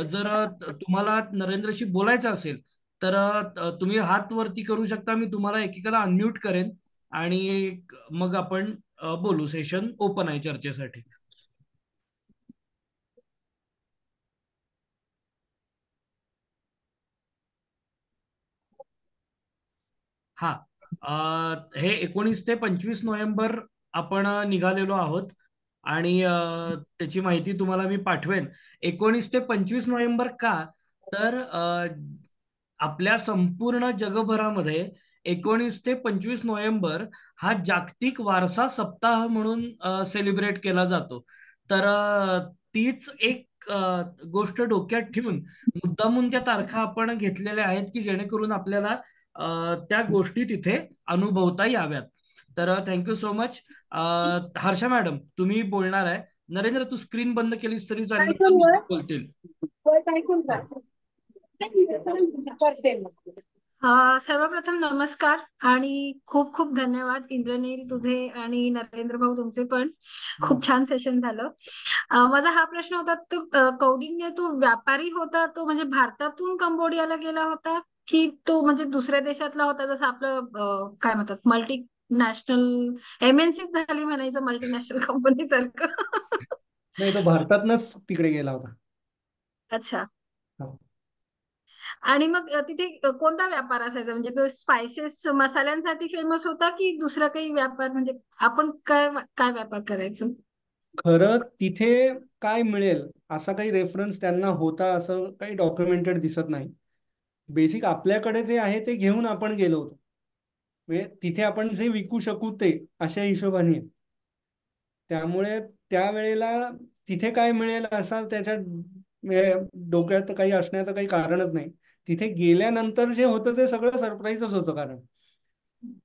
S1: जर तुम्हाला नरेंद्रशी बोलायचं असेल तर तुम्ही हात वरती करू शकता. मी तुम्हाला एकेकाला अनम्यूट करेन आणि मग आपण बोलू. सेशन ओपन आहे चर्चेसाठी. हा हे 19 ते 25 नोव्हेंबर आपण निघालेलो आहोत आणि त्याची माहिती तुम्हाला मी पाठवेन. 19 ते 25 नोव्हेंबर का, तर आपल्या संपूर्ण जगभरामध्ये 19 ते 25 नोव्हेंबर हा जागतिक वारसा सप्ताह म्हणून सेलिब्रेट केला जातो. तर तीच एक गोष्ट डोक्यात ठेवून मुद्दामून त्या तारखा आपण घेतलेल्या आहेत की जेणेकरून आपल्याला त्या गोष्टी तिथे अनुभवता याव्यात. तर thank you so much. Harsha madam, तुम्ही बोलणार आहे. नरेंद्र, तू स्क्रीन बंद केलीस तरी चालेल, आता मी बोलतील.
S2: सर्वप्रथम नमस्कार आणि खूप खूप धन्यवाद इंद्रनील तुझे आणि नरेंद्र भाऊ तुमचे पण. खूप छान सेशन झालं. माझा हा प्रश्न होता, तो कौंडिण्य तो व्यापारी होता, तो म्हणजे भारतातून कंबोडियाला गेला होता की तो म्हणजे दुसऱ्या देशातला होता, जसं आपलं काय म्हणतात मल्टी नॅशनल एमएनसी झाली म्हणायचं, मल्टीनॅशनल कंपनी सारखं.
S3: नाही, तो भारतातनच तिकडे गेला होता.
S2: अच्छा.
S3: हो.
S2: आणि मग तिथे कोणता व्यापार असायचा, म्हणजे तो स्पायसेस मसाल्यांसाठी फेमस होता की दुसरा काही व्यापार, म्हणजे आपण काय काय व्यापार करायचो?
S3: खरं तिथे काय मिळेल असा काही रेफरन्स त्यांना होता असं काही डॉक्युमेंटेड दिसत नाही. बेसिक आपल्याकडे जे आहे ते घेऊन आपण गेलो होतो. म्हणजे तिथे आपण जे विकू शकू ते अशा हिशोबाने. त्यामुळे त्यावेळेला तिथे काय मिळेल असा त्याच्या म्हणजे डोक्यात काही असण्याचं काही कारणच नाही. तिथे गेल्यानंतर जे होतं ते सगळं सरप्राईजच होतं. कारण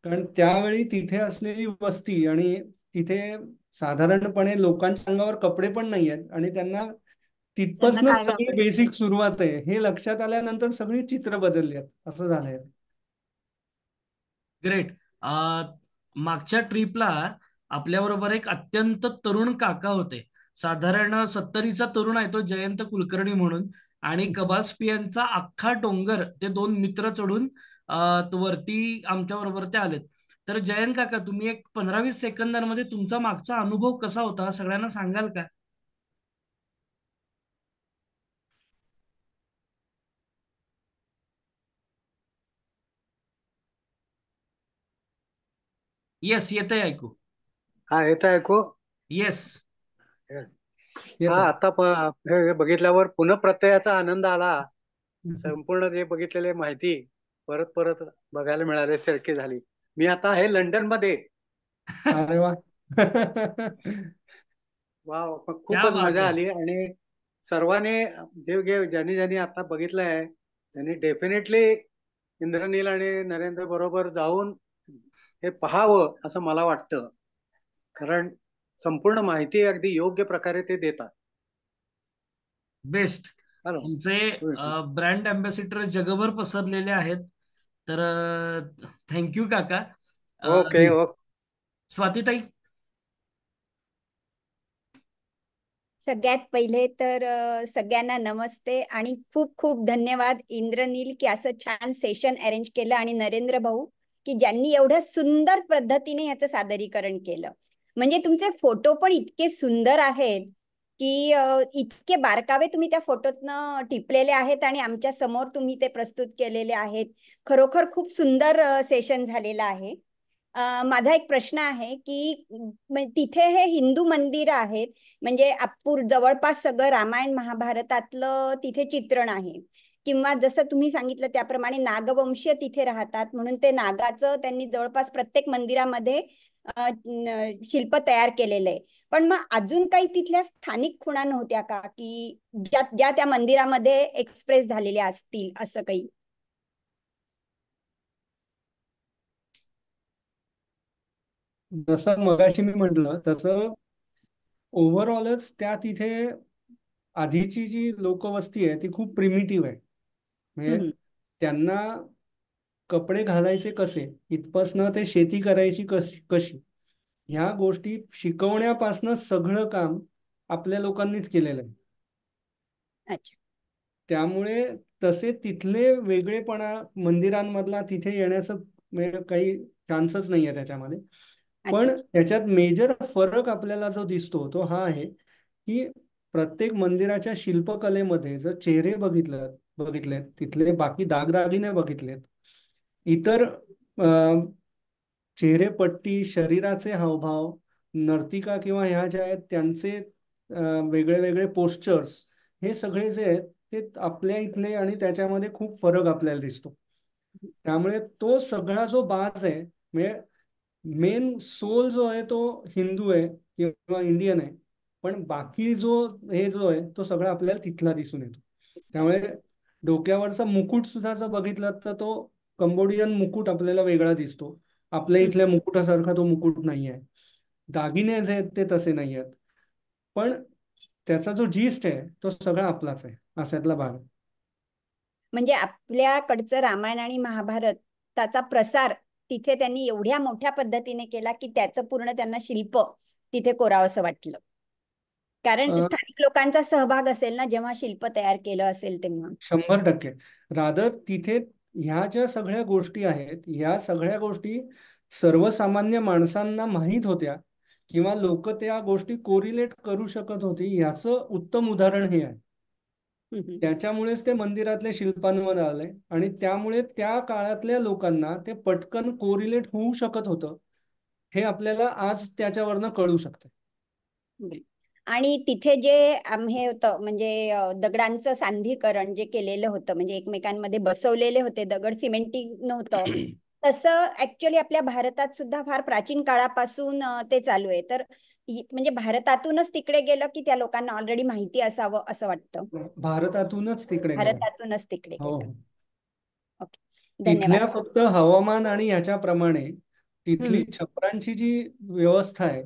S3: कारण त्यावेळी तिथे असलेली वस्ती आणि तिथे साधारणपणे लोकांच्या अंगावर कपडे पण नाही आहेत आणि त्यांना
S2: त्यांना
S3: तिथपासूनच
S2: काय
S3: सगळी
S2: व्यापार?
S3: बेसिक सुरुवात आहे हे लक्षात आल्यानंतर सगळी चित्र बदलली आहेत असं झालंय.
S1: ग्रेट. मागच्या ट्रिपला आपल्याबरोबर एक अत्यंत तरुण काका होते. साधारण 70चा तरुण आहे तो, जयंत कुलकर्णी म्हणून. आणि कबास्पियनचा अख्खा डोंगर ते दोन मित्र चढून तो वरती आमच्या बरोबर ते आलेत. तर जयंत काका, तुम्ही एक 15-20 सेकंदांमध्ये तुमचा मागचा अनुभव कसा होता सगळ्यांना सांगाल का? येस, येतंय ऐकू.
S4: हा, येत ऐकू.
S1: येस.
S4: Yes. हा,
S3: येतो.
S4: आता हे बघितल्यावर पुन्हा प्रत्ययाचा आनंद आला. संपूर्ण जे बघितलेले माहिती परत परत बघायला मिळाले सारखी झाली. मी आता आहे लंडन मध्ये.
S3: अरे वा.
S4: वा,
S1: क्या
S4: खूपच
S1: बात
S4: मजा
S1: आहे.
S4: आली. आणि सर्वांनी ज्यांनी ज्यांनी आता बघितलंय त्यांनी डेफिनेटली इंद्रनील आणि नरेंद्र बरोबर जाऊन हे पहावं असं मला वाटतं. कारण संपूर्ण माहिती अगदी योग्य प्रकारे ते देतात.
S1: बेस्ट.
S4: हॅलो.
S1: तुमचे ब्रँड अँबॅसिडर जगभर पसरलेले आहेत. तर थँक्यू काका.
S4: Okay okay.
S1: स्वातीताई.
S5: सगळ्यात पहिले तर सगळ्यांना नमस्ते आणि खूप खूप धन्यवाद इंद्रनील की असं छान सेशन अरेंज केलं, आणि नरेंद्र भाऊ की ज्यांनी एवढ्या सुंदर पद्धतीने ह्याचं सादरीकरण केलं. म्हणजे तुमचे फोटो पण इतके सुंदर आहेत की इतके बारकावे तुम्ही त्या फोटोतनं टिपलेले आहेत आणि आमच्या समोर तुम्ही ते प्रस्तुत केलेले आहेत. खरोखर खूप सुंदर सेशन झालेलं आहे. माझा एक प्रश्न आहे की तिथे हे हिंदू मंदिर आहेत, म्हणजे अप्पूर जवळपास सगळं रामायण महाभारतातलं तिथे चित्रण आहे, किंवा जसं तुम्ही सांगितलं त्याप्रमाणे नागवंशीय तिथे राहतात म्हणून ते नागाचं त्यांनी जवळपास प्रत्येक मंदिरामध्ये शिल्प तयार केलेलं आहे. पण मग अजून काही तिथल्या स्थानिक खुणा नव्हत्या का की ज्या त्या मंदिरामध्ये एक्सप्रेस झालेल्या असतील असं काही?
S3: जसं मगाशी मी म्हटलं तसं ओव्हरऑलच त्या तिथे आधीची जी लोकवस्ती आहे ती खूप प्रिमिटिव्ह आहे. म्हणजे
S5: हम्म.
S3: त्यांना कपडे घालायचे कसे इथपासनं ते शेती करायची कशी कशी ह्या गोष्टी शिकवण्यापासनं सगळं काम आपल्या लोकांनीच केलेलं आहे.
S5: अच्छा.
S3: त्यामुळे तसे तिथले वेगळेपणा मंदिरांमधला तिथे येण्याचं म्हणजे काही चान्सच नाही आहे त्याच्यामध्ये.
S5: अच्छा.
S3: पण
S5: अच्छा.
S3: त्याच्यात मेजर फरक आपल्याला जो दिसतो तो हा आहे की प्रत्येक मंदिराच्या शिल्पकलेमध्ये जर चेहरे बघितलेत, तिथले बाकी दागदागिने बघितलेत, इतर चेहरेपट्टी, शरीराचे हावभाव, नर्तिका किंवा ह्या ज्या आहेत त्यांचे वेगळे वेगळे पोस्चर्स, हे सगळे जे आहेत ते आपल्या इथले आणि त्याच्यामध्ये खूप फरक आपल्याला दिसतो. त्यामुळे तो सगळा जो बाज आहे म्हणजे मेन सोल जो आहे तो हिंदू आहे किंवा इंडियन आहे, पण बाकी जो आहे तो सगळा आपल्याला तिथला दिसून येतो. त्यामुळे डोक्यावरचा मुकुट सुद्धा जर बघितलं तर तो कंबोडियन मुकुट आपल्याला वेगळा दिसतो. आपल्या इथल्या मुकुटासारखा तो मुकुट नाही आहे. दागिने जे आहेत ते तसे नाही आहेत. पण त्याचा जो जिस्ट आहे तो सगळा आपलाच आहे, अशातला भाग.
S5: म्हणजे आपल्याकडचं रामायण आणि महाभारत त्याचा प्रसार तिथे त्यांनी एवढ्या मोठ्या पद्धतीने केला की त्याचं पूर्ण त्यांना शिल्प तिथे कोरावंसं वाटलं. कारण
S3: अ,
S5: स्थानिक लोकांचा सहभाग असेल ना जेव्हा शिल्प तयार केलं असेल तेव्हा.
S3: 100%. रादर तिथे ह्या ज्या सगळ्या गोष्टी आहेत, ह्या सगळ्या गोष्टी सर्वसामान्य माणसांना माहीत होत्या किंवा लोक त्या गोष्टी कोरिलेट करू शकत होती, याचं उत्तम उदाहरण हे आहे. त्याच्यामुळेच ते मंदिरातल्या शिल्पांवर आले आणि त्यामुळे त्या काळातल्या लोकांना ते पटकन कोरिलेट होऊ शकत होतं, हे आपल्याला आज त्याच्यावरनं कळू शकतं.
S5: आणि तिथे जे हे होतं म्हणजे दगडांचं सांधीकरण जे केलेलं होतं म्हणजे एकमेकांमध्ये बसवलेले होते दगड, सिमेंटिंग नव्हतं. तसं ऍक्च्युअली आपल्या भारतात सुद्धा फार प्राचीन काळापासून ते चालू आहे. तर म्हणजे भारतातूनच तिकडे गेलं की त्या लोकांना ऑलरेडी माहिती असावं असं वाटतं.
S3: भारतातूनच तिकडे गेलं.
S5: भारतातूनच तिकडे
S3: हो.
S5: गेलं. ओके,
S3: तिथल्या
S5: धन्यवाद.
S3: फक्त हवामान आणि ह्याच्याप्रमाणे तिथली छपरांची जी व्यवस्था आहे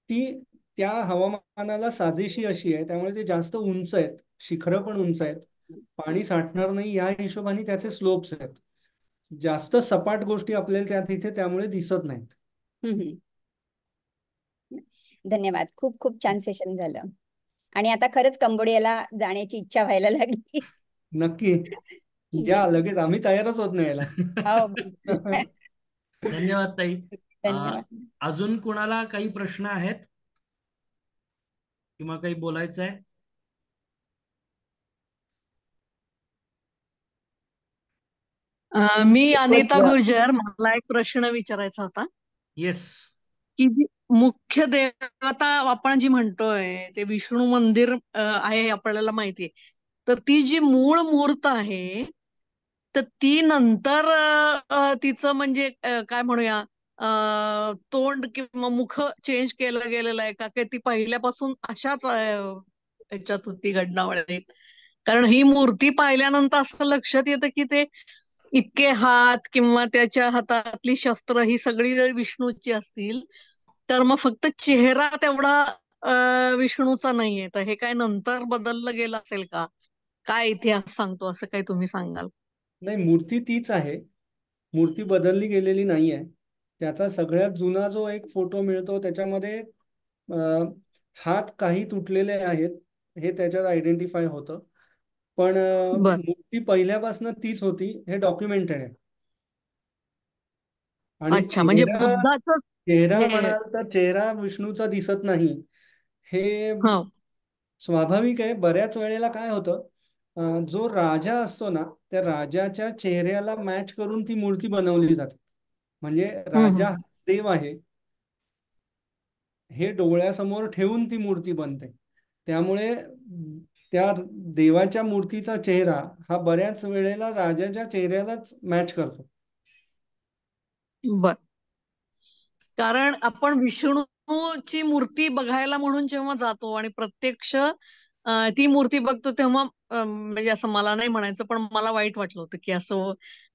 S3: ती त्या हवामानाला साजेशी अशी आहे, त्यामुळे ते जास्त उंच आहेत, शिखरं पण उंच आहेत, पाणी साठणार नाही या हिशोबाने त्याचे स्लोप्स आहेत. जास्त सपाट गोष्टी आपल्याला त्या तिथे त्यामुळे दिसत नाहीत.
S5: धन्यवाद. खूप खूप छान सेशन झालं आणि आता खरंच कंबोडियाला जाण्याची इच्छा व्हायला लागली.
S3: नक्की या, लगेच आम्ही तयारच होत नाही याला.
S5: हो, बिलकुल.
S1: धन्यवाद ताई.
S5: धन्यवाद.
S1: अजून कोणाला काही प्रश्न आहेत किंवा काही बोलायचं आहे?
S6: मी अनिता गुर्जर, मला एक प्रश्न विचारायचा होता
S1: येस.
S6: की जी मुख्य देवता आपण जी म्हणतोय ते विष्णू मंदिर आहे आपल्याला माहितीये, तर ती जी मूळ मूर्त आहे तर ती नंतर तिचं म्हणजे काय म्हणूया तोंड किंवा मुख चेंज केलं गेलेलं आहे का, की ती पहिल्यापासून अशाच ह्याच्यात होती घडणावळीत? कारण ही मूर्ती पाहिल्यानंतर असं लक्षात येतं की ते इतके हात किंवा त्याच्या हातातली शस्त्र ही सगळी जर विष्णूची असतील तर मग फक्त चेहरा तेवढा विष्णूचा नाहीये, तर हे काय नंतर बदललं गेलं असेल का? काय इतिहास सांगतो असं काही तुम्ही सांगाल?
S3: नाही, मूर्ती तीच आहे, मूर्ती बदलली गेलेली नाही आहे. त्याचा सगळ्यात जुना जो एक फोटो मिळतो त्याच्यामध्ये हात काही तुटलेले आहेत हे त्याच्यात आयडेंटिफाय होतं. पण
S6: बर.
S3: मूर्ती पहिल्यापासून तीच होती हे डॉक्युमेंटेड आहे. आणि
S6: अच्छा, म्हणजे बुद्धाचं
S3: चेहरा
S6: हे
S3: म्हणाल तर चेहरा विष्णूचा दिसत नाही, हे
S6: हो
S3: स्वाभाविक आहे. बऱ्याच वेळेला काय होतं, जो राजा असतो ना त्या राजाच्या चेहऱ्याला मॅच करून ती मूर्ती बनवली जाते. म्हणजे राजा
S6: हम्म.
S3: हाच देव आहे हे डोळ्यासमोर ठेवून ती मूर्ती बनते. त्यामुळे त्या देवाच्या मूर्तीचा चेहरा हा बऱ्याच वेळेला राजाच्या चेहऱ्यालाच मॅच करतो.
S6: बर. कारण आपण विष्णूची मूर्ती बघायला म्हणून जेव्हा जातो आणि प्रत्यक्ष ती मूर्ती बघतो तेव्हा म्हणजे असं मला नाही म्हणायचं पण मला वाईट वाटलं होतं की असं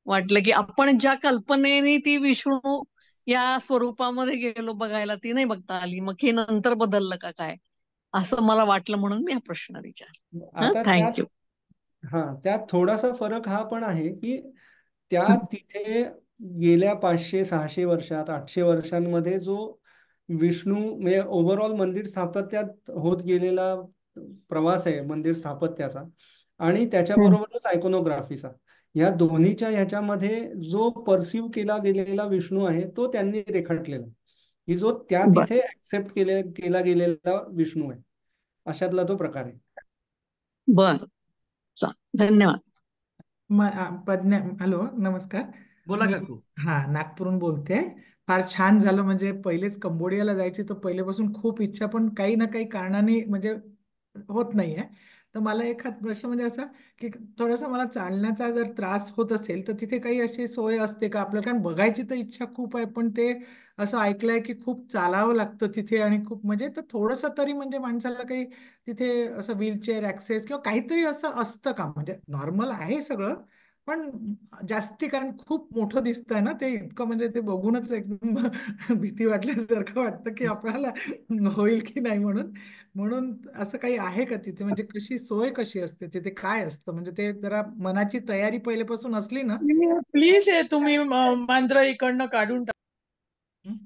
S6: वाटलं की आपण ज्या कल्पनेने ती विष्णू या स्वरूपामध्ये गेलो बघायला ती नाही बघता आली, मग हे नंतर बदललं का काय असं मला वाटलं म्हणून मी हा प्रश्न विचारला.
S3: आता
S6: थँक्यू.
S3: त्यात थोडासा फरक हा पण आहे की त्या तिथे गेल्या 500-600 वर्षात 800 वर्षांमध्ये जो विष्णू म्हणजे ओव्हरऑल मंदिर स्थापत्यात होत गेलेला प्रवास आहे मंदिर स्थापत्याचा आणि त्याच्याबरोबरच आयकोनोग्राफीचा, या दोन्हीच्या ह्याच्यामध्ये जो परसिव्ह केला गेलेला विष्णू आहे तो त्यांनी रेखाटलेला, की जो त्या
S6: बर
S3: तिथे ऍक्सेप्ट केला गेलेला विष्णू आहे, अशातला तो प्रकार आहे.
S6: बर, धन्यवाद.
S7: प्रज्ञा, हॅलो, नमस्कार.
S1: बोला
S7: मी
S1: काकू.
S7: नागपूरहून बोलते. फार छान झालं, म्हणजे पहिलेच कंबोडियाला जायची तर पहिल्यापासून खूप इच्छा, पण काही ना काही कारणाने म्हणजे होत नाहीये. तर मला एखाद प्रश्न म्हणजे असा की थोडासा मला चालण्याचा जर त्रास होत असेल तर तिथे काही अशी सोय असते का आपल्याला? कारण बघायची तर इच्छा खूप आहे, पण ते असं ऐकलंय की खूप चालावं लागतं तिथे आणि खूप म्हणजे तर थोडंसं तरी म्हणजे माणसाला काही तिथे असं व्हीलचेअर ऍक्सेस किंवा काहीतरी असं असतं का? म्हणजे नॉर्मल आहे सगळं, पण जास्ती, कारण खूप मोठं दिसतंय ना ते, इतकं म्हणजे ते बघूनच एकदम भीती वाटल्यासारखं वाटतं की आपल्याला होईल की नाही म्हणून. म्हणून असं काही आहे का तिथे, म्हणजे कशी सोय कशी असते तिथे, काय असतं, म्हणजे ते जरा मनाची तयारी पहिल्यापासून असली ना.
S6: प्लीज हे तुम्ही मांजरं इकडनं काढून टाका.
S7: हं?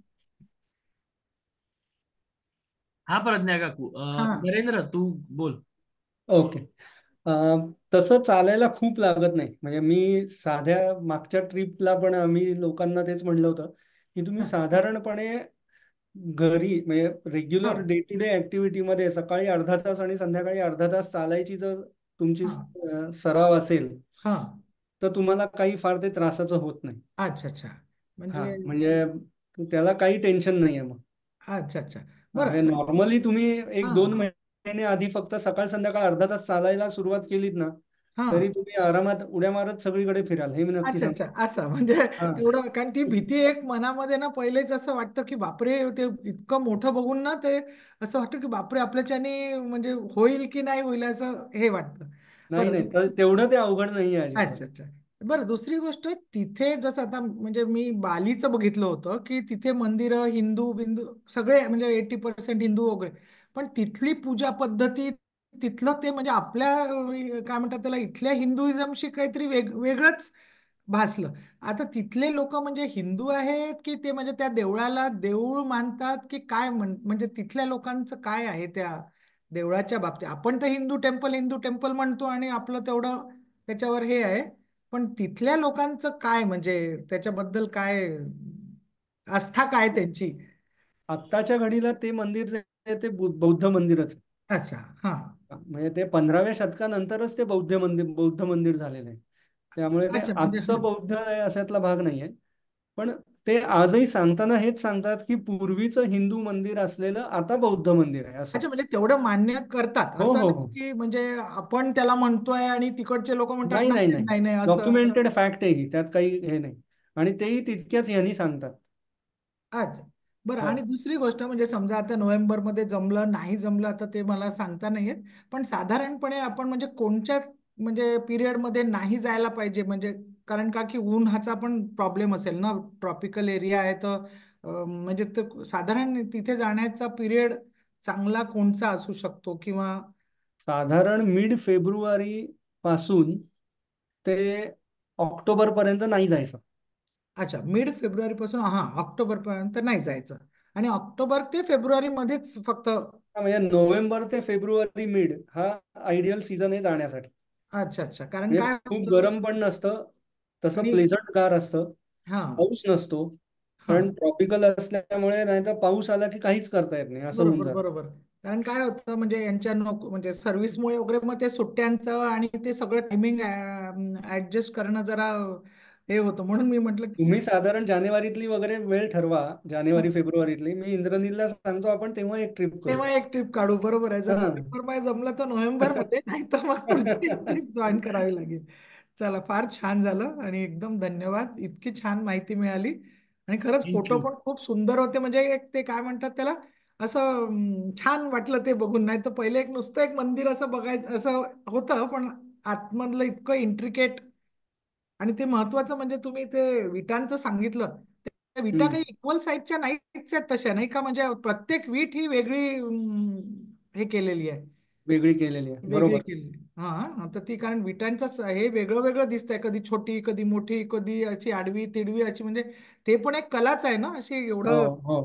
S1: हा प्रज्ञा काकू,
S7: हा
S1: नरेंद्र तू बोल.
S3: ओके. तसं चालायला खूप लागत नाही. म्हणजे मी साध्या मागच्या ट्रिपला पण आम्ही लोकांना तेच म्हणलं होतं की तुम्ही
S7: हा
S3: साधारणपणे घरी म्हणजे
S7: हा
S3: रेग्युलर डे टू डे ऍक्टिव्हिटीमध्ये सकाळी अर्धा तास आणि संध्याकाळी अर्धा तास चालायची जर तुमची
S7: हा
S3: सराव असेल
S7: हा.
S3: तर तुम्हाला काही फार ते त्रासाचं होत नाही.
S7: अच्छा अच्छा.
S3: हा,
S7: म्हणजे
S3: म्हणजे त्याला काही टेन्शन नाही आहे मग.
S7: अच्छा अच्छा.
S3: हा,
S7: बरं.
S3: म्हणजे नॉर्मली तुम्ही एक दोन
S7: हा
S3: महिने आधी फक्त सकाळ संध्याकाळ अर्धा तास चालायला सुरुवात केलीत ना,
S7: हा.
S3: तरी तुम्ही आरामात उड्या मारत सगळीकडे फिराल, हे मी नक्की
S7: अच्छा अच्छा,
S3: सांगतो.
S7: असं म्हणजे
S3: हा,
S7: तेवढं, कारण ती भीती एक मनामध्ये ना पहिलेच असं वाटतं की बापरे, ते इतकं मोठं बघून ना ते असं वाटतं की बापरे आपल्याच्याने म्हणजे होईल की नाही होईल असं हे वाटतं.
S3: नाही
S7: बरं.
S3: नाही, तर तेवढं ते अवघड नाही आहे अजिबात.
S7: अच्छा अच्छा. बरं, दुसरी गोष्ट, तिथे जसं आता म्हणजे मी बालीचं बघितलं होतं की तिथे मंदिरं हिंदू बिंदू सगळे, म्हणजे 80% हिंदू वगैरे, पण तिथली पूजा पद्धती, तिथलं ते म्हणजे आपल्या काय म्हणतात त्याला, इथल्या हिंदुइझमशी काहीतरी वेगळंच भासलं. आता तिथले लोक म्हणजे हिंदू आहेत की ते म्हणजे त्या देवळाला देऊळ मानतात की काय, म्हणजे तिथल्या लोकांचं काय आहे त्या देवळाच्या बाबतीत. आपण तर हिंदू टेम्पल म्हणतो आणि आपलं तेवढं त्याच्यावर हे आहे, पण तिथल्या लोकांचं काय, म्हणजे त्याच्याबद्दल काय आस्था काय त्यांची.
S3: आत्ताच्या घडीला ते मंदिर जे आहे ते बौद्ध मंदिरच आहे.
S7: अच्छा. हा.
S3: म्हणजे ते 15व्या शतकानंतरच ते बौद्ध मंदिर झालेलं आहे. त्यामुळे ते
S7: अच्छा म्हणजे
S3: आजचं बौद्ध आहे अशातला भाग नाहीये. पण ते आजही सांगताना हेच सांगतात की पूर्वीचं हिंदू मंदिर असलेलं आता बौद्ध मंदिर आहे असं.
S7: अच्छा, म्हणजे तेवढं मान्य करतात,
S3: हो
S7: असं
S3: हो
S7: नाही
S3: हो.
S7: की म्हणजे आपण त्याला म्हणतोय आणि तिकडचे लोक म्हणतात
S3: नाही नाही
S7: नाही
S3: नाही,
S7: नाही नाही असं.
S3: डॉक्युमेंटेड फॅक्ट आहे ही, त्यात काही हे नाही. आणि तेही तितक्याच ह्यांनी सांगतात.
S7: अच्छा. बरं,
S3: हो.
S7: आणि दुसरी गोष्ट म्हणजे समजा आता नोव्हेंबरमध्ये जमलं नाही जमलं, आता ते मला सांगता नाही येत, पण साधारणपणे आपण म्हणजे कोणत्या म्हणजे पिरियडमध्ये नाही जायला पाहिजे, म्हणजे कारण का की उन्हाचा पण प्रॉब्लेम असेल ना, ट्रॉपिकल एरिया आहे तर म्हणजे साधारण तिथे जाण्याचा पिरियड चांगला कोणचा असू शकतो, किंवा.
S3: साधारण मिड फेब्रुवारी पासून ते ऑक्टोबर पर्यंत नाही जायचं.
S7: अच्छा, मिड फेब्रुवारी पासून हा ऑक्टोबर पर्यंत नाही जायचं, आणि ऑक्टोबर ते फेब्रुवारी मध्येच फक्त.
S3: हा, म्हणजे नोव्हेंबर ते फेब्रुवारी मिड हा आयडियल सीझन आहे जाण्यासाठी.
S7: अच्छा अच्छा, कारण
S3: म्हणजे
S7: काय
S3: खूप
S7: होतं.
S3: गरम पण नसतं, तसं
S7: आणि
S3: प्लेझंट गार असतं.
S7: हा
S3: पाऊस नसतो,
S7: हा.
S3: कारण ट्रॉपिकल असल्यामुळे. नाही तर पाऊस आला की काहीच करता येत नाही, असं होऊन
S7: बरोबर
S3: जातं.
S7: बरोबर. कारण काय होतं म्हणजे यांच्या नको म्हणजे सर्व्हिसमुळे वगैरे मग ते सुट्ट्यांचं आणि ते सगळं टायमिंग ऍडजस्ट करणं जरा हे होतं, म्हणून मी म्हटलं की.
S3: तुम्ही साधारण जानेवारीतली वगैरे वेळ ठरवा, जानेवारी फेब्रुवारीतली. मी इंद्रनीलला सांगतो आपण तेव्हा एक ट्रिप करू.
S7: तेव्हा एक ट्रिप काढू, बरोबर आहे. जर
S3: हा.
S7: नोव्हेंबर मध्ये जमलं तर नोव्हेंबर मध्ये, नाही तर मग पुढची ट्रिप जॉईन करावी लागेल. चला, फार छान झालं आणि एकदम धन्यवाद, इतकी छान माहिती मिळाली. आणि खरंच फोटो
S1: थँक्यू.
S7: पण खूप सुंदर होते, म्हणजे एक ते काय म्हणतात त्याला, असं छान वाटलं ते बघून. नाही तर पहिले एक नुसतं एक मंदिर असं बघायचं असं होतं, पण आतमधलं इतकं इंट्रिकेट. आणि ते महत्वाचं म्हणजे तुम्ही ते विटांचं सांगितलं, त्या विटा
S3: हम्म.
S7: काही इक्वल साईजच्या नाहीच आहेत तशा, नाही का, म्हणजे प्रत्येक वीट ही वेगळी हे केलेली आहे,
S3: वेगळी केलेली आहे,
S7: वेगळी
S3: बरोबर.
S7: केलेली. हा हा. तर ती कारण विटांचं हे वेगळं वेगळं दिसतंय, कधी छोटी कधी मोठी कधी अशी आडवी तिडवी अशी, म्हणजे ते पण एक कलाच आहे ना अशी
S3: हो
S7: एवढं.
S3: हो.